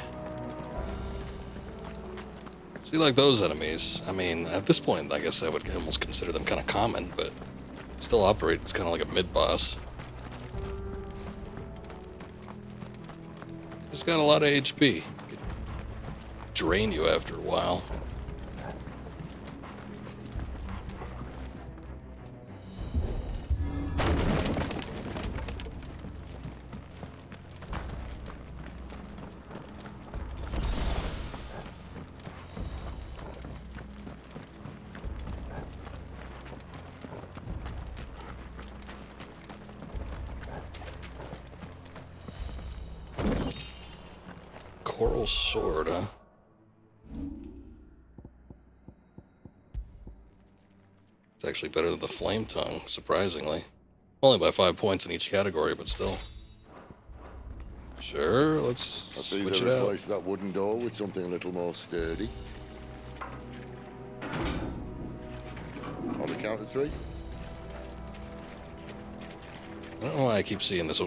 See, like those enemies, I mean, at this point, I guess I would almost consider them kind of common, but still operate as kind of like a mid-boss. Just got a lot of HP. Could drain you after a while. Coral sword, huh? It's actually better than the flame tongue, surprisingly. Only by 5 points in each category, but still. Sure, let's switch it out. Replace that wooden door with something a little more sturdy. On the count of 3. I don't know why I keep seeing this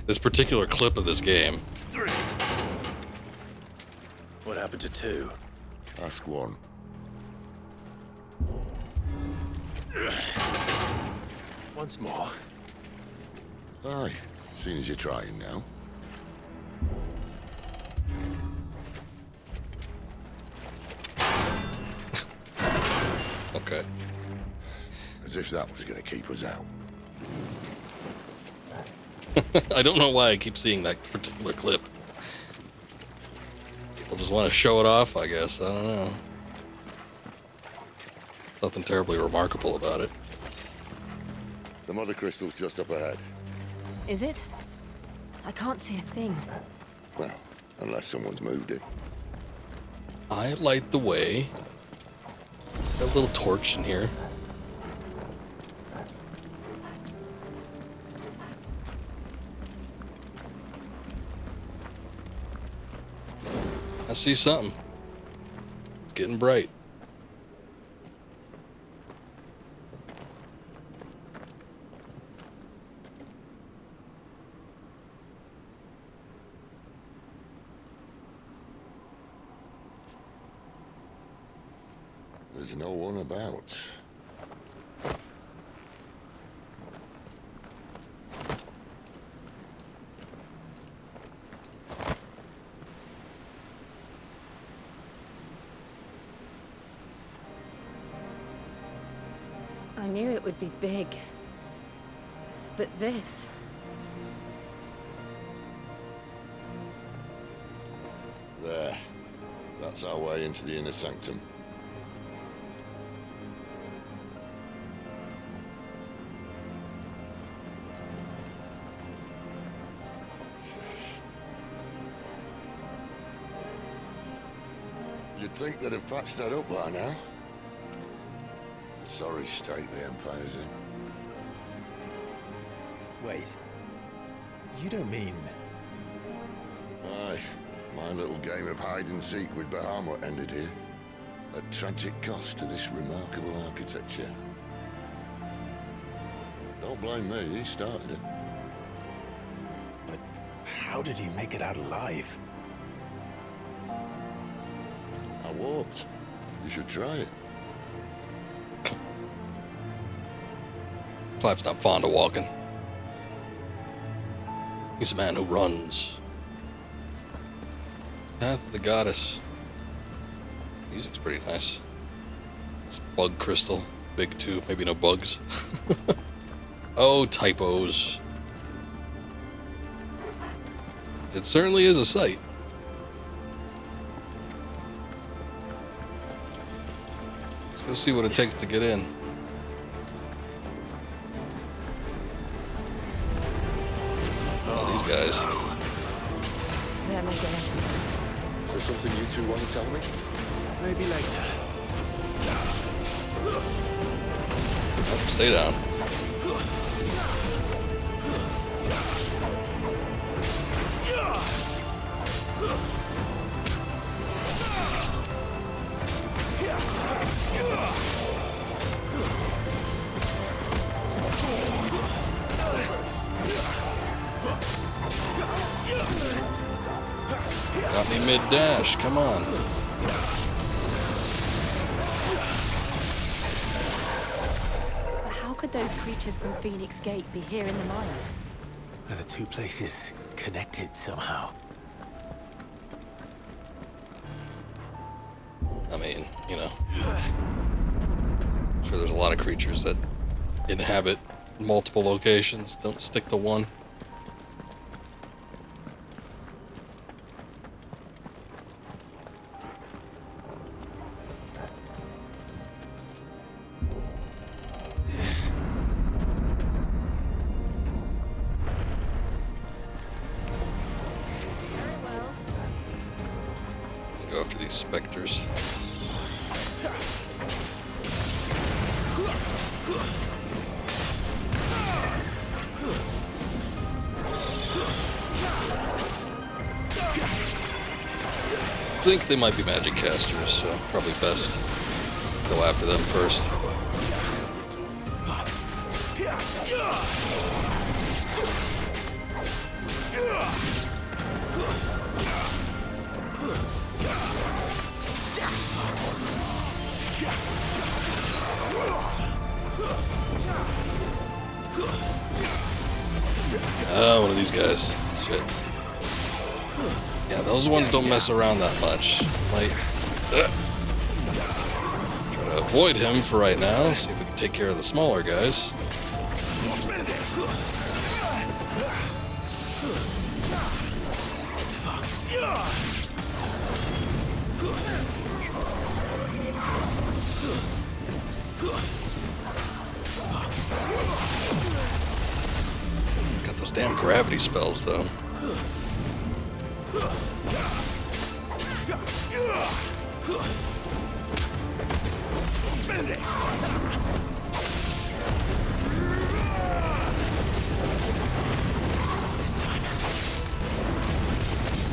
this particular clip of this game. 3. What happened to 2? Ask 1. Once more. Aye, seeing as you're trying now. Okay. As if that was going to keep us out. I don't know why I keep seeing that particular clip. People just want to show it off, I guess. I don't know. Nothing terribly remarkable about it. The mother crystal's just up ahead. Is it? I can't see a thing. Well, unless someone's moved it. I light the way. Got a little torch in here. I see something. It's getting bright. There's no one about. I knew it would be big. But this... There. That's our way into the inner sanctum. You'd think they'd have patched that up by now. Sorry state the Empire's in. Wait. You don't mean... Aye. My little game of hide-and-seek with Bahamut ended here. At tragic cost to this remarkable architecture. Don't blame me, he started it. But how did he make it out alive? I walked. You should try it. Clive's not fond of walking. He's a man who runs. Path of the Goddess. Music's pretty nice. This bug crystal. Big too. Maybe no bugs. Oh, typos. It certainly is a sight. Let's go see what it takes to get in. Oh, these guys. Them again. Is there something you two want to tell me? Maybe later. Oh, stay down. Got me mid-dash, come on. But how could those creatures from Phoenix Gate be here in the mines? Are the two places connected somehow? I mean, you know. I'm sure there's a lot of creatures that inhabit multiple locations. Don't stick to one. these specters. I think they might be magic casters, so probably best go after them first. One of these guys. Shit. Yeah, those ones don't mess around that much. Like, try to avoid him for right now. See if we can take care of the smaller guys. Got those damn gravity spells, though.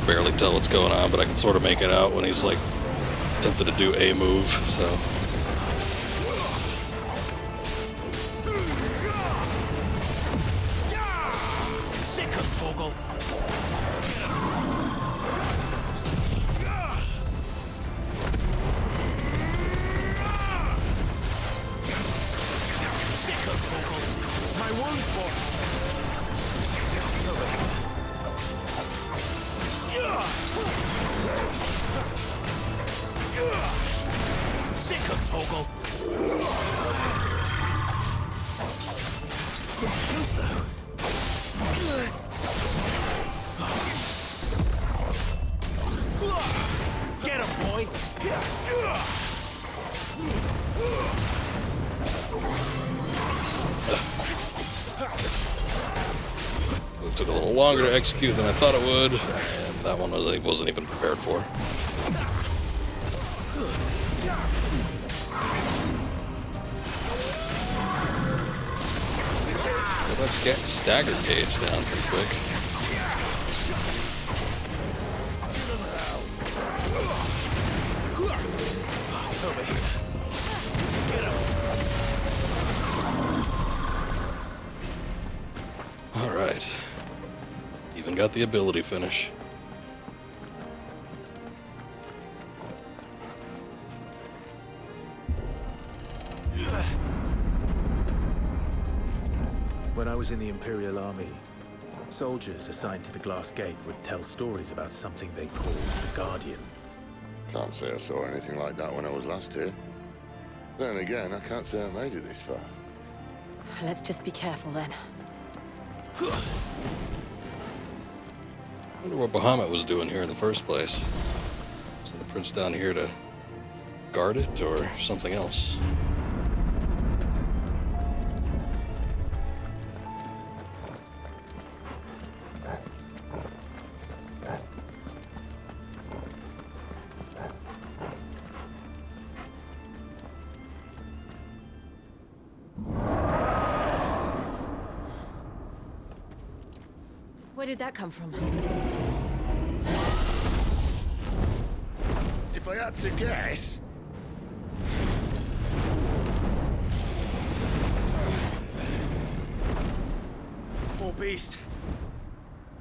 Barely tell what's going on, but I can sort of make it out when he's like attempted to do a move, so. Sick of Torgal. Sick of Torgal. My wound's born. Sick of Torgal. Close though. Get him, boy. Move took a little longer to execute than I thought it would, and that one I wasn't even prepared for. Let's get stagger gauge down pretty quick. Over here. Get him. All right. Even got the ability finish. When I was in the Imperial Army, soldiers assigned to the Glass Gate would tell stories about something they called the Guardian. Can't say I saw anything like that when I was last here. Then again, I can't say I made it this far. Let's just be careful then. Wonder what Bahamut was doing here in the first place. Is the prince down here to guard it or something else? Where did that come from? If I had to guess... Poor beast.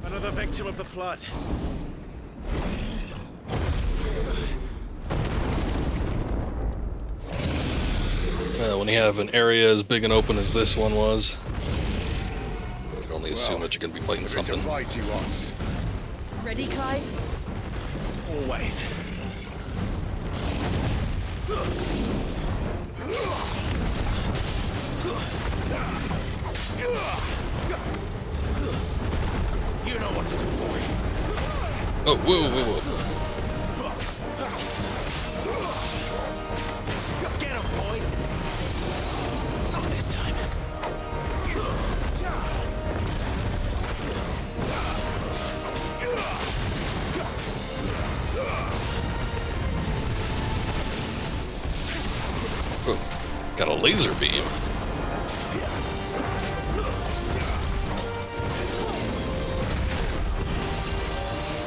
Another victim of the flood. When you have an area as big and open as this one was, you can only assume that you're going to be fighting something. Fight he wants. Ready, Clive? Always. You know what to do, boy. Oh, whoa, whoa, whoa. Get him, boy. Not this time. got a laser beam.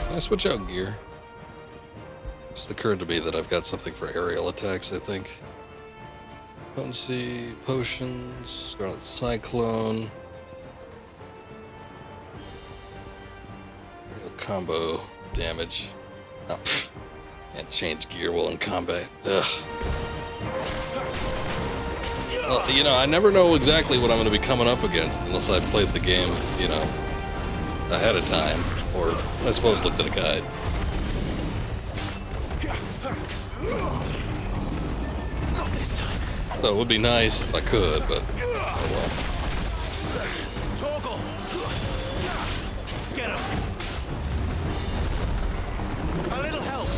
Can I switch out gear? It's occurred to me that I've got something for aerial attacks, I think. Potency, potions, Scarlet Cyclone. Real combo damage. Oh, can't change gear while in combat. Ugh. Well, you know, I never know exactly what I'm going to be coming up against unless I played the game, you know, ahead of time. Or, I suppose, looked at a guide. Not this time. So it would be nice if I could, but oh well. Torgal! Get him! A little help!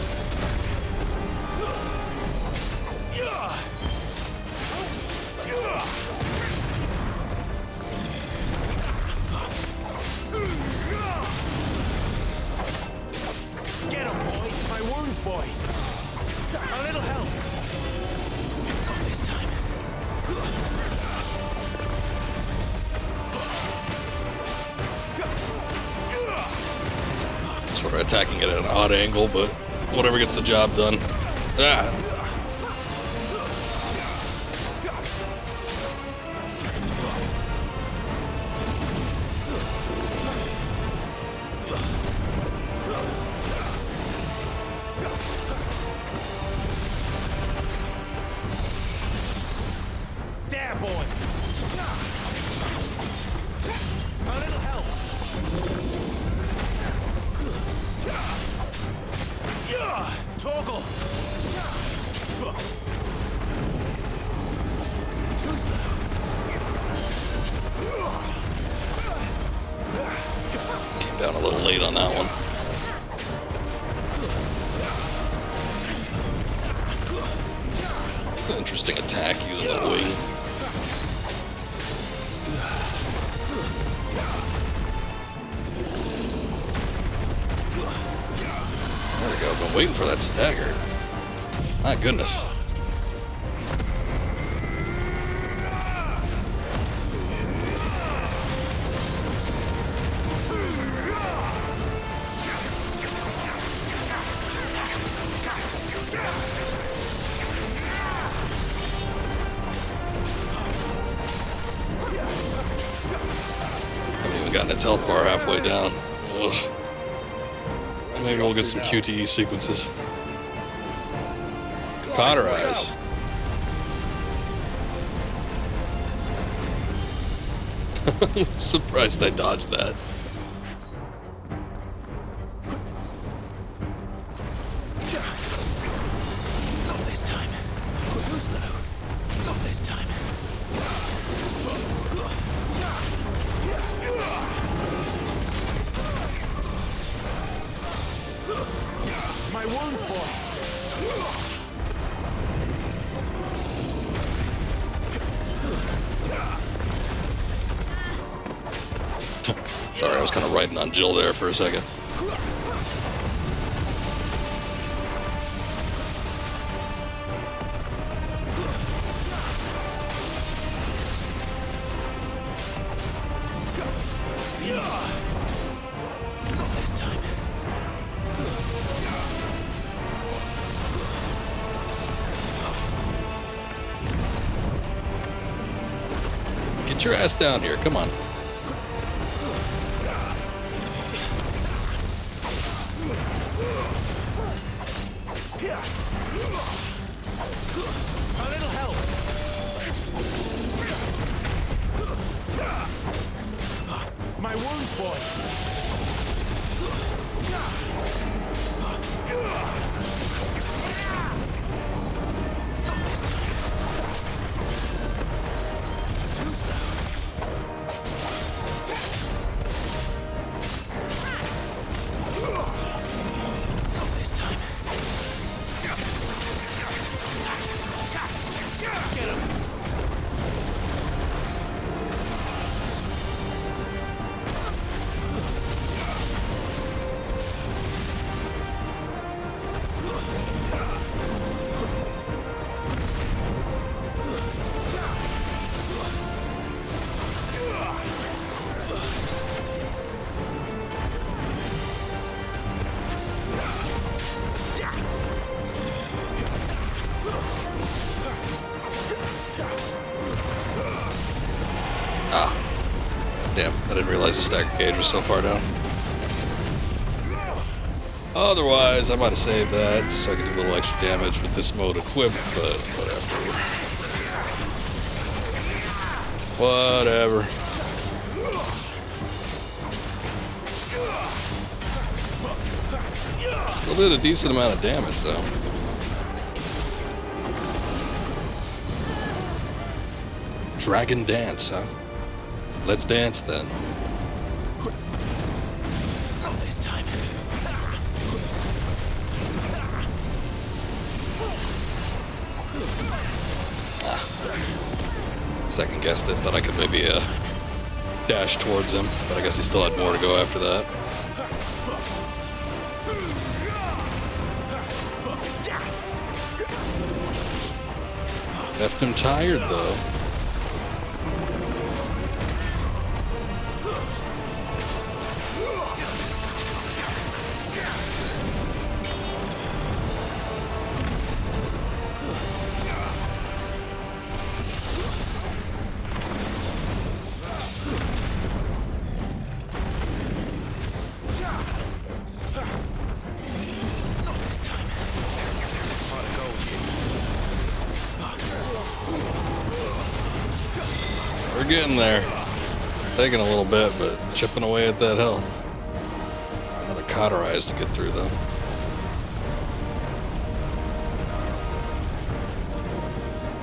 Get him, boy! My wounds, boy! A little help! Not this time. Sort of attacking it at an odd angle, but whatever gets the job done. Ah! There, boy! A little help! Torgal! Too slow. Came down a little late on that one. Interesting attack using the wing. There we go. I've been waiting for that stagger. My goodness. Haven't even gotten its health bar halfway down. Ugh. Maybe we'll get some QTE sequences. Cauterize. Surprised I dodged that. Not this time. Too slow. Not this time. My wounds, boy. Sorry, I was kind of riding on Jill there for a second. Not this time. Get your ass down here, come on. A little help. My wounds, boy. Not this time. Too slow. Damn, I didn't realize the stagger gauge was so far down. Otherwise, I might have saved that just so I could do a little extra damage with this mode equipped, but whatever. Whatever. Still did a decent amount of damage, though. Dragon dance, huh? Let's dance then. Not this time. Second guessed it, that I could maybe dash towards him, but I guess he still had more to go after that. Left him tired, though. We're getting there. Taking a little bit, but chipping away at that health. Another cauterize to get through, though.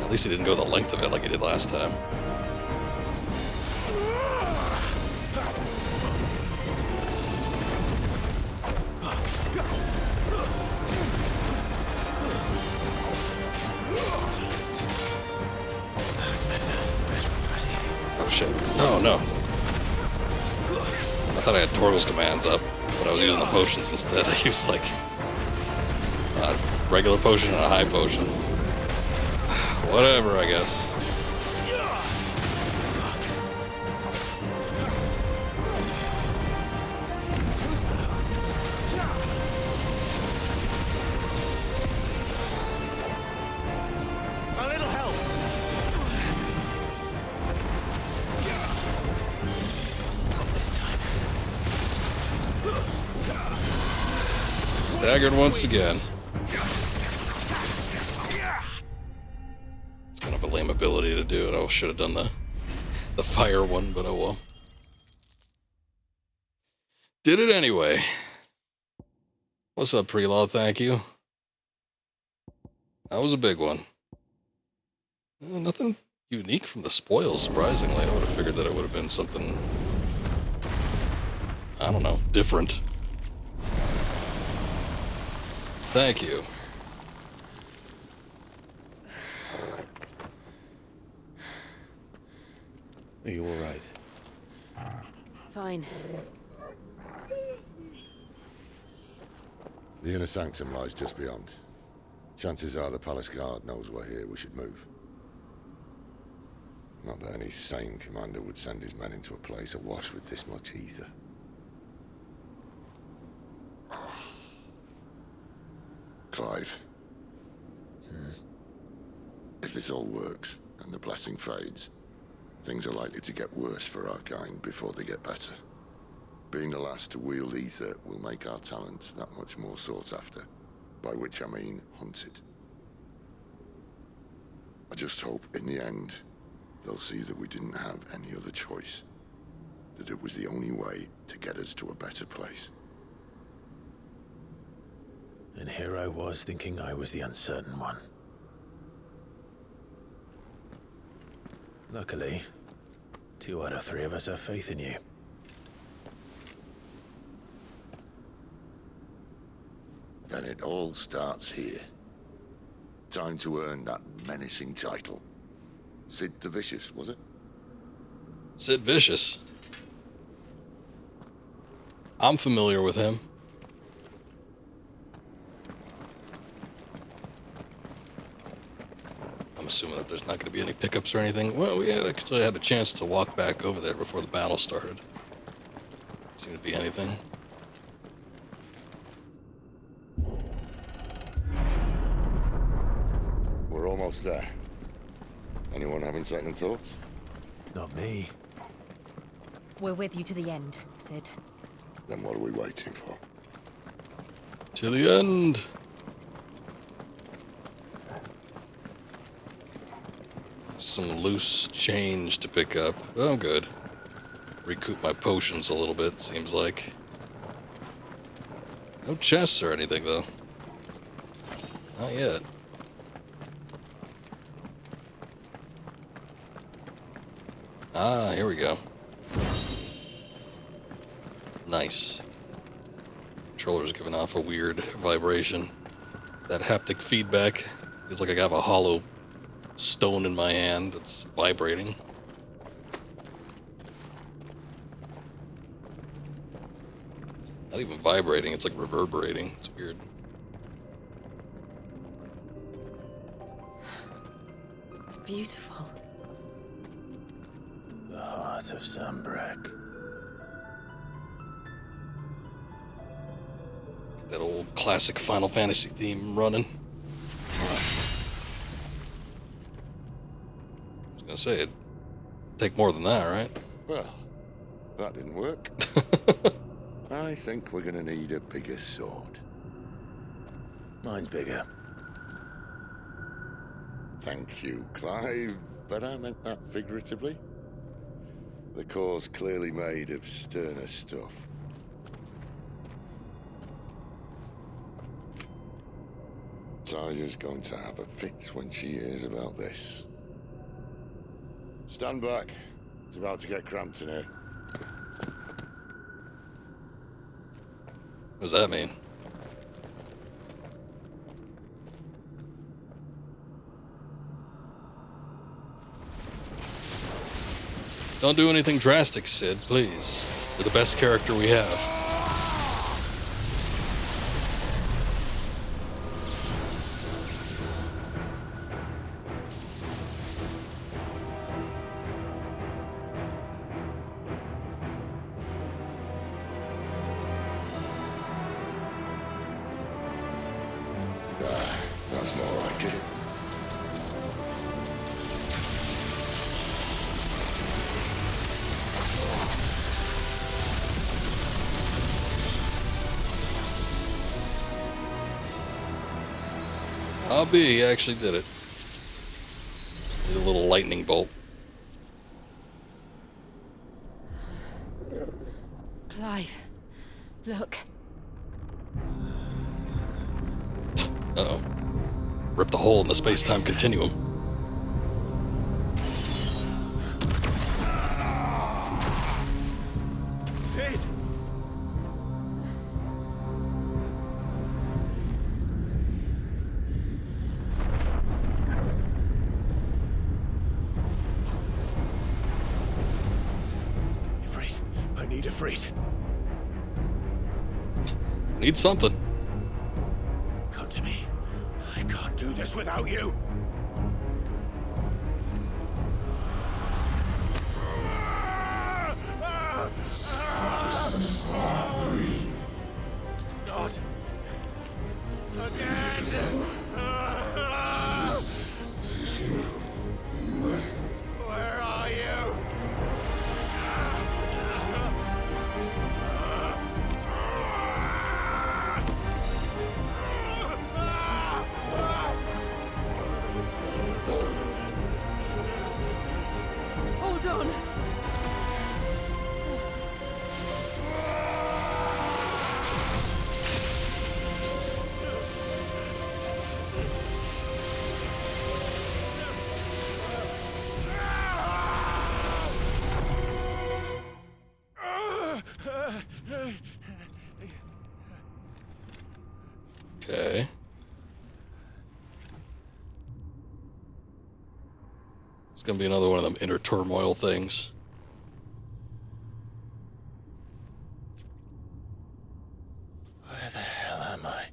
At least he didn't go the length of it like he did last time. No, no. I thought I had Torgal's commands up, but I was using the potions instead. I used like a regular potion and a high potion. Whatever, I guess. Staggered once again. It's kind of a lame ability to do, and I should have done the fire one, but oh well. Did it anyway. What's up, Prelaw? Thank you. That was a big one. Nothing unique from the spoils, surprisingly. I would have figured that it would have been something, I don't know, different. Thank you. Are you all right? Fine. The inner sanctum lies just beyond. Chances are the palace guard knows we're here. We should move. Not that any sane commander would send his men into a place awash with this much ether. Clive. If this all works, and the blessing fades, things are likely to get worse for our kind before they get better. Being the last to wield ether will make our talents that much more sought after, by which I mean hunted. I just hope, in the end, they'll see that we didn't have any other choice, that it was the only way to get us to a better place. And here I was thinking I was the uncertain one. Luckily, 2 out of 3 of us have faith in you. Then it all starts here. Time to earn that menacing title. Sid the Vicious, was it? Sid Vicious. I'm familiar with him. I'm assuming that there's not going to be any pickups or anything. Well, we actually had a chance to walk back over there before the battle started. Didn't seem to be anything. We're almost there. Anyone having second thoughts? Not me. We're with you to the end, Sid. Then what are we waiting for? To the end. Some loose change to pick up. Oh, good. Recoup my potions a little bit, seems like. No chests or anything, though. Not yet. Ah, here we go. Nice. Controller's giving off a weird vibration. That haptic feedback feels like I have a hollow stone in my hand that's vibrating. Not even vibrating, it's like reverberating. It's weird. It's beautiful. The heart of Zambrak. That old classic Final Fantasy theme running. I was gonna say, it'd take more than that, right? Well, that didn't work. I think we're gonna need a bigger sword. Mine's bigger. Thank you, Clive, but I meant that figuratively. The core's clearly made of sterner stuff. Taya's going to have a fit when she hears about this. Stand back. It's about to get cramped in here. What does that mean? Don't do anything drastic, Sid, please. You're the best character we have. That's more like it. I'll be, he actually did it. Just need a little lightning bolt. Clive, look. Uh-oh. Ripped a hole in the space-time continuum. Sid! Ifrit, I need Ifrit. Need something. Come to me. I can't do this without you. Not again. Where are you? Hold on. Okay. It's gonna be another one of them inner turmoil things. Where the hell am I?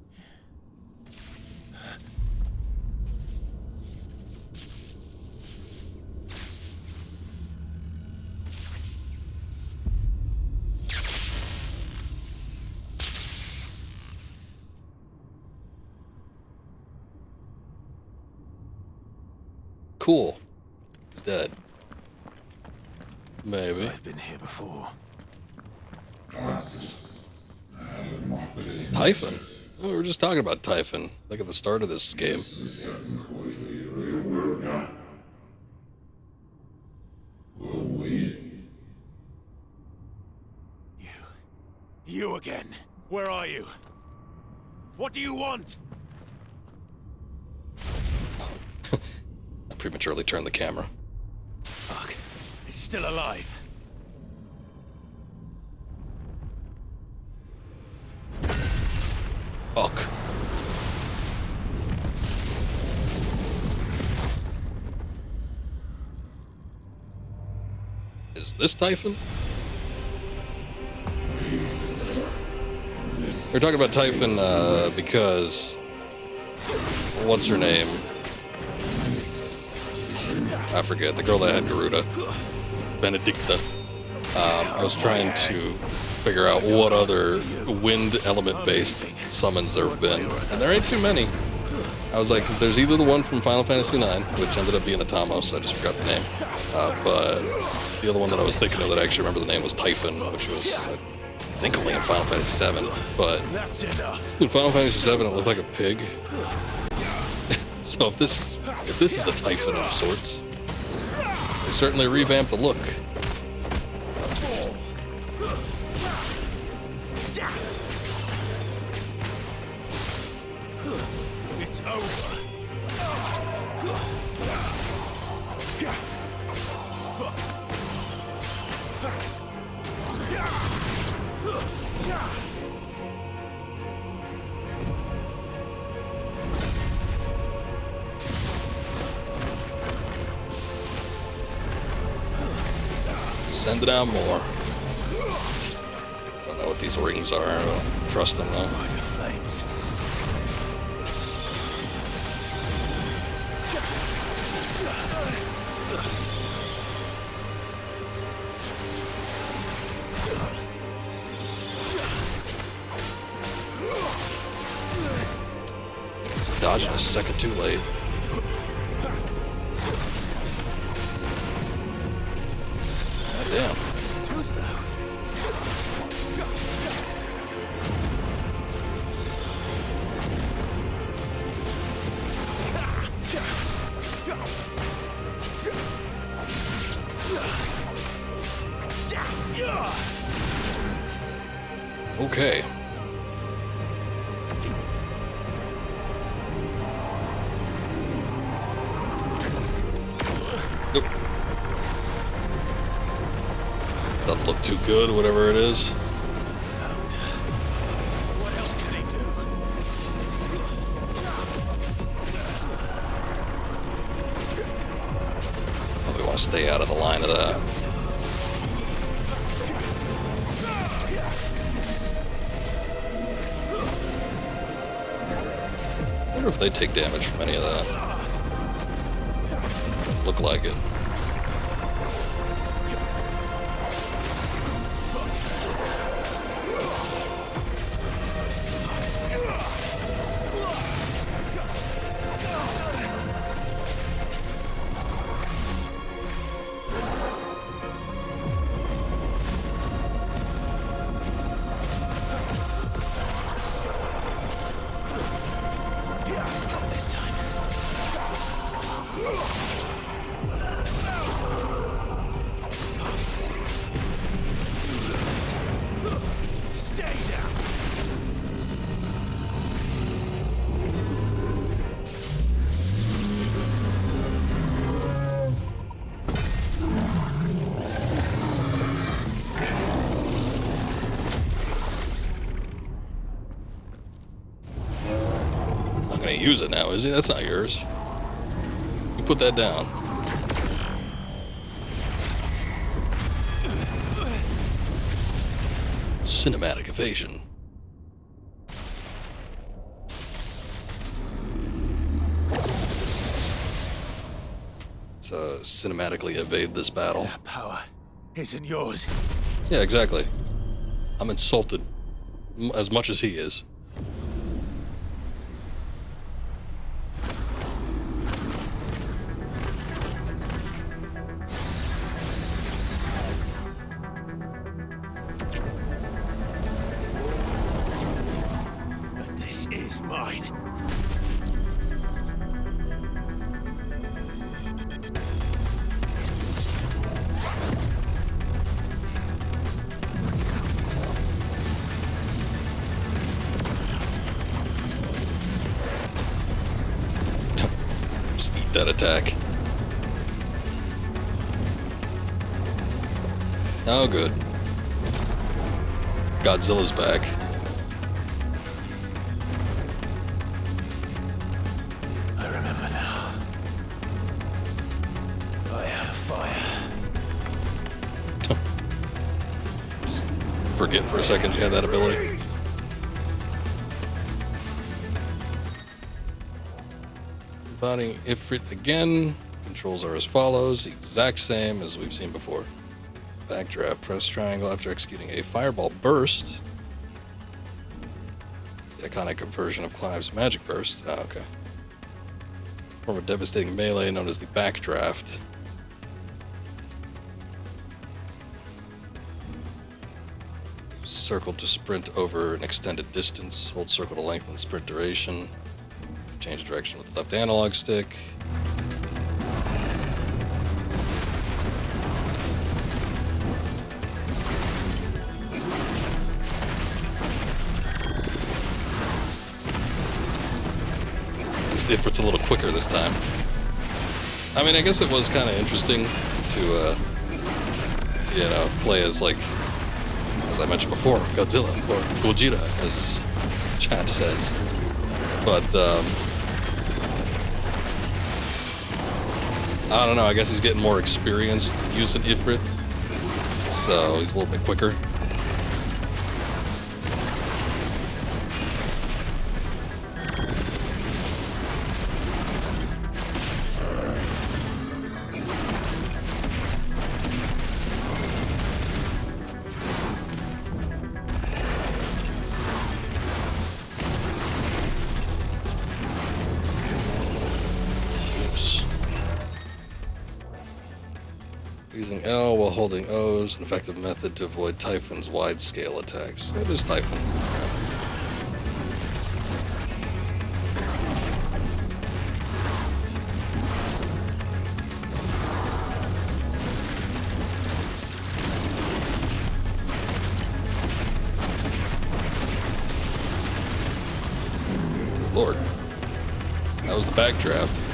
Cool. He's dead. Maybe. I've been here before. Typhon? Oh, we were just talking about Typhon, like at the start of this game. You again. Where are you? What do you want? I prematurely turned the camera. Fuck. He's still alive. Fuck. Is this Typhon? We're talking about Typhon because what's her name? I forget, the girl that had Garuda, Benedicta. I was trying to figure out what other wind element based summons there have been, and there ain't too many. I was like, there's either the one from Final Fantasy IX, which ended up being a Tamos, I just forgot the name, but the other one that I was thinking of that I actually remember the name was Typhon, which was, I think, only in Final Fantasy VII, but in Final Fantasy VII it looked like a pig. So if this is a Typhon of sorts, they certainly revamped the look. It's over. Send it out more. I don't know what these rings are. I don't trust them though. Just dodging a second too late. Damn. Who's that? Okay. Nope. Doesn't look too good, whatever it is. What else can he do? Probably want to stay out of the line of that. I wonder if they take damage from any of that. Doesn't look like it. Use it now, is he? That's not yours. You put that down. Cinematic evasion. So cinematically evade this battle. That power isn't yours. Yeah, exactly. I'm insulted as much as he is. mine. Just eat that attack. Oh, good. Godzilla's back. I remember now. I have fire. Just forget for a second you had that ability. Embodying Ifrit again. Controls are as follows, the exact same as we've seen before. Backdraft, press triangle after executing a fireball burst. The iconic version of Clive's magic burst. Oh, okay. Form a devastating melee known as the backdraft. Use circle to sprint over an extended distance. Hold circle to lengthen sprint duration. Change direction with the left analog stick. If it's a little quicker this time. I mean, I guess it was kind of interesting to, play as, like, as I mentioned before, Godzilla, or Gojira, as chat says. But, I don't know, I guess he's getting more experienced using Ifrit, so he's a little bit quicker. Using L while holding O is an effective method to avoid Typhon's wide-scale attacks. It is Typhon. Yeah. Lord. That was the backdraft.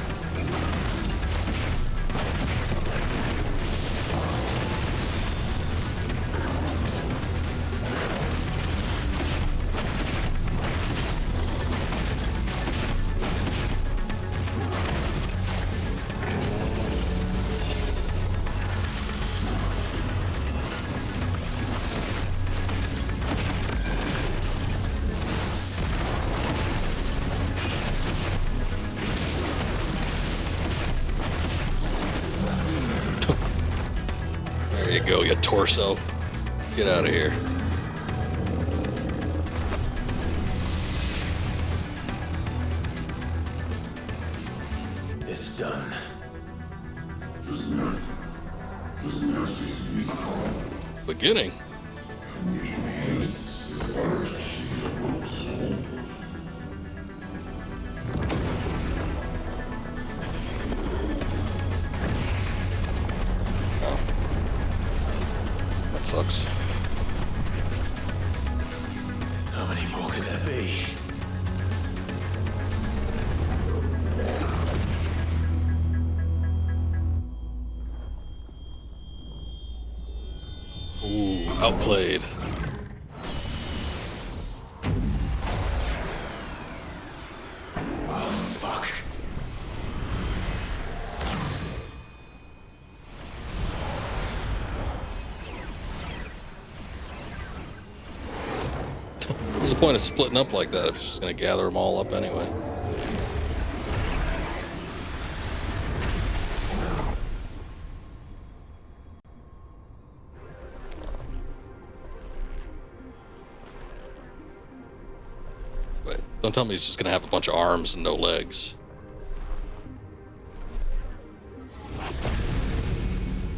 There you go, you torso. Get out of here. It's done. Beginning. Sucks. How many more could there be? Ooh, outplayed. Oh, fuck. What's the point of splitting up like that if it's just going to gather them all up anyway? Wait, don't tell me he's just going to have a bunch of arms and no legs.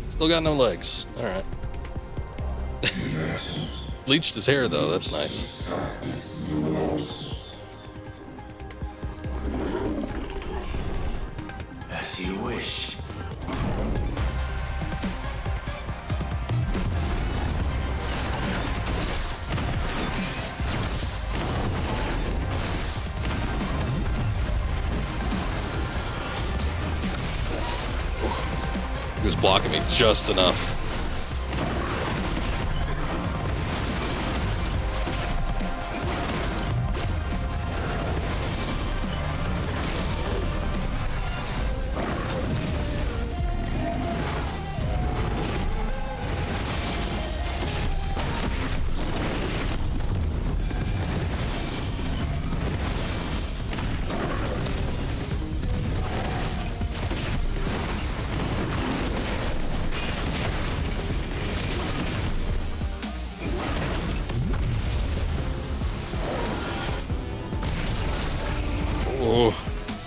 Still got no legs. Alright. Bleached his hair, though. That's nice. As you wish. He was blocking me just enough.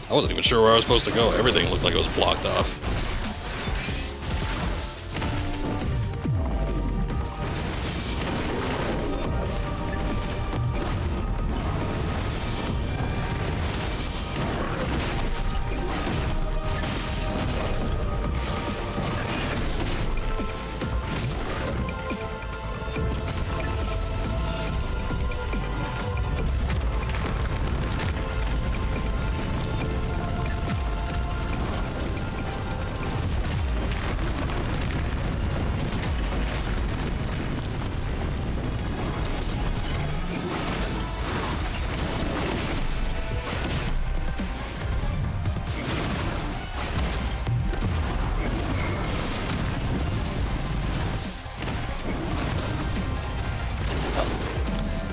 I wasn't even sure where I was supposed to go. Everything looked like it was blocked off.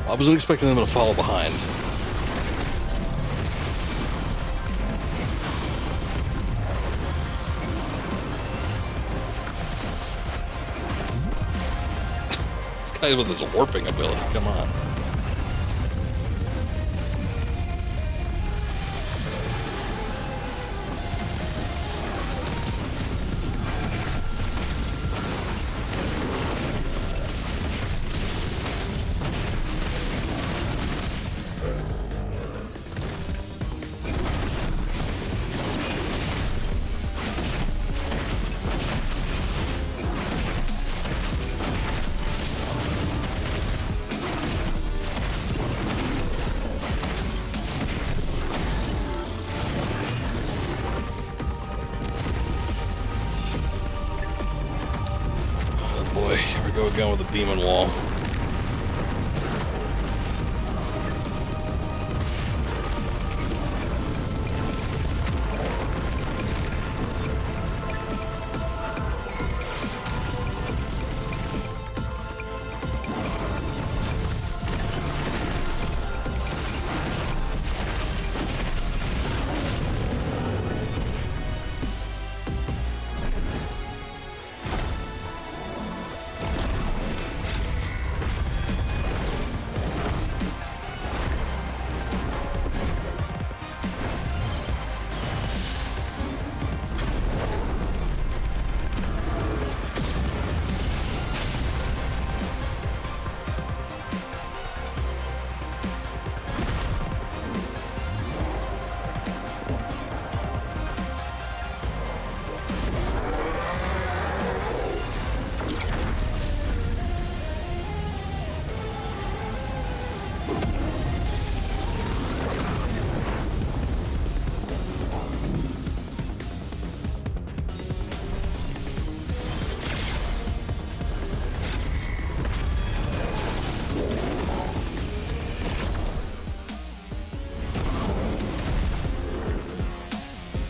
I wasn't expecting them to follow behind. This guy with his warping ability, come on. Go again with the demon wall.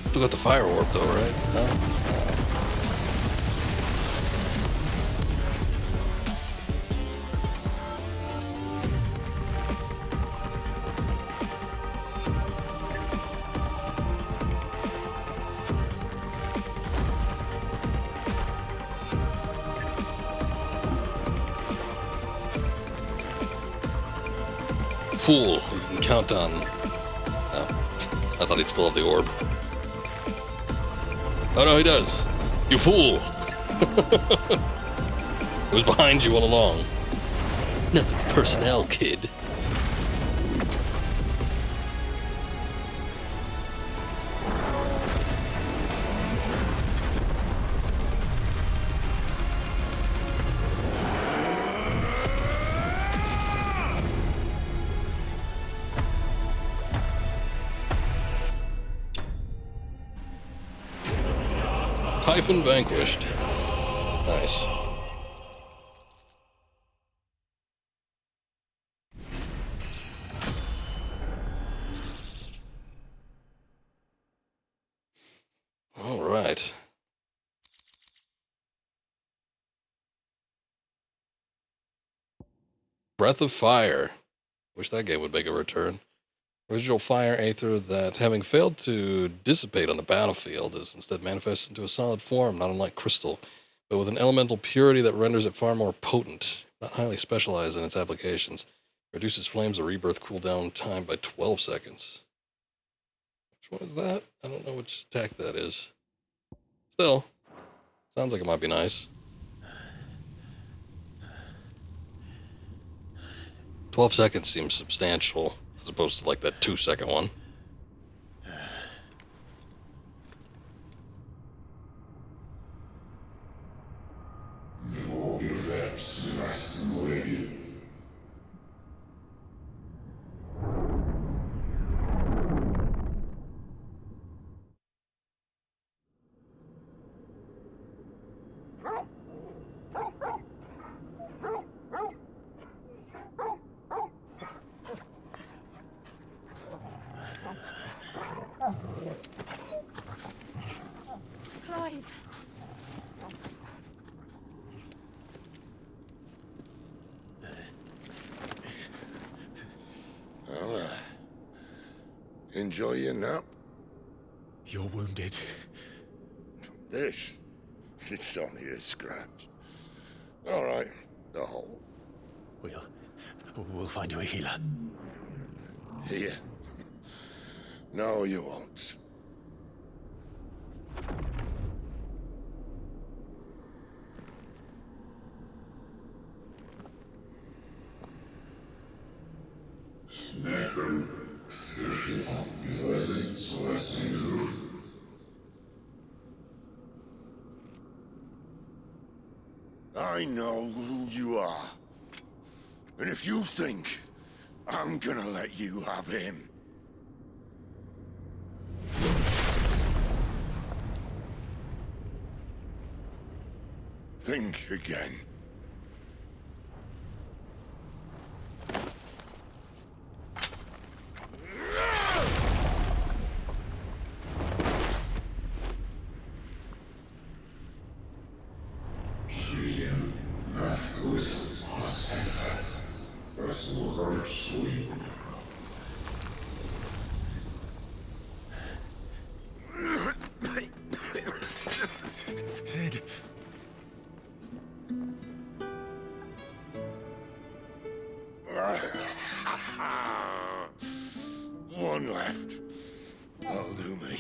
Still got the fire orb though, right? No? Fool, you can count on. Oh, I thought he'd still have the orb. Oh no, he does. You fool! It was behind you all along. Nothing personnel, kid. Typhon vanquished. Nice. All right. Breath of Fire. Wish that game would make a return. Original fire aether that, having failed to dissipate on the battlefield, is instead manifested into a solid form, not unlike crystal, but with an elemental purity that renders it far more potent, not highly specialized in its applications. Reduces flames of rebirth cooldown time by 12 seconds. Which one is that? I don't know which attack that is. Still, sounds like it might be nice. 12 seconds seems substantial, as opposed to like that 2-second one. Clive. Well, enjoy your nap. You're wounded. This? It's only a scratch. All right, the hole. We'll find you a healer. Here. No, you won't. I know who you are. And if you think I'm gonna let you have him... think again. Sid. One left. That'll do me.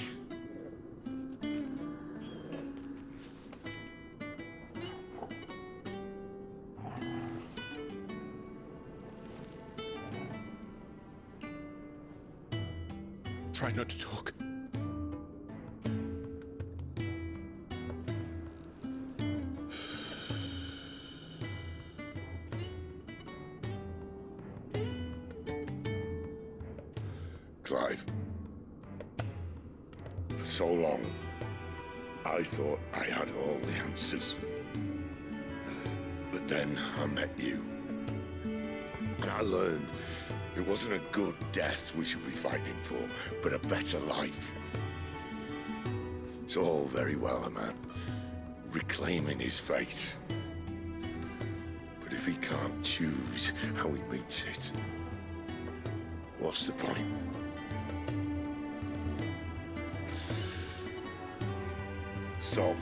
Try not to talk. Clive. For so long, I thought I had all the answers. But then I met you. And I learned it wasn't a good death we should be fighting for, but a better life. It's all very well, a man reclaiming his fate. But if he can't choose how he meets it, what's the point? So,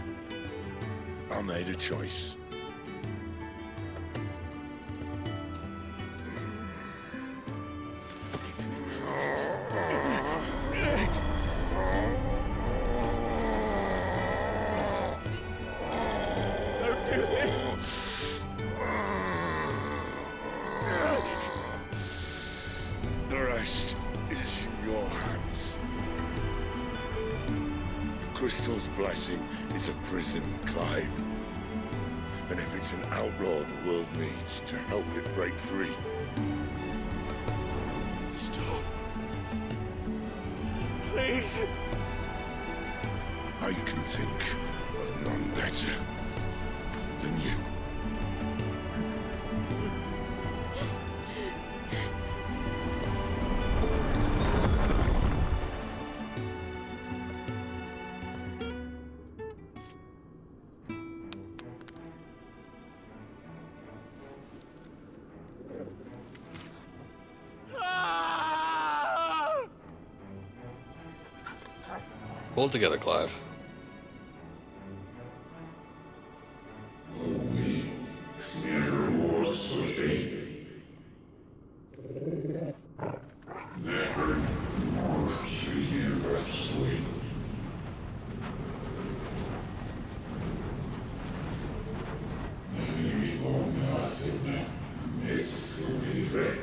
I made a choice. Don't do this! The rest is in your hands. The Crystal's blessing is a prison, Clive. And if it's an outlaw the world needs to help it break free... Stop. Please. I can think of None better than you. Pull it together, Clive. Never was so faithful. Never more universally. Maybe long not as now. Missouri.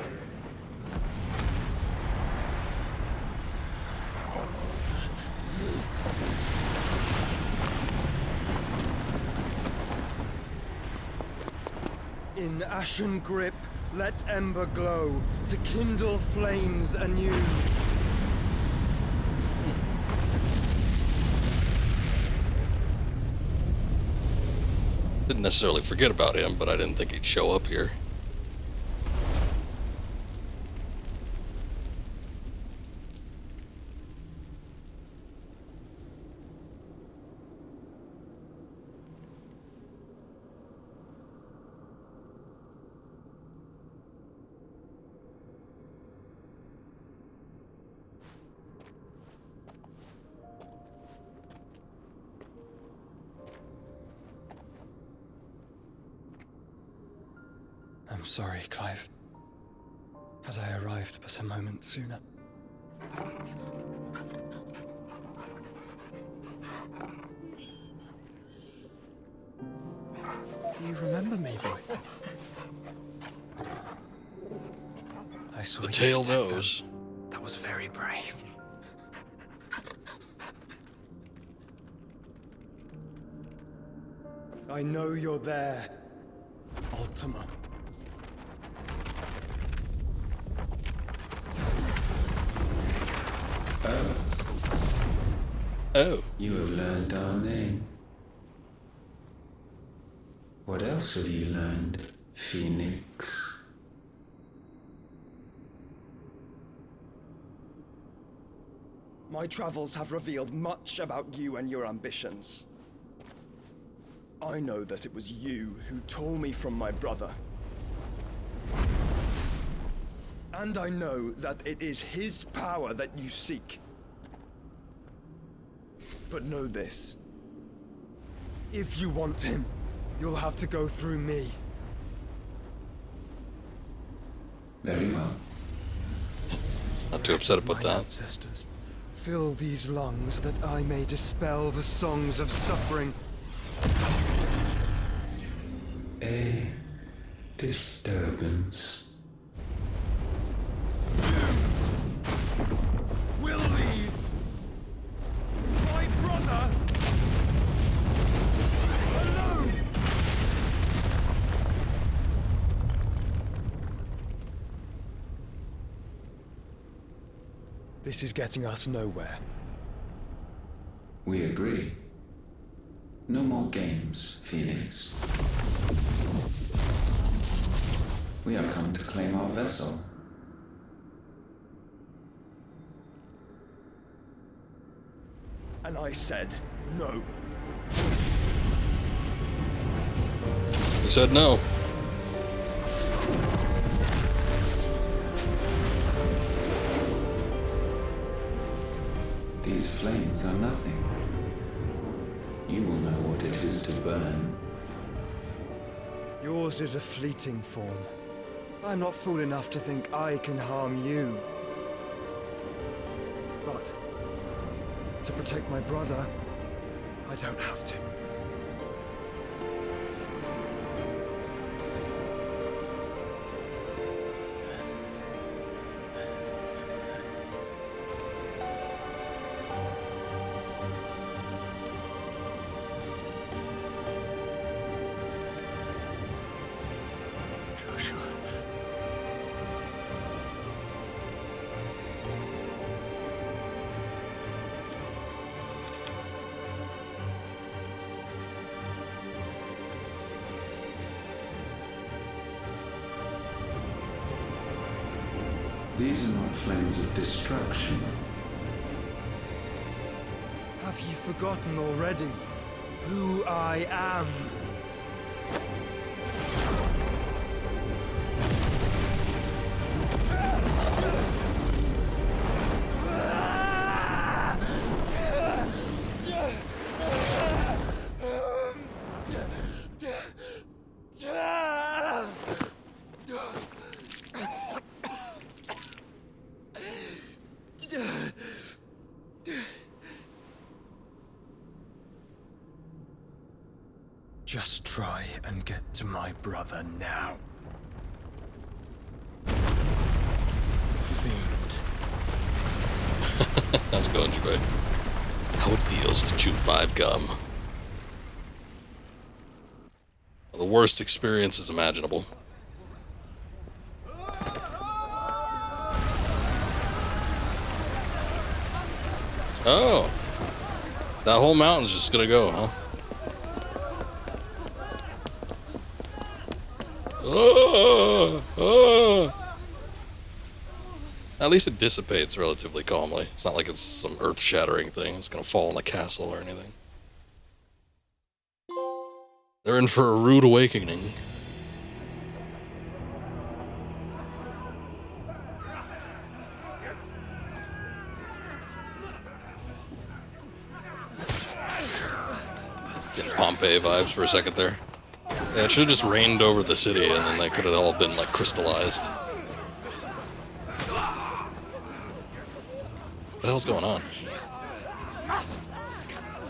In ashen grip, let ember glow, to kindle flames anew. Didn't necessarily forget about him, but I didn't think he'd show up here. I'm sorry, Clive. Had I arrived but a moment sooner. Do you remember me, boy? I saw The you tail protect them. knows. That was very brave. I know you're there, Ultima. Oh. You have learned our name. What else have you learned, Phoenix? My travels have revealed much about you and your ambitions. I know that it was you who tore me from my brother. And I know that it is his power that you seek. But know this. If you want him, you'll have to go through me. Very well. Not too upset about that. Ancestors, fill these lungs that I may dispel the songs of suffering. A disturbance. We'll leave. My brother alone. This is getting us nowhere. We agree. No more games, Phoenix. We have come to claim our vessel. And I said no. He said no. These flames are nothing. You will know what it is to burn. Yours is a fleeting form. I'm not fool enough to think I can harm you. But to protect my brother, I don't have to. These are not flames of destruction. Have you forgotten already who I am? Just try and get to my brother now. Fiend. How's it going, Jabay? How it feels to chew 5 gum. The worst experiences imaginable. Oh. That whole mountain's just gonna go, huh? At least it dissipates relatively calmly. It's not like it's some earth-shattering thing. It's gonna fall on the castle or anything. They're in for a rude awakening. Getting Pompeii vibes for a second there. Yeah, it should have just rained over the city and then they could have all been like crystallized. What the hell's going on? Must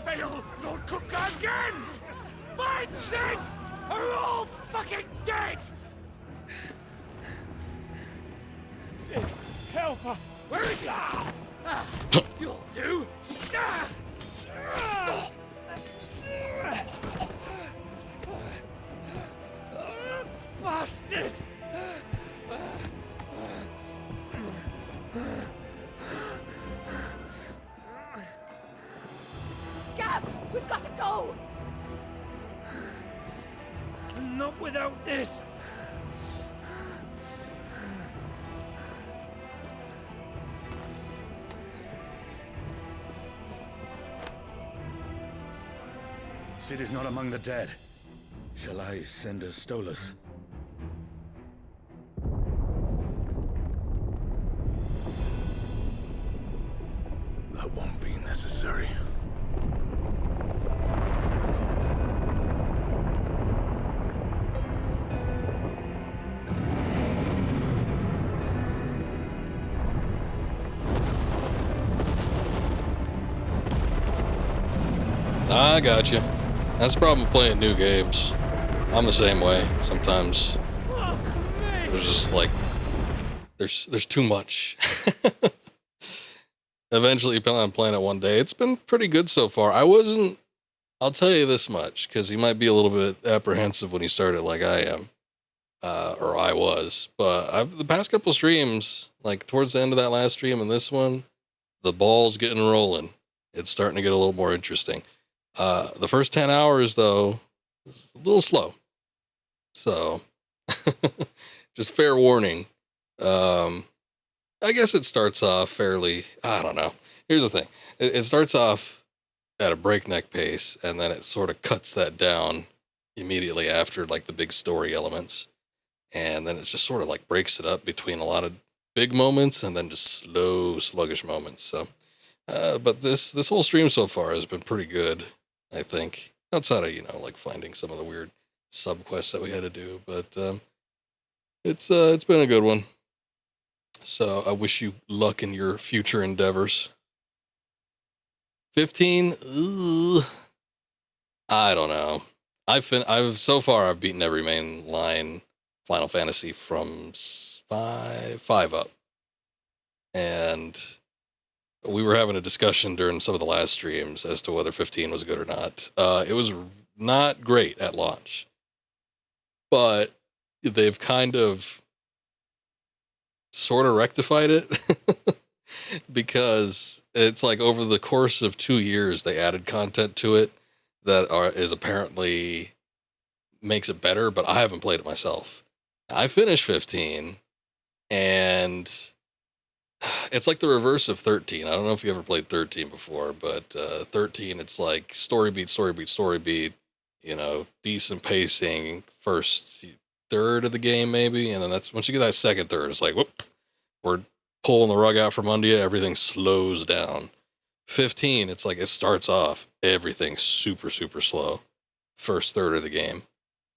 fail Lord Cook again! Find Sid! Are all fucking dead! Sid, help us! Where is he? You'll do! Bastard! Gab, we've got to go! Not without this! Sid is not among the dead. Shall I send a Stolas? That won't be necessary. I got you. That's the problem with playing new games. I'm the same way. Sometimes there's just like there's too much. Eventually, you plan on playing it one day. It's been pretty good so far. I'll tell you this much, because you might be a little bit apprehensive when you started like I am, or I was. But the past couple streams, like towards the end of that last stream and this one, the ball's getting rolling. It's starting to get a little more interesting. The first 10 hours, though, is a little slow. So, just fair warning. I guess it starts off fairly, I don't know. Here's the thing. It starts off at a breakneck pace, and then it sort of cuts that down immediately after, like, the big story elements. And then it just sort of, like, breaks it up between a lot of big moments and then just slow, sluggish moments. So, but this whole stream so far has been pretty good, I think. Outside of, like, finding some of the weird sub-quests that we had to do. But it's been a good one. So I wish you luck in your future endeavors. 15, I don't know. I've so far I've beaten every main line Final Fantasy from 5 up, and we were having a discussion during some of the last streams as to whether 15 was good or not. It was not great at launch, but they've kind of sort of rectified it because it's like over the course of 2 years they added content to it that is apparently makes it better, but I haven't played it myself. I finished 15 and it's like the reverse of 13. I don't know if you ever played 13 before, but 13, it's like story beat, story beat, story beat, you know, decent pacing, first third of the game maybe, and then that's once you get that second third, it's like, whoop, we're pulling the rug out from under you, everything slows down. 15, it's like it starts off, everything's super, super slow. First third of the game.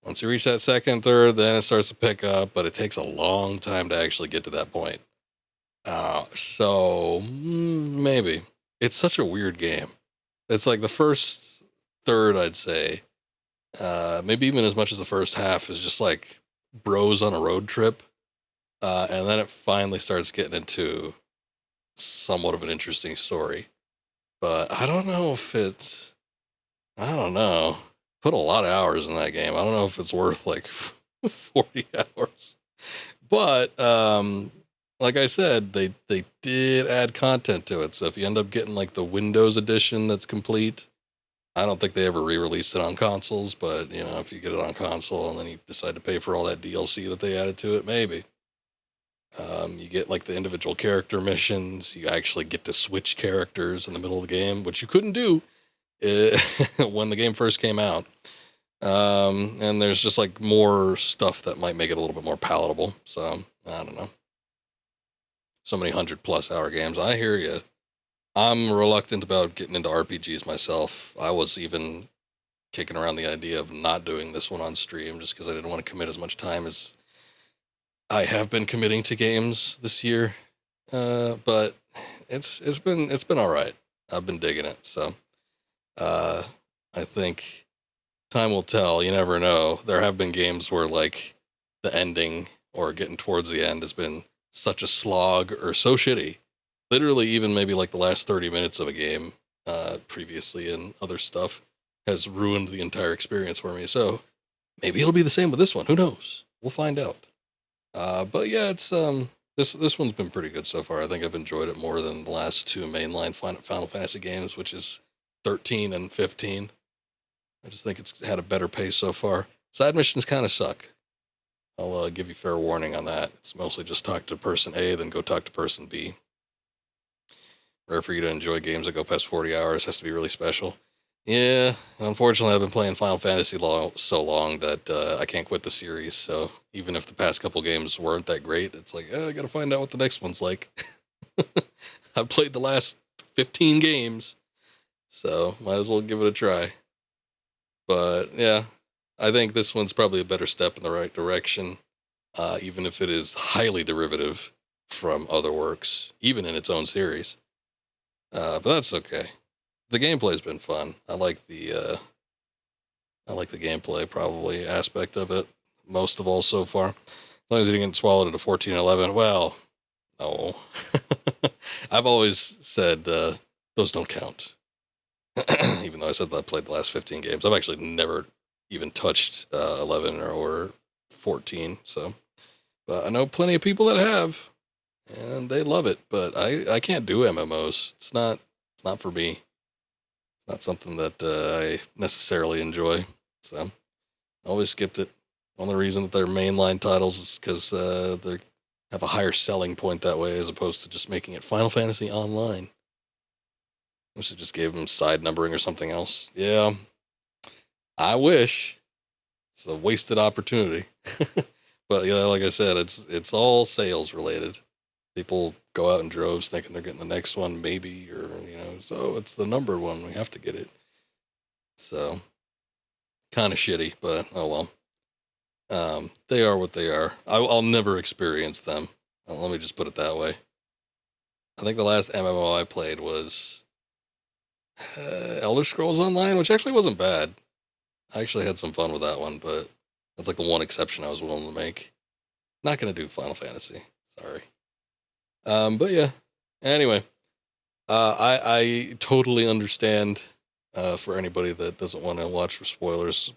Once you reach that second third, then it starts to pick up, but it takes a long time to actually get to that point. So maybe. It's such a weird game. It's like the first third, I'd say, maybe even as much as the first half is just like bros on a road trip. And then it finally starts getting into somewhat of an interesting story. But I don't know if it's, I don't know. Put a lot of hours in that game. I don't know if it's worth like 40 hours. But like I said, they did add content to it. So if you end up getting like the Windows edition that's complete, I don't think they ever re-released it on consoles, but you know, if you get it on console and then you decide to pay for all that DLC that they added to it, maybe. You get like the individual character missions. You actually get to switch characters in the middle of the game, which you couldn't do when the game first came out. And there's just like more stuff that might make it a little bit more palatable. So I don't know. So many 100+ hour games. I hear you. I'm reluctant about getting into RPGs myself. I was even kicking around the idea of not doing this one on stream just because I didn't want to commit as much time as I have been committing to games this year. But it's been all right. I've been digging it. So I think time will tell. You never know. There have been games where like the ending or getting towards the end has been such a slog or so shitty. Literally, even maybe like the last 30 minutes of a game previously and other stuff has ruined the entire experience for me. So maybe it'll be the same with this one. Who knows? We'll find out. But yeah, it's this one's been pretty good so far. I think I've enjoyed it more than the last two mainline Final Fantasy games, which is 13 and 15. I just think it's had a better pace so far. Side missions kind of suck. I'll give you fair warning on that. It's mostly just talk to person A, then go talk to person B. Rare for you to enjoy games that go past 40 hours. Has to be really special. Yeah, unfortunately, I've been playing Final Fantasy so long that I can't quit the series. So even if the past couple games weren't that great, it's like, I got to find out what the next one's like. I've played the last 15 games, so might as well give it a try. But yeah, I think this one's probably a better step in the right direction, even if it is highly derivative from other works, even in its own series. But that's okay. The gameplay's been fun. I like the gameplay probably aspect of it most of all so far. As long as you didn't get swallowed into 14 and 11, well, no. I've always said those don't count. Even though I said that I played the last 15 games, I've actually never even touched 11 or 14. So, but I know plenty of people that have, and they love it. But I can't do MMOs. It's not for me. It's not something that I necessarily enjoy. So, I always skipped it. Only reason that they're mainline titles is because they have a higher selling point that way, as opposed to just making it Final Fantasy Online. I wish they just gave them side numbering or something else. Yeah, I wish. It's a wasted opportunity. But yeah, like I said, it's all sales related. People go out in droves thinking they're getting the next one, maybe, or so it's the numbered one. We have to get it. So kind of shitty, but oh well. They are what they are. I'll never experience them. Let me just put it that way. I think the last MMO I played was Elder Scrolls Online, which actually wasn't bad. I actually had some fun with that one, but that's like the one exception I was willing to make. Not going to do Final Fantasy. Sorry. But yeah. Anyway, I totally understand for anybody that doesn't want to watch for spoilers.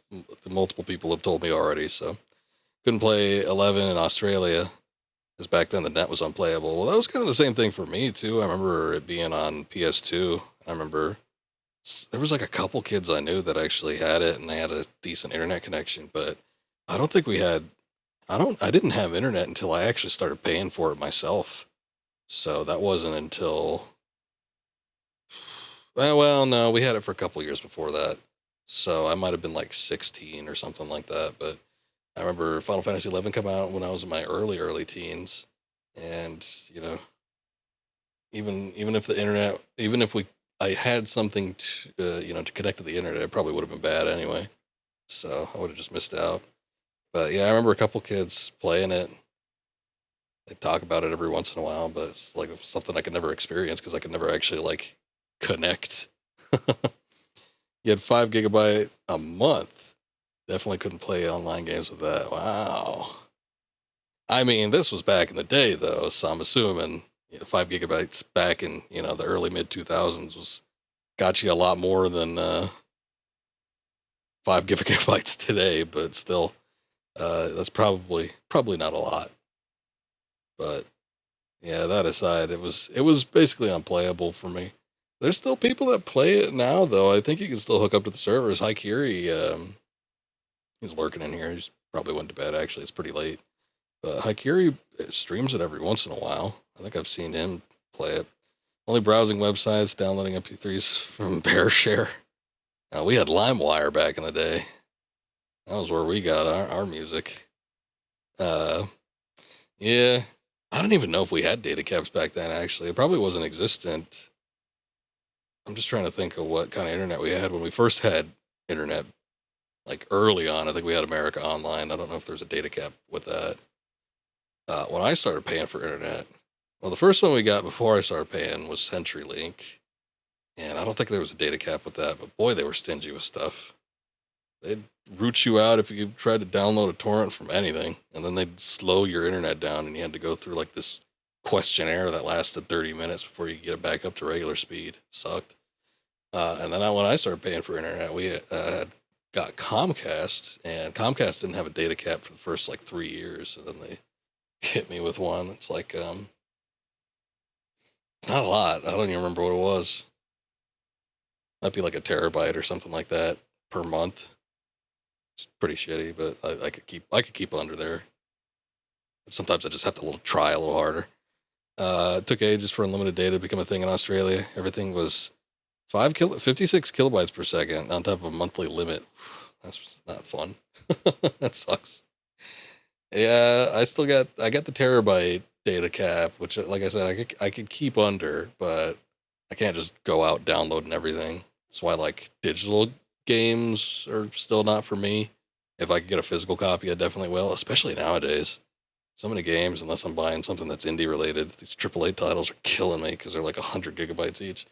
Multiple people have told me already, so couldn't play 11 in Australia because back then the net was unplayable. Well, that was kind of the same thing for me too. I remember it being on PS2. I remember there was like a couple kids I knew that actually had it and they had a decent internet connection, but I don't think we had, I didn't have internet until I actually started paying for it myself. So that wasn't until, well, no, we had it for a couple years before that. So I might have been like 16 or something like that. But I remember Final Fantasy XI come out when I was in my early teens. And, even if the internet, even if I had something to connect to the internet, it probably would have been bad anyway. So I would have just missed out. But yeah, I remember a couple kids playing it. They talk about it every once in a while, but it's like something I could never experience because I could never actually like connect. You had 5 gigabyte a month. Definitely couldn't play online games with that. Wow. I mean, this was back in the day though, so I'm assuming 5 gigabytes back in the early mid 2000s got you a lot more than 5 gigabytes today, but still, that's probably not a lot. But yeah, that aside, it was basically unplayable for me. There's still people that play it now, though. I think you can still hook up to the servers. Haikiri, he's lurking in here. He's probably went to bed. Actually, it's pretty late. But Haikiri streams it every once in a while. I think I've seen him play it. Only browsing websites, downloading MP3s from BearShare. We had LimeWire back in the day. That was where we got our music. Yeah. I don't even know if we had data caps back then, actually. It probably wasn't existent. I'm just trying to think of what kind of internet we had when we first had internet. Like early on, I think we had America Online. I don't know if there's a data cap with that. When I started paying for internet, well, the first one we got before I started paying was CenturyLink. And I don't think there was a data cap with that, but boy, they were stingy with stuff. They'd root you out if you tried to download a torrent from anything, and then they'd slow your internet down, and you had to go through like this questionnaire that lasted 30 minutes before you get it back up to regular speed. Sucked. And then when I started paying for internet, we had got Comcast, and Comcast didn't have a data cap for the first like 3 years, and then they hit me with one. It's like, it's not a lot. I don't even remember what it was. Might be like a terabyte or something like that per month. It's pretty shitty, but I could keep under there. But sometimes I just have to try a little harder. It took ages for unlimited data to become a thing in Australia. Everything was 56 kilobytes per second on top of a monthly limit. That's not fun. That sucks. Yeah, I got the terabyte data cap, which, like I said, I could keep under, but I can't just go out downloading everything. That's why like digital games are still not for me. If I could get a physical copy, I definitely will, especially nowadays. So many games, unless I'm buying something that's indie related, these AAA titles are killing me because they're like 100 gigabytes each.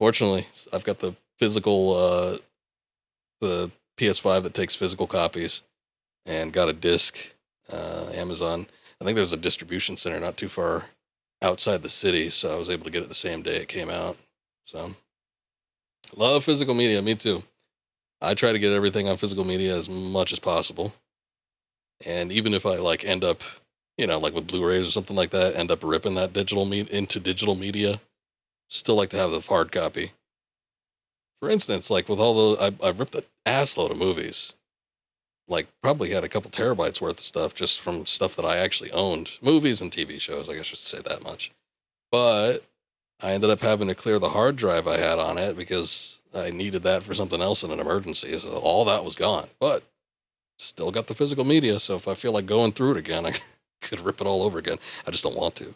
Fortunately, I've got the physical, the PS5 that takes physical copies, and got a disc, Amazon. I think there's a distribution center not too far outside the city, so I was able to get it the same day it came out. So, love physical media, me too. I try to get everything on physical media as much as possible. And even if I like end up, like with Blu-rays or something like that, end up ripping that into digital media, still like to have the hard copy. For instance, like with all I ripped an assload of movies. Like probably had a couple terabytes worth of stuff just from stuff that I actually owned. Movies and TV shows, I guess I should say that much. But I ended up having to clear the hard drive I had on it because I needed that for something else in an emergency. So all that was gone. But still got the physical media, so if I feel like going through it again, I could rip it all over again. I just don't want to.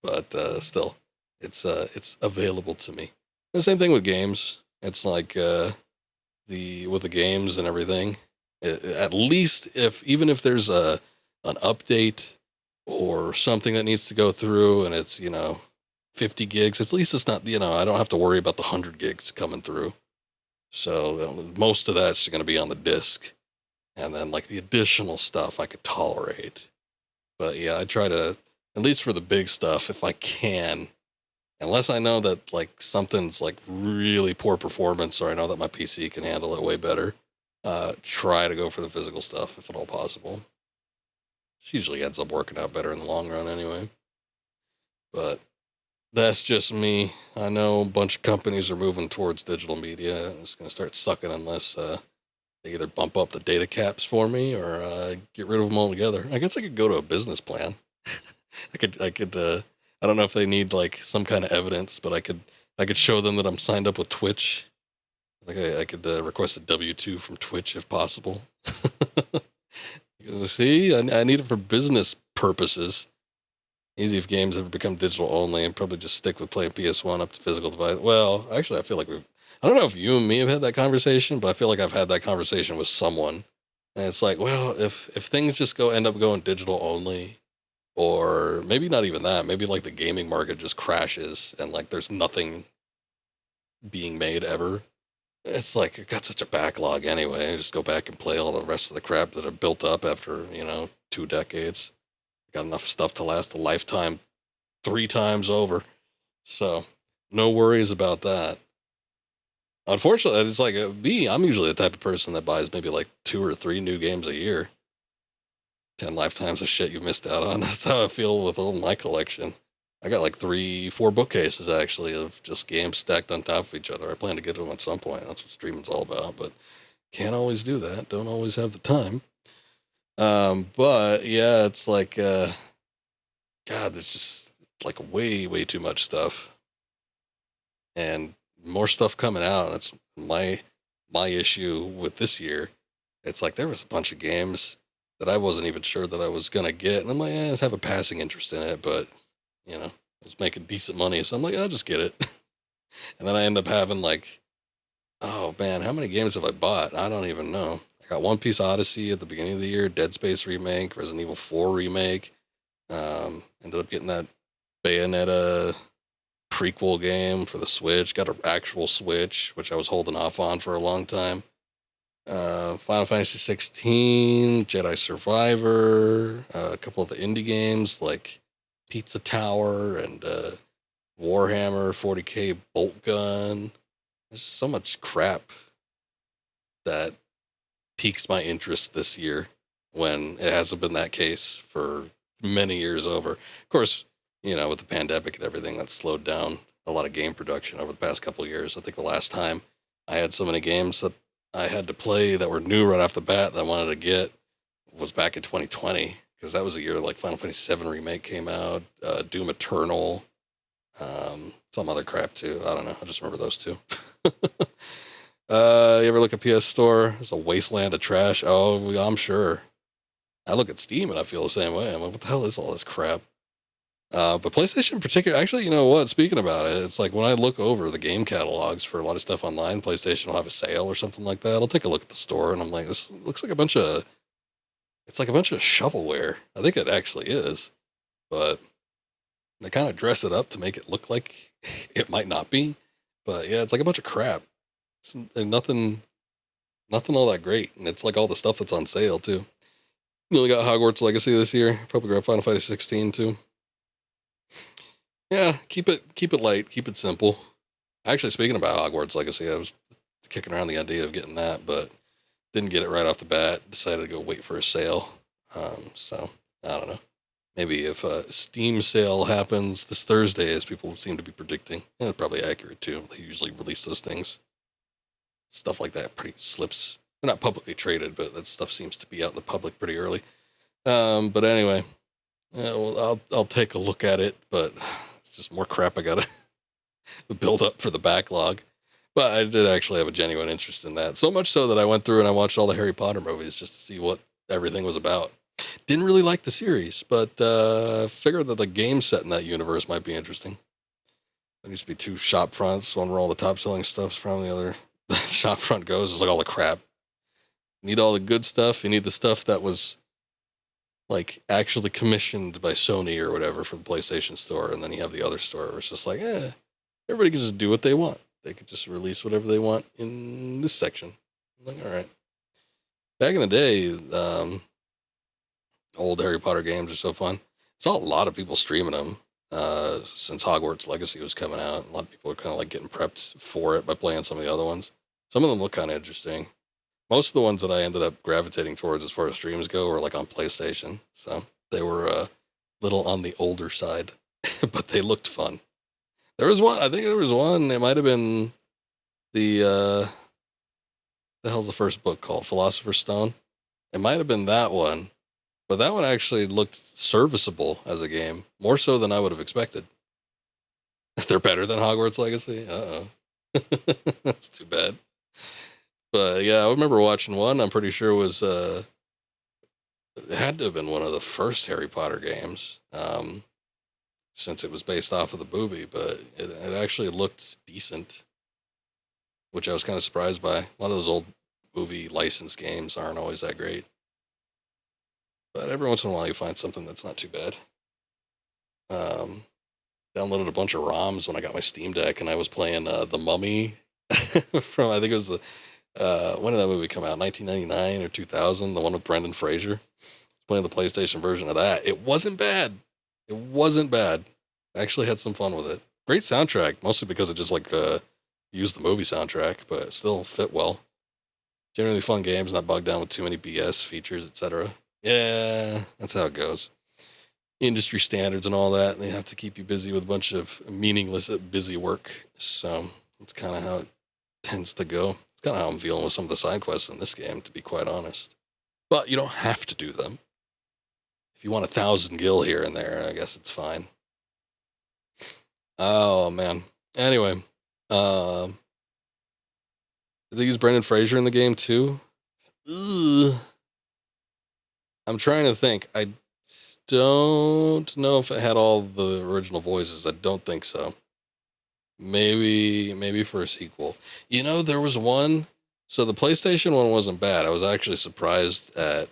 But still, it's available to me. The same thing with games. It's like with the games and everything. At least even if there's an update or something that needs to go through and it's 50 gigs, at least it's not I don't have to worry about the 100 gigs coming through. So most of that's going to be on the disc, and then like the additional stuff I could tolerate. But yeah, I try to, at least for the big stuff, if I can, unless I know that like something's like really poor performance, or I know that my PC can handle it way better. Try to go for the physical stuff if at all possible. It usually ends up working out better in the long run anyway. But that's just me. I know a bunch of companies are moving towards digital media. It's going to start sucking unless they either bump up the data caps for me or get rid of them altogether. I guess I could go to a business plan. I I don't know if they need like some kind of evidence, but I could show them that I'm signed up with Twitch. Like I could request a W-2 from Twitch if possible. Because, see, I need it for business purposes. Easy if games ever become digital only, and probably just stick with playing PS1 up to physical device. Well, actually, I feel like I don't know if you and me have had that conversation, but I feel like I've had that conversation with someone. And it's like, well, if things just end up going digital only, or maybe not even that, maybe like the gaming market just crashes and like there's nothing being made ever. It's like it got such a backlog anyway. Just go back and play all the rest of the crap that have built up after 2 decades. Got enough stuff to last a lifetime 3 times over. So no worries about that. Unfortunately, it's like me. I'm usually the type of person that buys maybe like 2 or 3 new games a year. 10 lifetimes of shit you missed out on. That's how I feel with all my collection. I got like 3-4 bookcases actually of just games stacked on top of each other. I plan to get to them at some point. That's what streaming's all about, but can't always do that. Don't always have the time. But yeah, it's like, God, there's just like way, way too much stuff and more stuff coming out. That's my issue with this year. It's like there was a bunch of games that I wasn't even sure that I was going to get. And I'm like, I just have a passing interest in it, but I was making decent money. So I'm like, I'll just get it. And then I end up having like, oh man, how many games have I bought? I don't even know. I got One Piece Odyssey at the beginning of the year, Dead Space remake, Resident Evil 4 remake. Ended up getting that Bayonetta prequel game for the Switch. Got an actual Switch, which I was holding off on for a long time. Final Fantasy 16, Jedi Survivor, a couple of the indie games like Pizza Tower and Warhammer 40k Bolt Gun. There's so much crap that piques my interest this year when it hasn't been that case for many years over. Of course, with the pandemic and everything, that slowed down a lot of game production over the past couple of years. I think the last time I had so many games that I had to play that were new right off the bat that I wanted to get was back in 2020, because that was a year like Final Fantasy VII Remake came out, Doom Eternal, some other crap too. I don't know. I just remember those two. You ever look at PS Store? It's a wasteland of trash. Oh, I'm sure. I look at Steam and I feel the same way. I'm like, what the hell is all this crap? But PlayStation in particular, actually, you know what? Speaking about it, it's like when I look over the game catalogs for a lot of stuff online, PlayStation will have a sale or something like that. I'll take a look at the store and I'm like, this looks like it's like a bunch of shovelware. I think it actually is, but they kind of dress it up to make it look like it might not be. But yeah, it's like a bunch of crap. It's nothing all that great. And it's like all the stuff that's on sale too. You only got Hogwarts Legacy this year. Probably grab Final Fantasy 16 too. Yeah, keep it light, keep it simple. Actually, speaking about Hogwarts Legacy, I was kicking around the idea of getting that, but didn't get it right off the bat. Decided to go wait for a sale. So I don't know. Maybe if a Steam sale happens this Thursday, as people seem to be predicting, and it's probably accurate too. They usually release those things. Stuff like that pretty slips. They're not publicly traded, but that stuff seems to be out in the public pretty early. But anyway, well, I'll take a look at it, but it's just more crap I gotta build up for the backlog. But I did actually have a genuine interest in that. So much so that I went through and I watched all the Harry Potter movies just to see what everything was about. Didn't really like the series, but figured that the game set in that universe might be interesting. There used to be 2 shop fronts, one where all the top selling stuff's from, the other shop front goes is like all the crap. You need all the good stuff. You need the stuff that was like actually commissioned by Sony or whatever for the PlayStation Store, and then you have the other store where it's just like, everybody can just do what they want. They could just release whatever they want in this section. I'm like, all right. Back in the day, old Harry Potter games are so fun. Saw a lot of people streaming them since Hogwarts Legacy was coming out. A lot of people are kind of like getting prepped for it by playing some of the other ones. Some of them look kind of interesting. Most of the ones that I ended up gravitating towards as far as streams go were like on PlayStation. So they were a little on the older side, but they looked fun. There was one, I think there was one, it might have been the hell's the first book called? Philosopher's Stone? It might have been that one But that one actually looked serviceable as a game, more so than I would have expected. They're better than Hogwarts Legacy? Uh-oh. That's too bad. But yeah, I remember watching one. I'm pretty sure it was, it had to have been one of the first Harry Potter games, since it was based off of the movie, but it actually looked decent, which I was kind of surprised by. A lot of those old movie licensed games aren't always that great. But every once in a while you find something that's not too bad. Downloaded a bunch of ROMs when I got my Steam Deck, and I was playing The Mummy from, I think it was when did that movie come out? 1999 or 2000, the one with Brendan Fraser. Playing the PlayStation version of that. It wasn't bad. It wasn't bad. I actually had some fun with it. Great soundtrack, mostly because it just used the movie soundtrack, but it still fit well. Generally fun games, not bogged down with too many BS features, etc. Yeah, that's how it goes. Industry standards and all that, and they have to keep you busy with a bunch of meaningless, busy work. So that's kind of how it tends to go. It's kind of how I'm feeling with some of the side quests in this game, to be quite honest. But you don't have to do them. If you want 1,000 gil here and there, I guess it's fine. Oh, man. Anyway, did they use Brendan Fraser in the game too? Ugh. I'm trying to think. I don't know if it had all the original voices. I don't think so. Maybe for a sequel. You know, there was one. So the PlayStation one wasn't bad. I was actually surprised at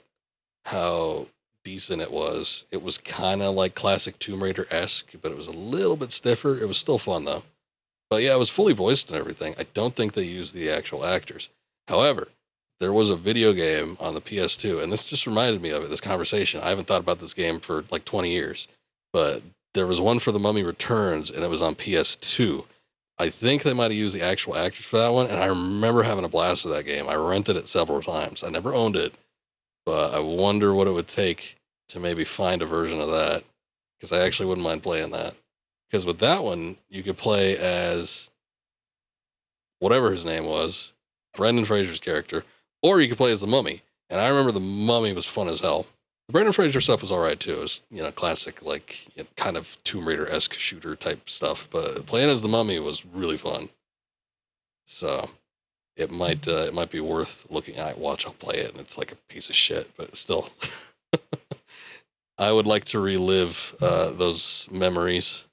how decent it was. It was kind of like classic Tomb Raider-esque, but it was a little bit stiffer. It was still fun though. But yeah, it was fully voiced and everything. I don't think they used the actual actors. However, there was a video game on the PS2, and this just reminded me of it, this conversation. I haven't thought about this game for like 20 years, but there was one for The Mummy Returns, and it was on PS2. I think they might have used the actual actors for that one, and I remember having a blast with that game. I rented it several times. I never owned it, but I wonder what it would take to maybe find a version of that, because I actually wouldn't mind playing that. Because with that one, you could play as whatever his name was, Brendan Fraser's character, or you could play as the Mummy. And I remember the Mummy was fun as hell. The Brendan Fraser stuff was all right too. It was, classic, kind of Tomb Raider-esque shooter type stuff. But playing as the Mummy was really fun. So it might be worth looking at. I'll play it, and it's like a piece of shit, but still. I would like to relive those memories.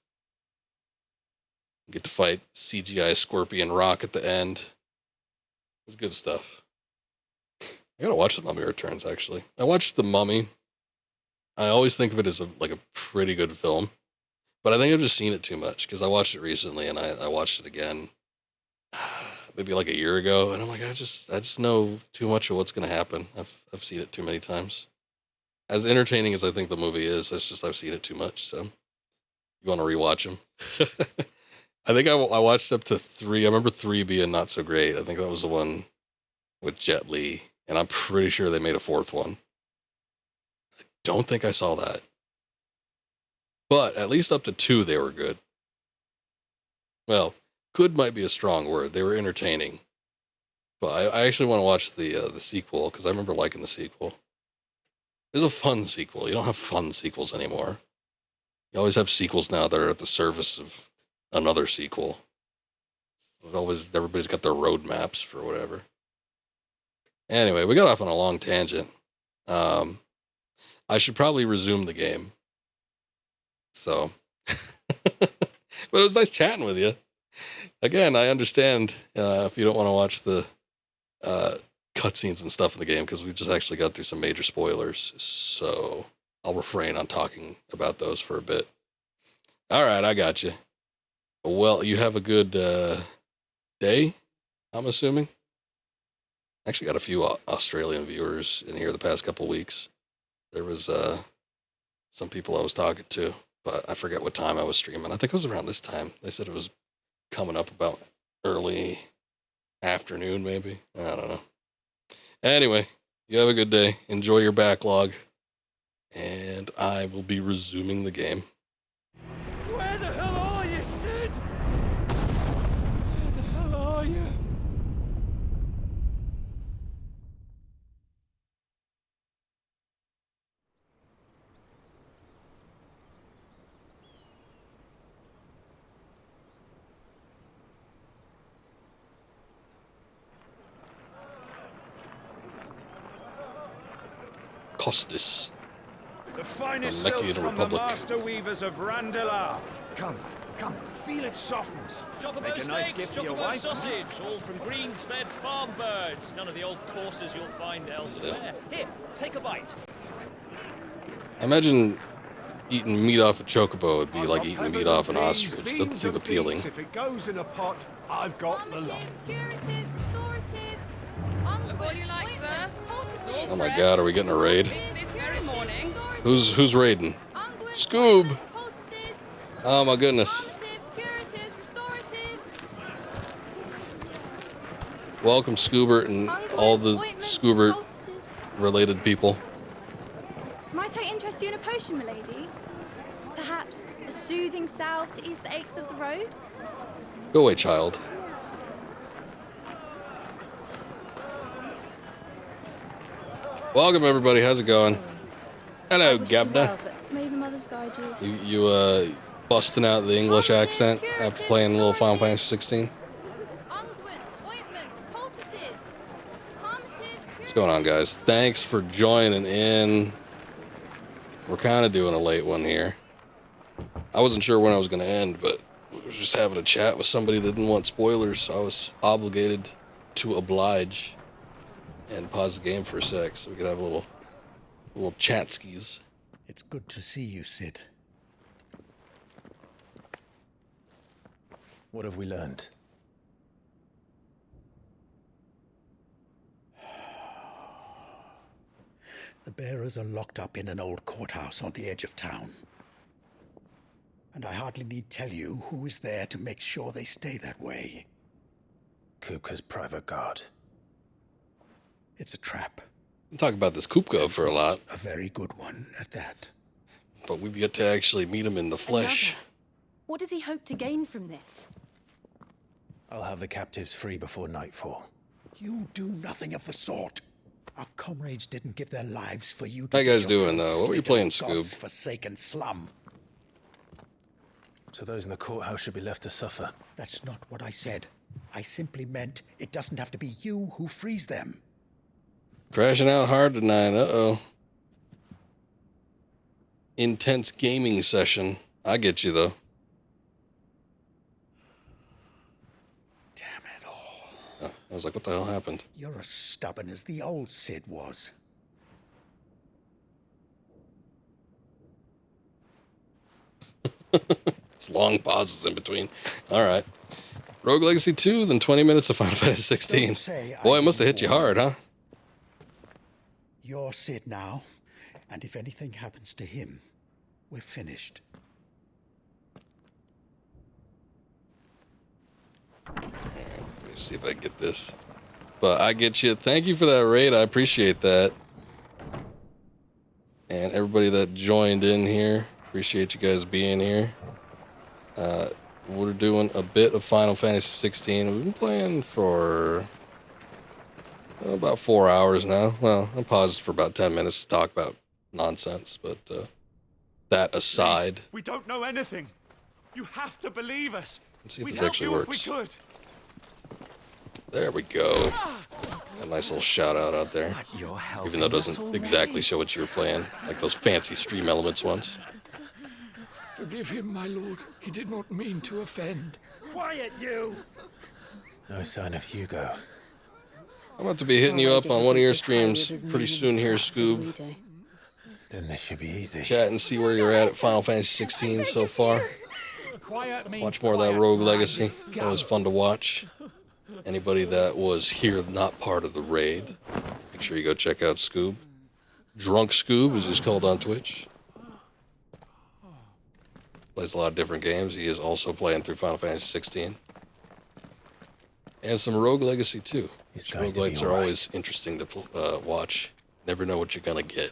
Get to fight CGI Scorpion Rock at the end. It was good stuff. I gotta watch The Mummy Returns, actually. I watched The Mummy. I always think of it as a pretty good film. But I think I've just seen it too much, because I watched it recently, and I watched it again maybe like a year ago, and I'm like, I just know too much of what's going to happen. I've seen it too many times. As entertaining as I think the movie is, it's just I've seen it too much, so you want to rewatch them. I think I watched up to 3. I remember 3 being not so great. I think that was the one with Jet Li, and I'm pretty sure they made a 4th one. I don't think I saw that. But at least up to 2, they were good. Well, good might be a strong word. They were entertaining. But I actually want to watch the sequel, because I remember liking the sequel. It was a fun sequel. You don't have fun sequels anymore. You always have sequels now that are at the service of another sequel. Everybody's got their roadmaps for whatever. Anyway, we got off on a long tangent. I should probably resume the game. So, but it was nice chatting with you. Again, I understand if you don't want to watch the cutscenes and stuff in the game, because we just actually got through some major spoilers. So I'll refrain on talking about those for a bit. All right, I got you. Well, you have a good day, I'm assuming. Actually got a few Australian viewers in here the past couple weeks. There was some people I was talking to, but I forget what time I was streaming. I think it was around this time. They said it was coming up about early afternoon, maybe. I don't know. Anyway, you have a good day. Enjoy your backlog. And I will be resuming the game. Where the hell are you, Sid? Where the hell are you? Costis. The finest The Mechian silks from the Republic. master weavers of Randalar. Come, feel its softness. Chocobo Make a nice steaks, gift for your chocobo wife. sausage, all from greens-fed farm birds. None of the old courses you'll find elsewhere. Here, take a bite. Imagine eating meat off a chocobo would be like eating meat off an ostrich. Doesn't seem appealing. If it goes in a pot, I've got the lot. Curatives, restoratives, look all you like, sir. Oh my god, are we getting a raid? This very morning. Who's raiding? Scoob! Oh my goodness. Welcome, Scoobert, and all the Scoobert related people. Might I interest you in a potion, milady? Perhaps a soothing salve to ease the aches of the road? Go away, child. Welcome, everybody. How's it going? Hello, Gabna. May the mothers guide you. You busting out the English accent after playing a little Final Fantasy 16? What's going on, guys? Thanks for joining in. We're kind of doing a late one here. I wasn't sure when I was going to end, but we were just having a chat with somebody that didn't want spoilers, so I was obligated to oblige and pause the game for a sec so we could have a little chat skis. It's good to see you, Sid. What have we learned? The bearers are locked up in an old courthouse on the edge of town. And I hardly need tell you who is there to make sure they stay that way. Kupka's private guard. It's a trap. We talk about this Kupka for a lot. A very good one at that. But we've yet to actually meet him in the flesh. What does he hope to gain from this? I'll have the captives free before nightfall. You do nothing of the sort. Our comrades didn't give their lives for you to... How you guys doing, though? What were you playing, Scoob? Forsaken slum. So those in the courthouse should be left to suffer. That's not what I said. I simply meant it doesn't have to be you who frees them. Crashing out hard tonight. Uh-oh. Intense gaming session. I get you, though. Damn it all. Oh, I was like, what the hell happened? You're as stubborn as the old Sid was. It's long pauses in between. All right. Rogue Legacy 2, then 20 minutes of Final Fantasy 16. Boy, it must have hit you hard, huh? You're Sid now, and if anything happens to him, we're finished. Let me see if I get this. But I get you. Thank you for that raid. I appreciate that. And everybody that joined in here, appreciate you guys being here. We're doing a bit of Final Fantasy 16. We've been playing for about 4 hours now. Well, I paused for about 10 minutes to talk about nonsense, but that aside. We don't know anything. You have to believe us. Let's see if We'd this help actually you works. if we could. There we go. A nice little shout out there. Even though it doesn't exactly show what you were playing, like those fancy Stream Elements ones. Forgive him, my lord. He did not mean to offend. Quiet, you! No sign of Hugo. I'm about to be hitting you up on one of your streams pretty soon here, Scoob. Then this should be easy. Chat and see where you're at Final Fantasy 16 so far. Watch more of that Rogue Legacy. It's always fun to watch. Anybody that was here not part of the raid, make sure you go check out Scoob. Drunk Scoob, as he's called on Twitch. Plays a lot of different games. He is also playing through Final Fantasy 16. And some Rogue Legacy too. Roguelites are always interesting to watch. Never know what you're gonna get.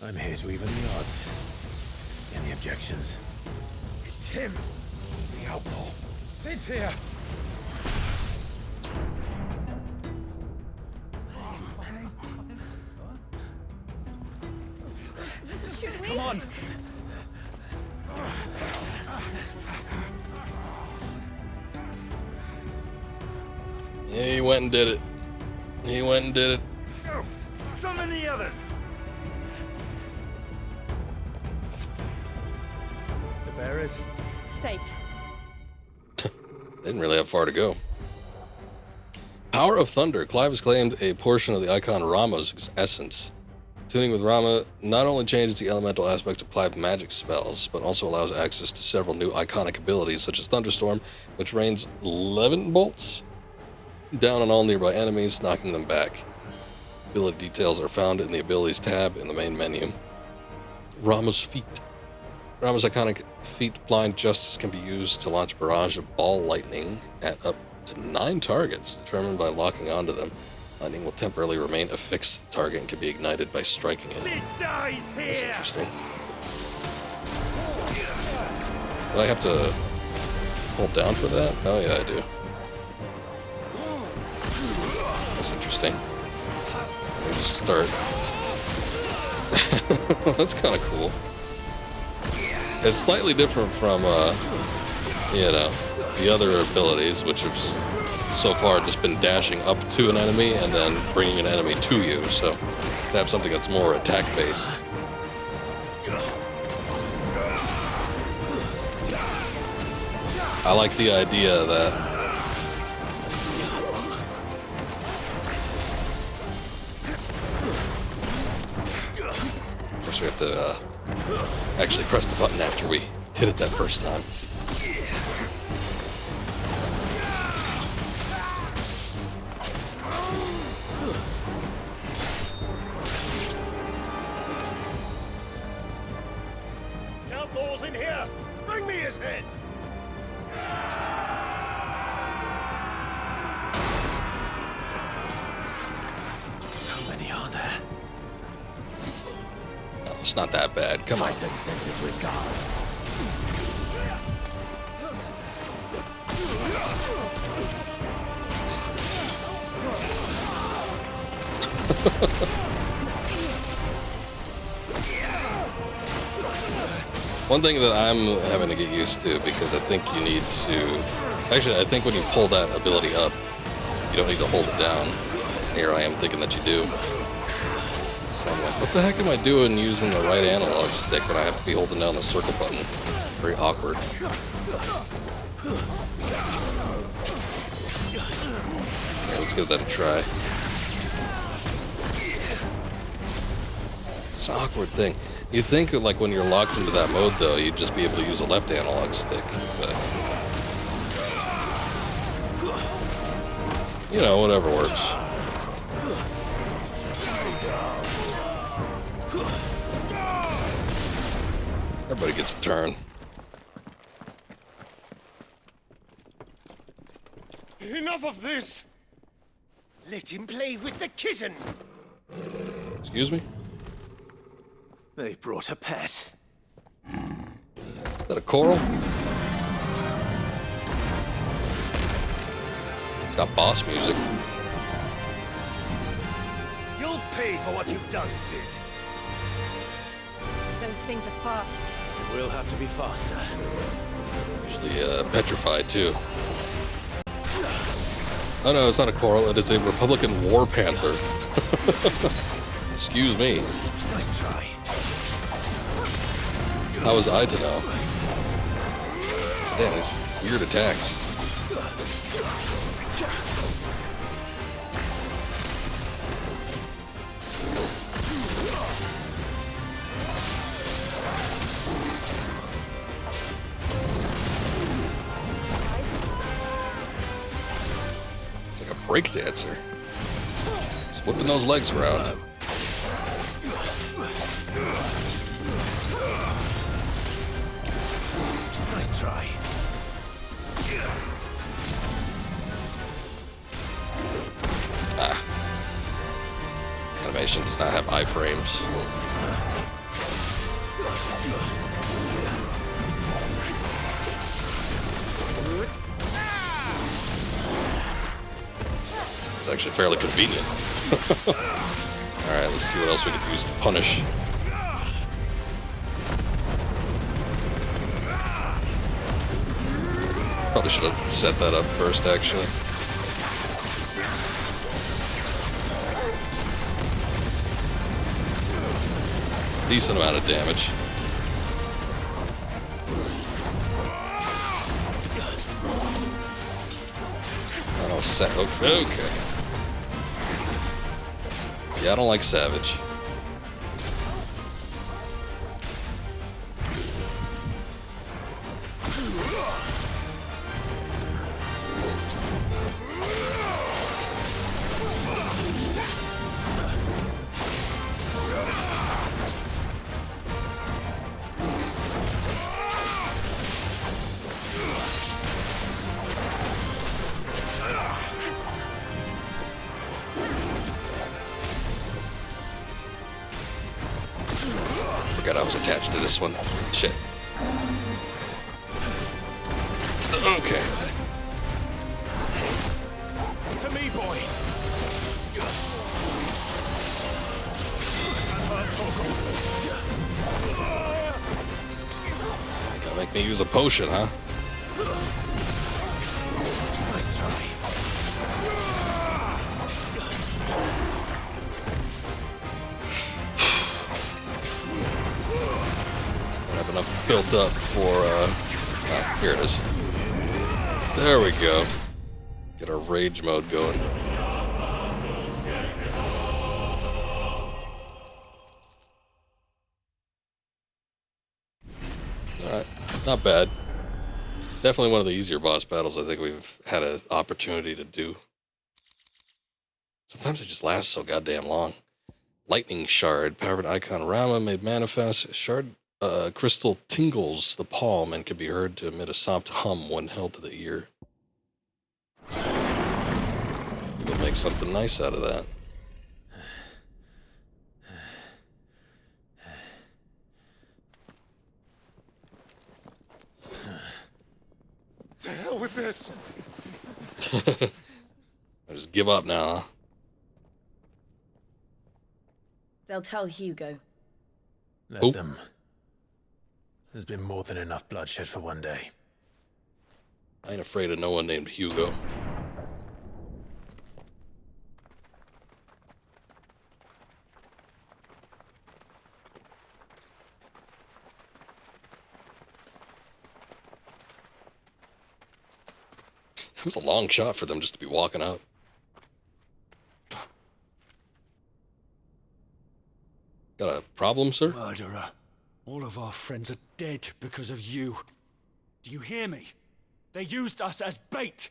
I'm here to even the odds. Any objections? It's him, the outlaw. Sid's here. Come on. Yeah, he went and did it. He went and did it. summon the others! The bearers? Safe. They didn't really have far to go. Power of Thunder. Clive has claimed a portion of the icon Rama's essence. Tuning with Rama not only changes the elemental aspects of Clive's magic spells, but also allows access to several new iconic abilities, such as Thunderstorm, which rains 11 bolts down on all nearby enemies, knocking them back. Ability details are found in the Abilities tab in the main menu. Rama's Feet. Rama's iconic feat, Blind Justice, can be used to launch a barrage of ball lightning at up to 9 targets, determined by locking onto them. Lightning will temporarily remain affixed to the target and can be ignited by striking it. That's interesting. Do I have to hold down for that? Oh yeah, I do. That's interesting. Let me just start. That's kind of cool. It's slightly different from, you know, the other abilities, which have so far just been dashing up to an enemy and then bringing an enemy to you. So to have something that's more attack-based. I like the idea that of course we have to actually press the button after we hit it that first time. Outlaws in here! Bring me his head! How many are there? Oh, it's not that bad. Come on. Titan sends his regards. One thing that I'm having to get used to, because I think you need to... Actually, I think when you pull that ability up, you don't need to hold it down. Here I am thinking that you do. So I'm like, what the heck am I doing using the right analog stick when I have to be holding down the circle button? Very awkward. Okay, let's give that a try. It's an awkward thing. You'd think that, like, when you're locked into that mode, though, you'd just be able to use a left analog stick, but... You know, whatever works. Everybody gets a turn. Enough of this! Let him play with the kitten! Excuse me? They brought a pet. Is that a coral? It's got boss music. You'll pay for what you've done, Sid. Those things are fast. It will have to be faster. Usually petrified, too. Oh no, it's not a coral. It is a Republican war panther. Excuse me. Nice try. How was I to know? Damn, these weird attacks. It's like a break dancer. It's whipping those legs around. Nice try. Ah. Animation does not have iframes. It's actually fairly convenient. Alright, let's see what else we could use to punish. Probably should have set that up first, actually. Decent amount of damage. I don't okay. Yeah, I don't like Savage. Forgot I was attached to this one. Shit. Okay. To me, boy. Gotta make me use a potion, huh? Nice try. Have enough built up for, here it is. There we go. Get our rage mode going. Alright, not bad. Definitely one of the easier boss battles I think we've had an opportunity to do. Sometimes it just lasts so goddamn long. Lightning Shard, powered Icon Rama made manifest. Shard crystal tingles the palm and can be heard to emit a soft hum when held to the ear. We'll make something nice out of that. To hell with this. I just give up now, huh? They'll tell Hugo. Let them. There's been more than enough bloodshed for one day. I ain't afraid of no one named Hugo. It was a long shot for them just to be walking out. Got a problem, sir? Murderer. All of our friends are dead because of you. Do you hear me? They used us as bait.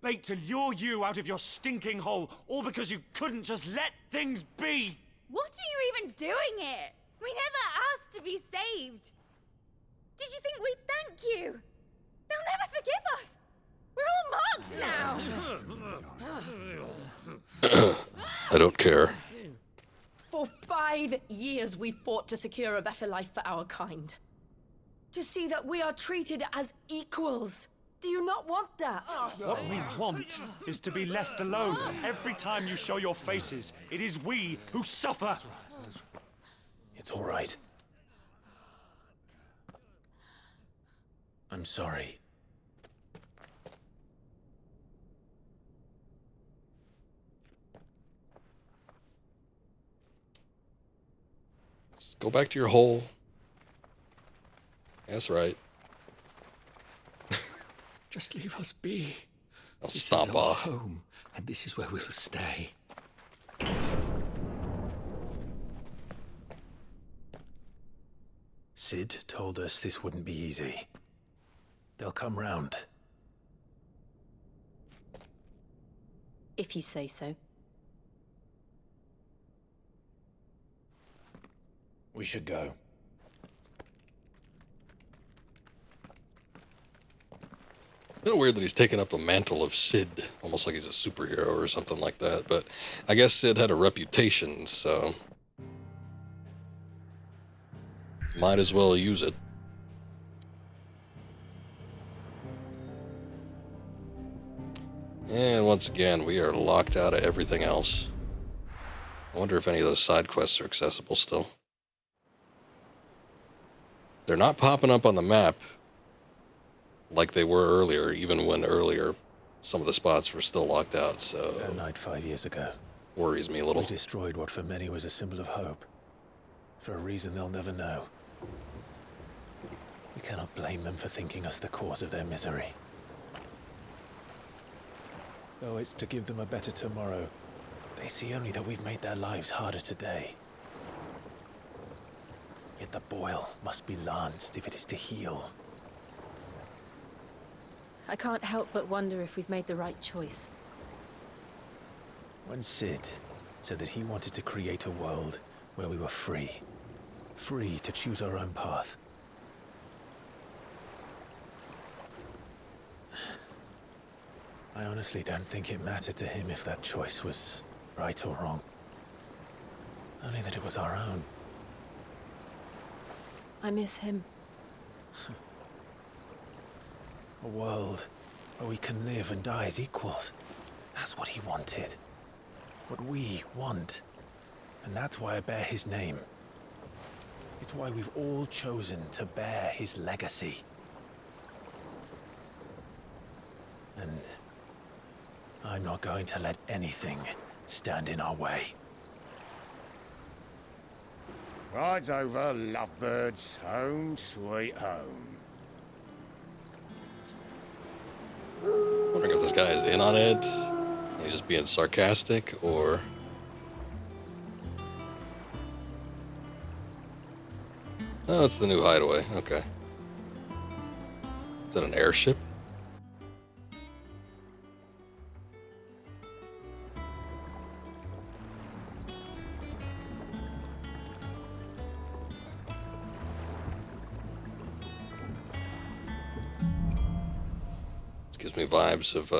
Bait to lure you out of your stinking hole, all because you couldn't just let things be. What are you even doing here? We never asked to be saved. Did you think we'd thank you? They'll never forgive us. We're all marked now. I don't care. For 5 years we fought to secure a better life for our kind. To see that we are treated as equals. Do you not want that? What we want is to be left alone. Every time you show your faces, it is we who suffer. It's all right. I'm sorry. Go back to your hole. That's right. Just leave us be. I'll stomp off. Home, and this is where we'll stay. Sid told us this wouldn't be easy. They'll come round. If you say so. We should go. It's kind of weird that he's taken up the mantle of Sid, almost like he's a superhero or something like that. But I guess Sid had a reputation, so might as well use it. And once again, we are locked out of everything else. I wonder if any of those side quests are accessible still. They're not popping up on the map like they were earlier, even when earlier some of the spots were still locked out, so... That night 5 years ago. Worries me a little. We destroyed what for many was a symbol of hope. For a reason they'll never know. We cannot blame them for thinking us the cause of their misery. Though it's to give them a better tomorrow, they see only that we've made their lives harder today. Yet the boil must be lanced if it is to heal. I can't help but wonder if we've made the right choice. When Sid said that he wanted to create a world where we were free. Free to choose our own path. I honestly don't think it mattered to him if that choice was right or wrong. Only that it was our own. I miss him. A world where we can live and die as equals. That's what he wanted. What we want. And that's why I bear his name. It's why we've all chosen to bear his legacy. And I'm not going to let anything stand in our way. Rides over, lovebirds. Home, sweet home. Wondering if this guy is in on it. He's just being sarcastic, or... Oh, it's the new hideaway. Okay. Is that an airship? This gives me vibes of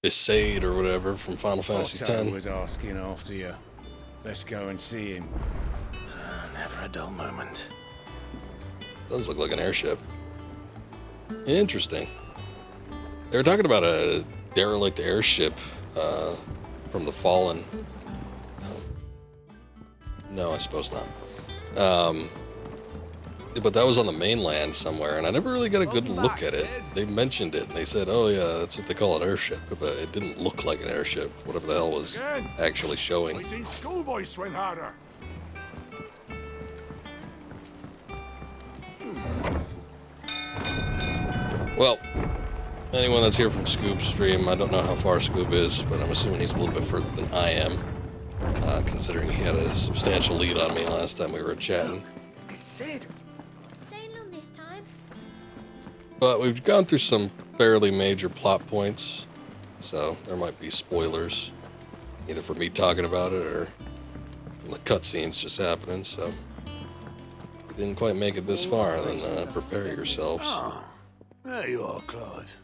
Besaid or whatever from Final Fantasy Otto X. was asking after you. Let's go and see him. Never a dull moment. Does look like an airship. Interesting. They were talking about a derelict airship from the Fallen. No, I suppose not. But that was on the mainland somewhere, and I never really got a good look at it. They mentioned it, and they said, oh yeah, that's what they call an airship, but it didn't look like an airship, whatever the hell was actually showing. We seen schoolboys swing harder. Well, anyone that's here from Scoob's stream, I don't know how far Scoob is, but I'm assuming he's a little bit further than I am, considering he had a substantial lead on me last time we were chatting. Sid. Staying on this time? But we've gone through some fairly major plot points, so there might be spoilers, either for me talking about it or from the cutscenes just happening, so if you didn't quite make it this far, then prepare yourselves. Ah, there you are, Clive.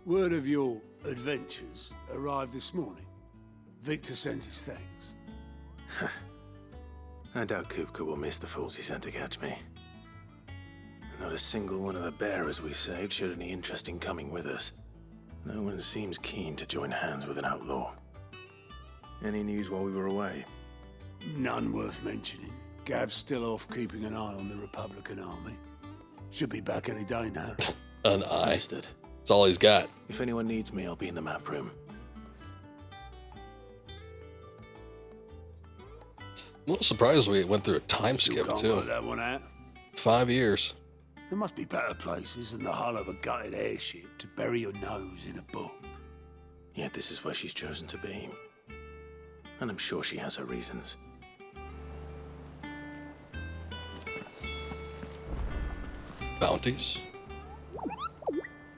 Word of your adventures arrived this morning. Victor sends his thanks. I doubt Kupka will miss the fools he sent to catch me. Not a single one of the bearers we saved showed any interest in coming with us. No one seems keen to join hands with an outlaw. Any news while we were away? None worth mentioning. Gav's still off keeping an eye on the Republican army. Should be back any day now. An eye. Understood. That's all he's got. If anyone needs me, I'll be in the map room. I'm a little surprised we went through a time skip, Can't too. work that one out. 5 years. There must be better places than the hull of a gutted airship to bury your nose in a book. Yet this is where she's chosen to be. And I'm sure she has her reasons. Bounties.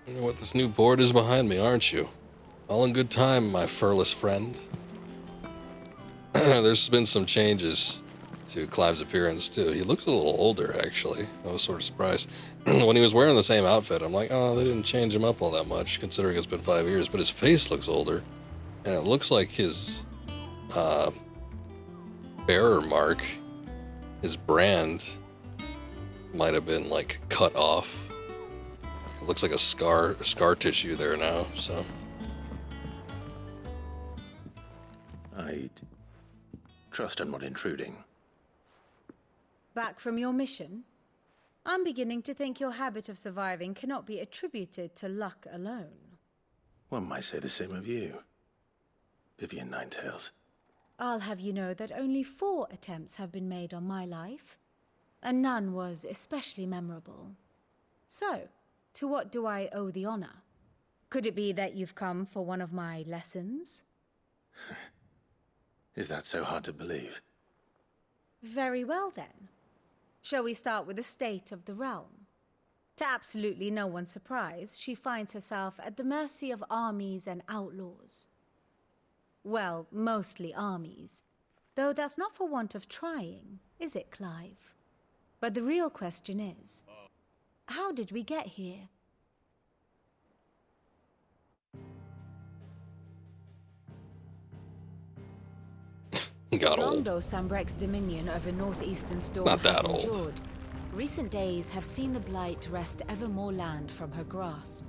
You know what, this new board is behind me, aren't you? All in good time, my furless friend. There's been some changes to Clive's appearance, too. He looks a little older, actually. I was sort of surprised. When he was wearing the same outfit, I'm like, oh, they didn't change him up all that much, considering it's been 5 years. But his face looks older. And it looks like his bearer mark, his brand, might have been, like, cut off. It looks like a scar tissue there now, so... I'd trust I'm not intruding. Back from your mission? I'm beginning to think your habit of surviving cannot be attributed to luck alone. One might say the same of you, Vivian Ninetails. I'll have you know that only 4 attempts have been made on my life, and none was especially memorable. So, to what do I owe the honor? Could it be that you've come for one of my lessons? Is that so hard to believe? Very well then. Shall we start with the state of the realm? To absolutely no one's surprise, she finds herself at the mercy of armies and outlaws. Well, mostly armies. Though that's not for want of trying, is it, Clive? But the real question is, how did we get here? Got Long old. though Sambrek's dominion over northeastern Storm Not that has old. endured, recent days have seen the Blight wrest ever more land from her grasp.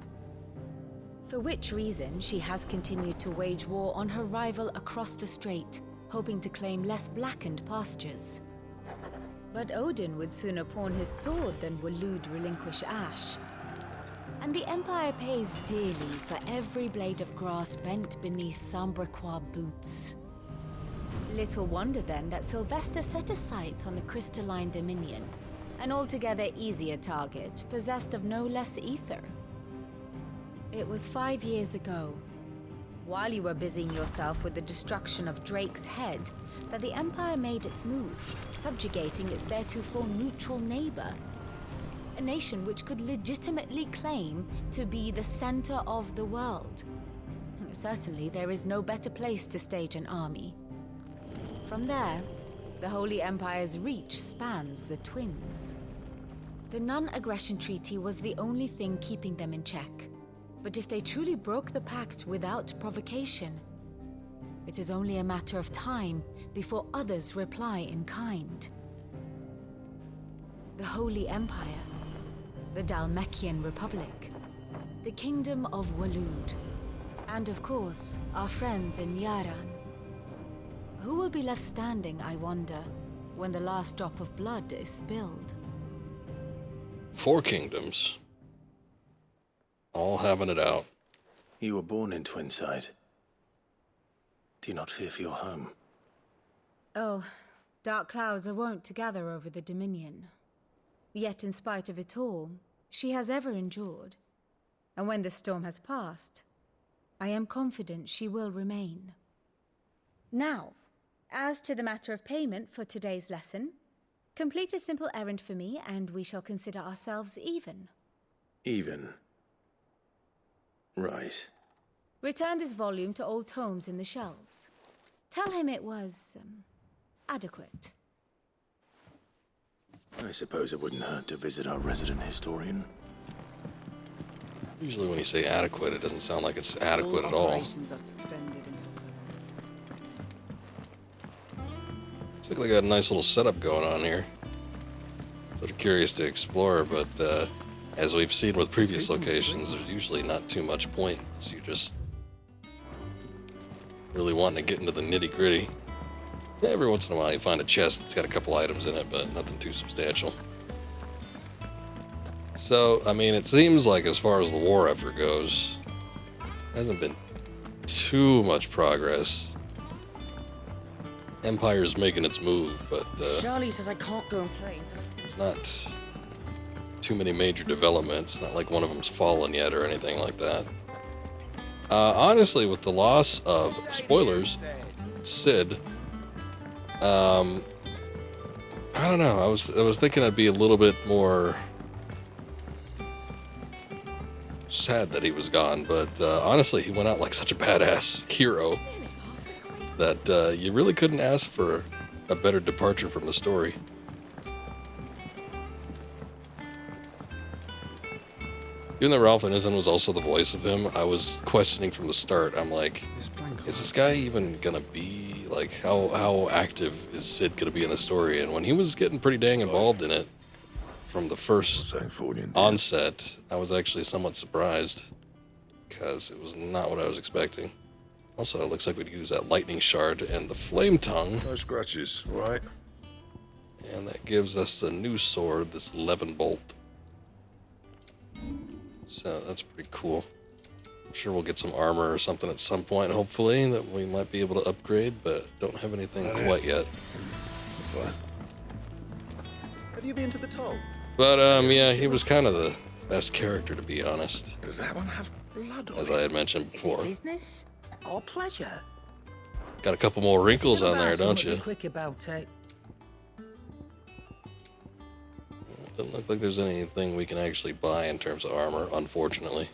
For which reason she has continued to wage war on her rival across the strait, hoping to claim less blackened pastures. But Odin would sooner pawn his sword than Waloed relinquish Ash. And the Empire pays dearly for every blade of grass bent beneath Sambrequois boots. Little wonder then that Sylvester set his sights on the crystalline dominion, an altogether easier target, possessed of no less ether. It was 5 years ago, while you were busying yourself with the destruction of Drake's head, that the Empire made its move, subjugating its theretofore neutral neighbor. A nation which could legitimately claim to be the center of the world. Certainly, there is no better place to stage an army. From there, the Holy Empire's reach spans the Twins. The non-aggression treaty was the only thing keeping them in check. But if they truly broke the pact without provocation, it is only a matter of time before others reply in kind. The Holy Empire, the Dhalmekian Republic, the Kingdom of Waloed, and of course, our friends in Yaran. Who will be left standing, I wonder, when the last drop of blood is spilled? 4 kingdoms. All having it out. You were born in Twinside. Do you not fear for your home? Oh, dark clouds are wont to gather over the Dominion. Yet in spite of it all, she has ever endured. And when the storm has passed, I am confident she will remain. Now, as to the matter of payment for today's lesson, complete a simple errand for me and we shall consider ourselves even. Even? Right. Return this volume to old tomes in the shelves. Tell him it was, adequate. I suppose it wouldn't hurt to visit our resident historian. Usually when you say adequate, it doesn't sound like it's adequate at all. Operations are suspended until Looks like they got a nice little setup going on here. Sort of curious to explore, but as we've seen with previous locations, there's usually not too much point. So you're just really wanting to get into the nitty-gritty. Every once in a while you find a chest that's got a couple items in it, but nothing too substantial. So, I mean, it seems like as far as the war effort goes, hasn't been too much progress. Empire's making its move, but Charlie says I can't go and play until not too many major developments. Not like one of them's fallen yet or anything like that. Honestly, with the loss of, spoilers, Sid, I don't know. I was thinking I'd be a little bit more sad that he was gone, but honestly, he went out like such a badass hero that you really couldn't ask for a better departure from the story. Even though Ralph Ineson was also the voice of him, I was questioning from the start. I'm like, is this guy even gonna be, like, how active is Sid gonna be in the story? And when he was getting pretty dang involved in it from the first onset, I was actually somewhat surprised because it was not what I was expecting. Also, it looks like we'd use that lightning shard and the flame tongue. No scratches, right? And that gives us a new sword, this Levin bolt. So that's pretty cool. sure we'll get some armor or something at some point, hopefully, that we might be able to upgrade, but don't have anything quite yet. Have you been to the toll? But, yeah, he was kind of the best character, to be honest. Does that one have blood on As it? I had mentioned before. Business or pleasure? Got a couple more wrinkles on there, don't you? Be quick about it. Doesn't look like there's anything we can actually buy in terms of armor, unfortunately.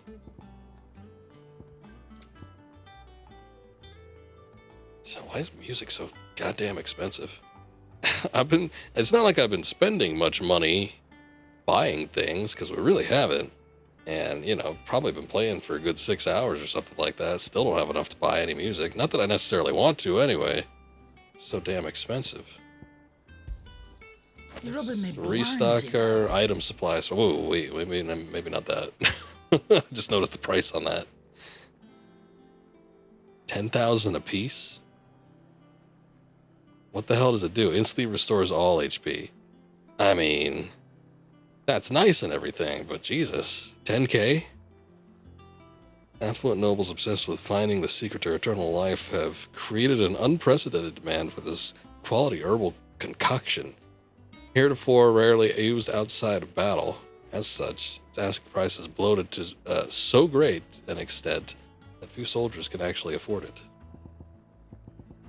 So why is music so goddamn expensive? It's not like I've been spending much money buying things, because we really haven't. And, you know, probably been playing for a good 6 hours or something like that. Still don't have enough to buy any music. Not that I necessarily want to anyway. So damn expensive. You're rubbing me blind, Restock our item supplies. Whoa, wait, maybe not that. I just noticed the price on that. 10,000 a piece? What the hell does it do? Instantly restores all HP. I mean, that's nice and everything, but Jesus, 10k? Affluent nobles obsessed with finding the secret to eternal life have created an unprecedented demand for this quality herbal concoction. Heretofore rarely used outside of battle. As such, its asking price is bloated to so great an extent that few soldiers can actually afford it.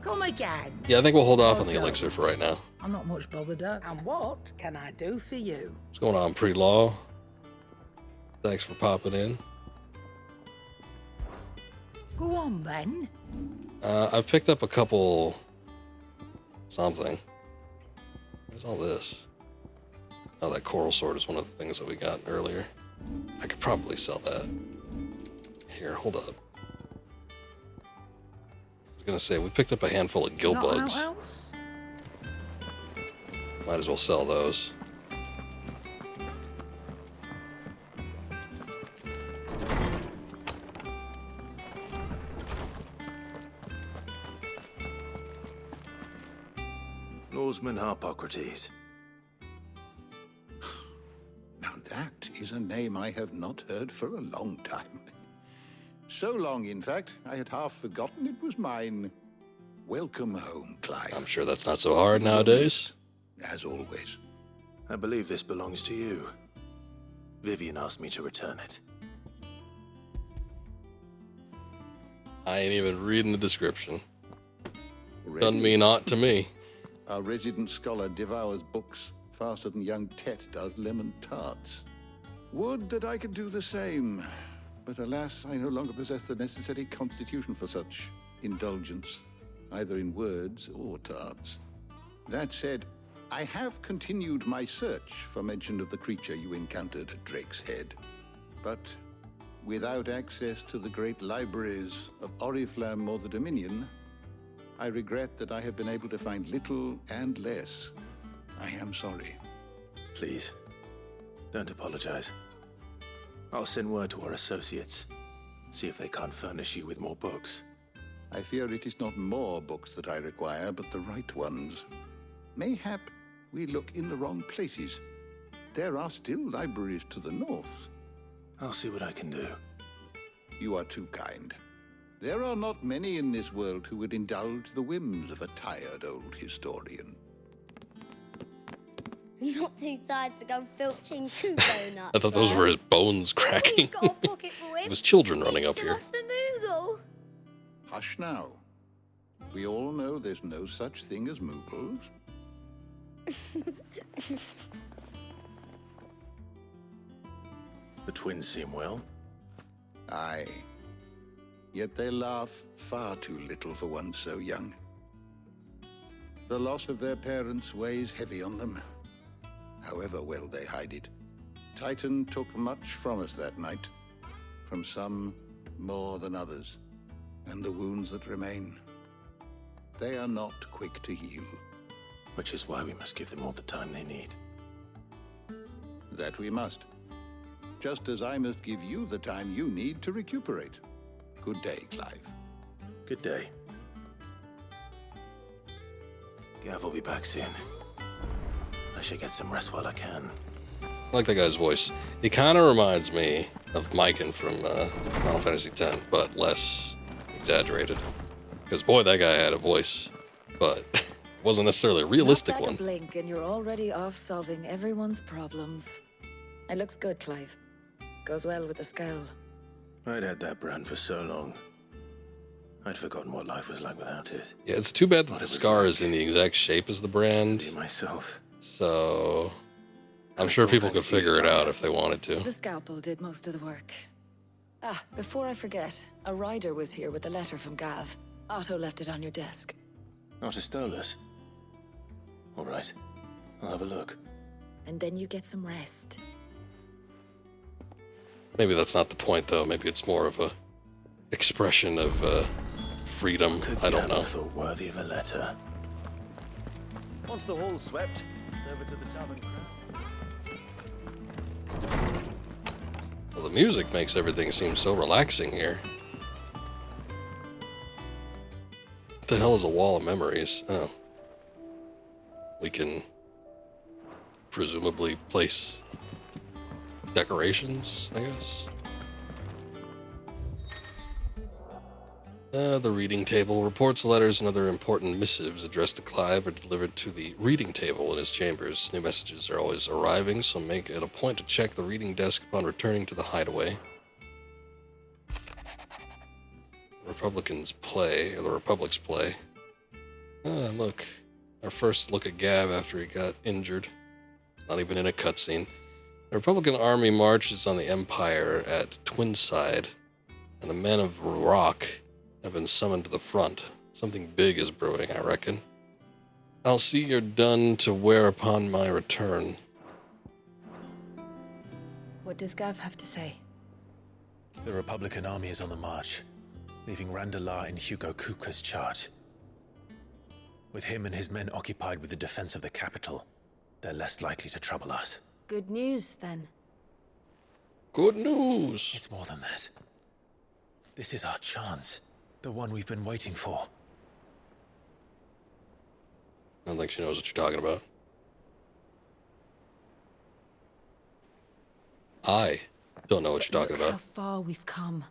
Come again. Yeah, I think we'll hold off on the elixir for right now. I'm not much bothered. And what can I do for you? What's going on, pre-law? Thanks for popping in. Go on then. I've picked up a couple something. Where's all this? Oh, that coral sword is one of the things that we got earlier. I could probably sell that. Here, hold up. I was gonna say, we picked up a handful of gill bugs. Might as well sell those. Norseman Harpocrates. Now that is a name I have not heard for a long time. So long, in fact, I had half forgotten it was mine. Welcome home, Clive. I'm sure that's not so hard nowadays. As always. I believe this belongs to you. Vivian asked me to return it. I ain't even reading the description. Ready? Doesn't mean aught to me. Our resident scholar devours books faster than young Tet does lemon tarts. Would that I could do the same. But alas, I no longer possess the necessary constitution for such indulgence, either in words or tarts. That said, I have continued my search for mention of the creature you encountered at Drake's Head. But without access to the great libraries of Oriflamme or the Dominion, I regret that I have been able to find little and less. I am sorry. Please, don't apologize. I'll send word to our associates. See if they can't furnish you with more books. I fear it is not more books that I require, but the right ones. Mayhap we look in the wrong places. There are still libraries to the north. I'll see what I can do. You are too kind. There are not many in this world who would indulge the whims of a tired old historian. Not too tired to go filching Kubo nuts. I thought those were his bones cracking. He's got a pocket for him. It was children running up Him here. off the Moogle. Hush now. We all know there's no such thing as Moogles. The twins seem well. Aye. Yet they laugh far too little for one so young. The loss of their parents weighs heavy on them, however well they hide it. Titan took much from us that night, from some more than others, and the wounds that remain, they are not quick to heal. Which is why we must give them all the time they need. That we must. Just as I must give you the time you need to recuperate. Good day, Clive. Good day. Gav will be back soon. I should get some rest while I can. I like that guy's voice. He kind of reminds me of Myken from Final Fantasy X, but less exaggerated. Because, boy, that guy had a voice. But wasn't necessarily a realistic Not back one. a blink and you're already off solving everyone's problems. It looks good, Clive. Goes well with the scowl. I'd had that brand for so long. I'd forgotten what life was like without it. Yeah, it's too bad that the scar is in the exact shape as the brand. Myself. So I'm sure people could figure it out if they wanted to. The scalpel did most of the work. Ah, before I forget, a rider was here with a letter from Gav. Otto left it on your desk. Not a stolus. All right, I'll have a look. And then you get some rest. Maybe that's not the point, though. Maybe it's more of a expression of freedom. I don't know. Thought worthy of a letter. Once the hall's swept, it's over to the tavern crowd. Well, the music makes everything seem so relaxing here. What the hell is a wall of memories? Oh. We can presumably place decorations, I guess. The reading table. Reports, letters, and other important missives addressed to Clive are delivered to the reading table in his chambers. New messages are always arriving, so make it a point to check the reading desk upon returning to the hideaway. The Republic's play. Ah, look. Our first look at Gav after he got injured. Not even in a cutscene. The Republican army marches on the Empire at Twinside, and the men of Rock have been summoned to the front. Something big is brewing, I reckon. I'll see you're done to wear upon my return. What does Gav have to say? The Republican army is on the march, leaving Randalar in Hugo Kuka's charge. With him and his men occupied with the defense of the capital, they're less likely to trouble us. Good news, then. Good news. It's more than that. This is our chance. The one we've been waiting for. I don't think she knows what you're talking about. I don't know what you're talking Look about. how far we've come.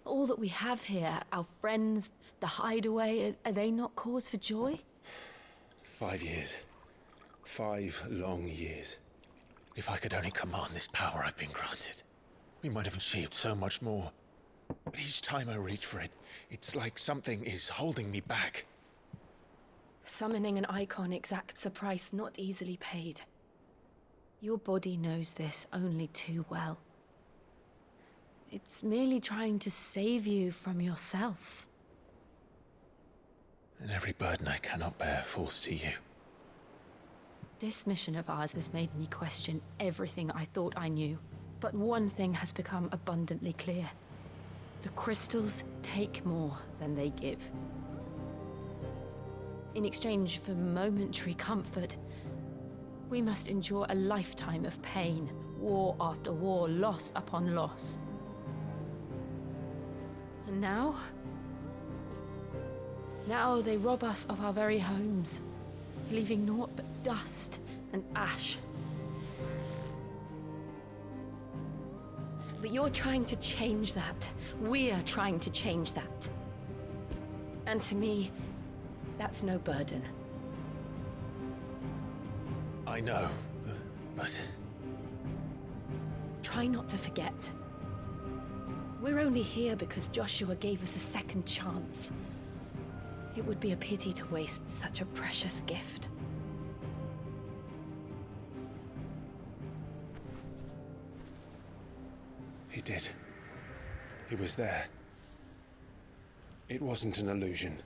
All that we have here, our friends, the hideaway, are they not cause for joy? 5 years. 5 long years. If I could only command this power I've been granted, we might have achieved so much more. But each time I reach for it, it's like something is holding me back. Summoning an icon exacts a price not easily paid. Your body knows this only too well. It's merely trying to save you from yourself. And every burden I cannot bear falls to you. This mission of ours has made me question everything I thought I knew. But one thing has become abundantly clear. The crystals take more than they give. In exchange for momentary comfort, we must endure a lifetime of pain, war after war, loss upon loss. And now they rob us of our very homes, leaving naught but dust and ash. But you're trying to change that. We're trying to change that. And to me, that's no burden. I know, but... Try not to forget. We're only here because Joshua gave us a second chance. It would be a pity to waste such a precious gift. He did. He was there. It wasn't an illusion.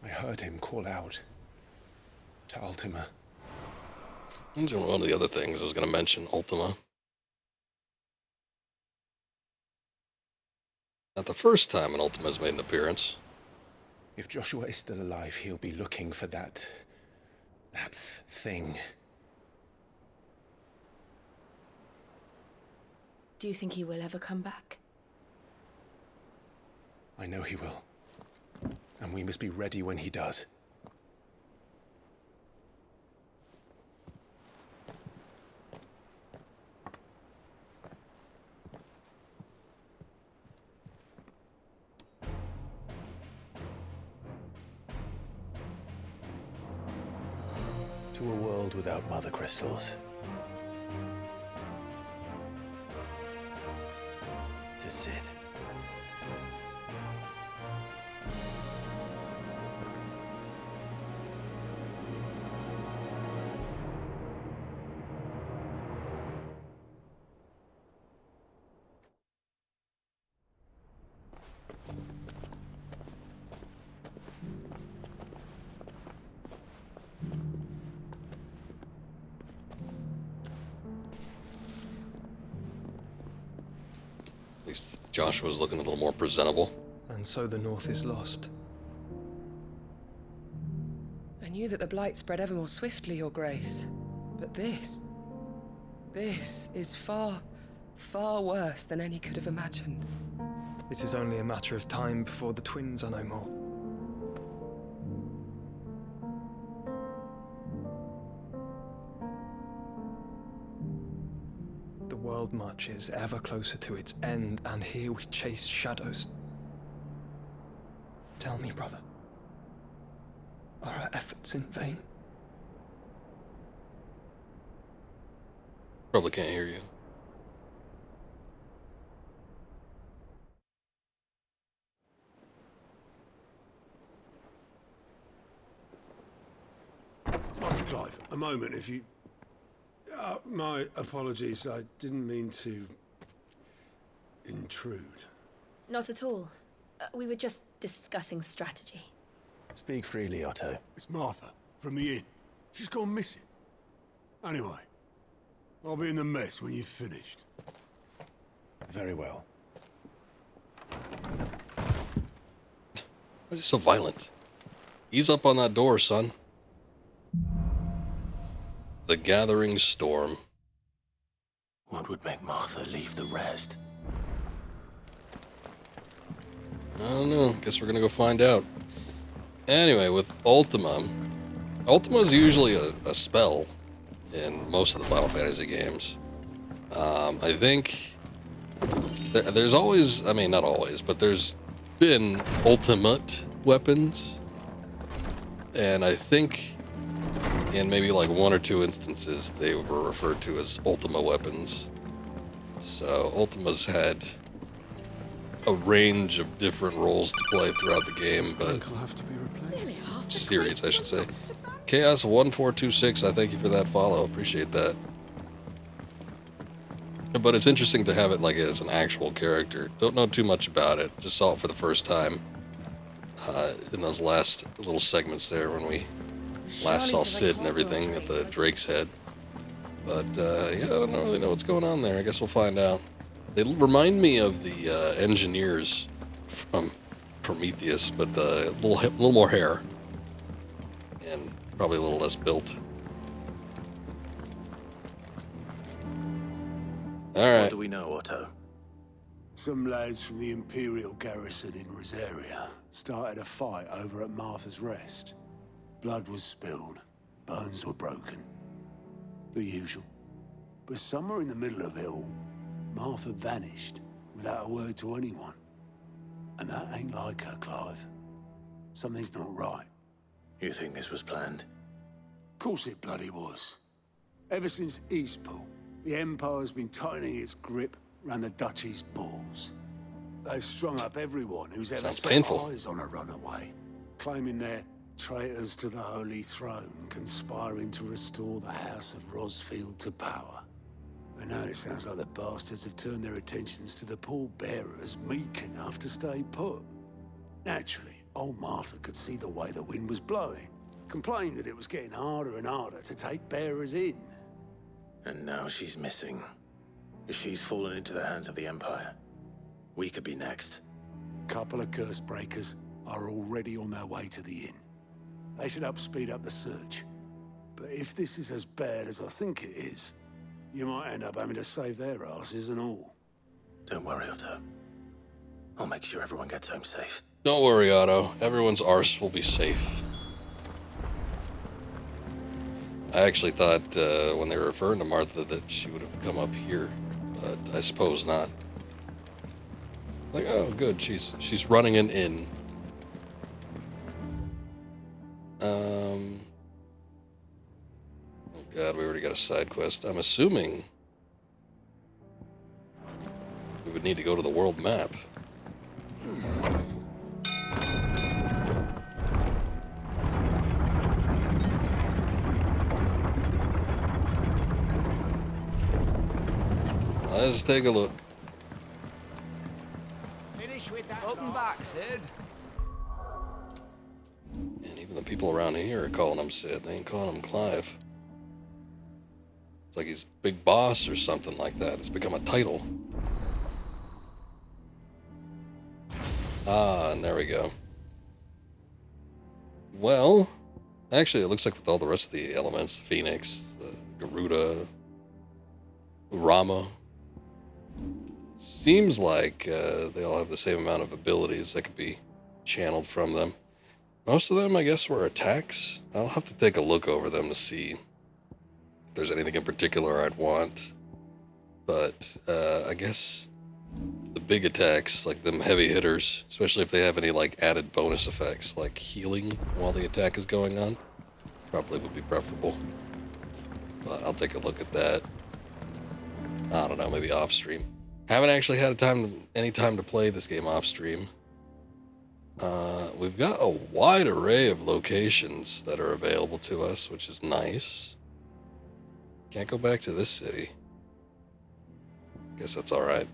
I heard him call out to Ultima. That's one of the other things I was going to mention, Ultima. Not the first time an Ultima's made an appearance. If Joshua is still alive, he'll be looking for that thing. Do you think he will ever come back? I know he will. And we must be ready when he does. To a world without mother crystals. To Sid. At least Joshua's looking a little more presentable. And so the North is lost. I knew that the Blight spread ever more swiftly, Your Grace. But this is far, far worse than any could have imagined. It is only a matter of time before the twins are no more. The world marches ever closer to its end, and here we chase shadows. Tell me, brother, are our efforts in vain? Probably can't hear you. Master Clive, a moment, if you... my apologies, I didn't mean to... intrude. Not at all. We were just discussing strategy. Speak freely, Otto. It's Martha, from the inn. She's gone missing. Anyway, I'll be in the mess when you've finished. Very well. Why is he so violent? Ease up on that door, son. The Gathering Storm. What would make Martha leave the rest? I don't know. Guess we're gonna go find out. Anyway, with Ultima. Ultima is usually a spell in most of the Final Fantasy games. I think there's always, I mean, not always, but there's been ultimate weapons. And I think in maybe like one or two instances, they were referred to as Ultima weapons. So Ultima's had a range of different roles to play throughout the game, but series, I should say. Chaos1426, I thank you for that follow. Appreciate that. But it's interesting to have it like as an actual character. Don't know too much about it. Just saw it for the first time in those last little segments there when we last saw Sid and everything at the Drake's Head. But yeah, I don't really know what's going on there. I guess we'll find out. They remind me of the engineers from Prometheus, but a little more hair and probably a little less built. All right. What do we know, Otto? Some lads from the Imperial garrison in Rosaria started a fight over at Martha's Rest. Blood was spilled, bones were broken. The usual. But somewhere in the middle of it all, Martha vanished without a word to anyone. And that ain't like her, Clive. Something's not right. You think this was planned? Course it bloody was. Ever since Eastpool, the Empire's been tightening its grip around the Duchy's balls. They've strung up everyone who's ever set eyes on a runaway, claiming they're traitors to the Holy Throne, conspiring to restore the House of Rosfield to power. And now it sounds like the bastards have turned their attentions to the pallbearers meek enough to stay put. Naturally, old Martha could see the way the wind was blowing, complained that it was getting harder and harder to take bearers in. And now she's missing. If she's fallen into the hands of the Empire, we could be next. Couple of curse breakers are already on their way to the inn. They should speed up the search. But if this is as bad as I think it is, you might end up having to save their asses and all. Don't worry, Otto. I'll make sure everyone gets home safe. Don't worry, Otto. Everyone's arse will be safe. I actually thought when they were referring to Martha that she would have come up here, but I suppose not. Like, oh, good, she's running an inn. God, we already got a side quest. I'm assuming we would need to go to the world map. Let's take a look. Finish with that. Welcome back, Sid. And even the people around here are calling him Sid. They ain't calling him Clive. It's like he's big boss or something like that. It's become a title. Ah, and there we go. Well, actually, it looks like with all the rest of the elements, the Phoenix, the Garuda, Rama, seems like they all have the same amount of abilities that could be channeled from them. Most of them, I guess, were attacks. I'll have to take a look over them to see if there's anything in particular I'd want. But I guess the big attacks, like them heavy hitters, especially if they have any like added bonus effects, like healing while the attack is going on, probably would be preferable. But I'll take a look at that. I don't know, maybe off stream. Haven't actually had any time to play this game off stream. We've got a wide array of locations that are available to us, which is nice. Can't go back to this city. Guess that's all right.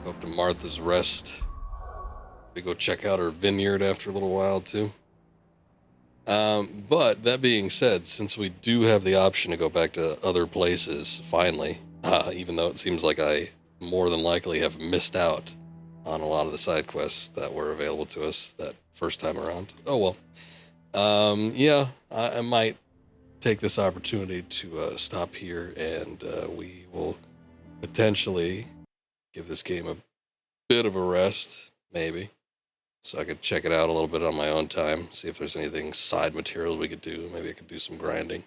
Go up to Martha's Rest. We go check out her vineyard after a little while too. But that being said, since we do have the option to go back to other places, finally, even though it seems like I more than likely have missed out on a lot of the side quests that were available to us that first time around. Oh well. Yeah, I might take this opportunity to stop here, and we will potentially give this game a bit of a rest, maybe. So I could check it out a little bit on my own time, see if there's anything side materials we could do. Maybe I could do some grinding.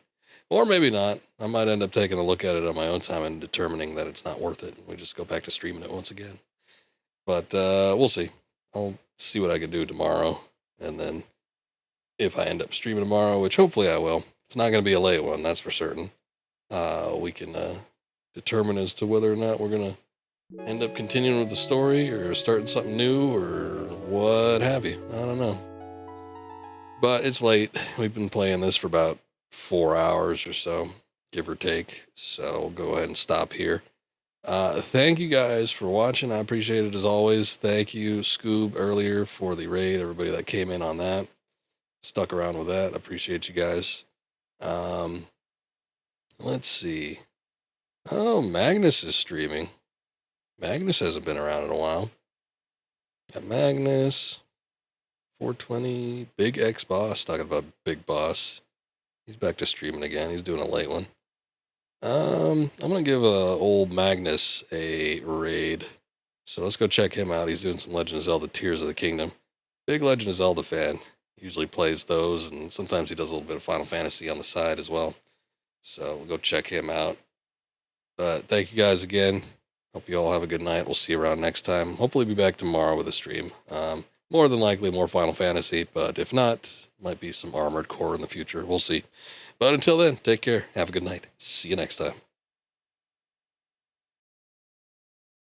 Or maybe not. I might end up taking a look at it on my own time and determining that it's not worth it. We just go back to streaming it once again. But we'll see. I'll see what I can do tomorrow. And then if I end up streaming tomorrow, which hopefully I will, it's not going to be a late one, that's for certain. We can determine as to whether or not we're going to end up continuing with the story or starting something new or what have you. I don't know. But it's late. We've been playing this for about 4 hours or so, give or take. So we'll go ahead and stop here. Thank you guys for watching. I appreciate it as always. Thank you, Scoob, earlier for the raid. Everybody that came in on that, stuck around with that. I appreciate you guys. Let's see. Oh, Magnus is streaming. Magnus hasn't been around in a while. Got Magnus, 420, Big X Boss, talking about Big Boss. He's back to streaming again. He's doing a late one. I'm going to give old Magnus a raid. So let's go check him out. He's doing some Legend of Zelda Tears of the Kingdom. Big Legend of Zelda fan. Usually plays those, and sometimes he does a little bit of Final Fantasy on the side as well. So we'll go check him out. But thank you guys again. Hope you all have a good night. We'll see you around next time. Hopefully be back tomorrow with a stream. More than likely more Final Fantasy, but if not, might be some Armored Core in the future. We'll see. But until then, take care. Have a good night. See you next time.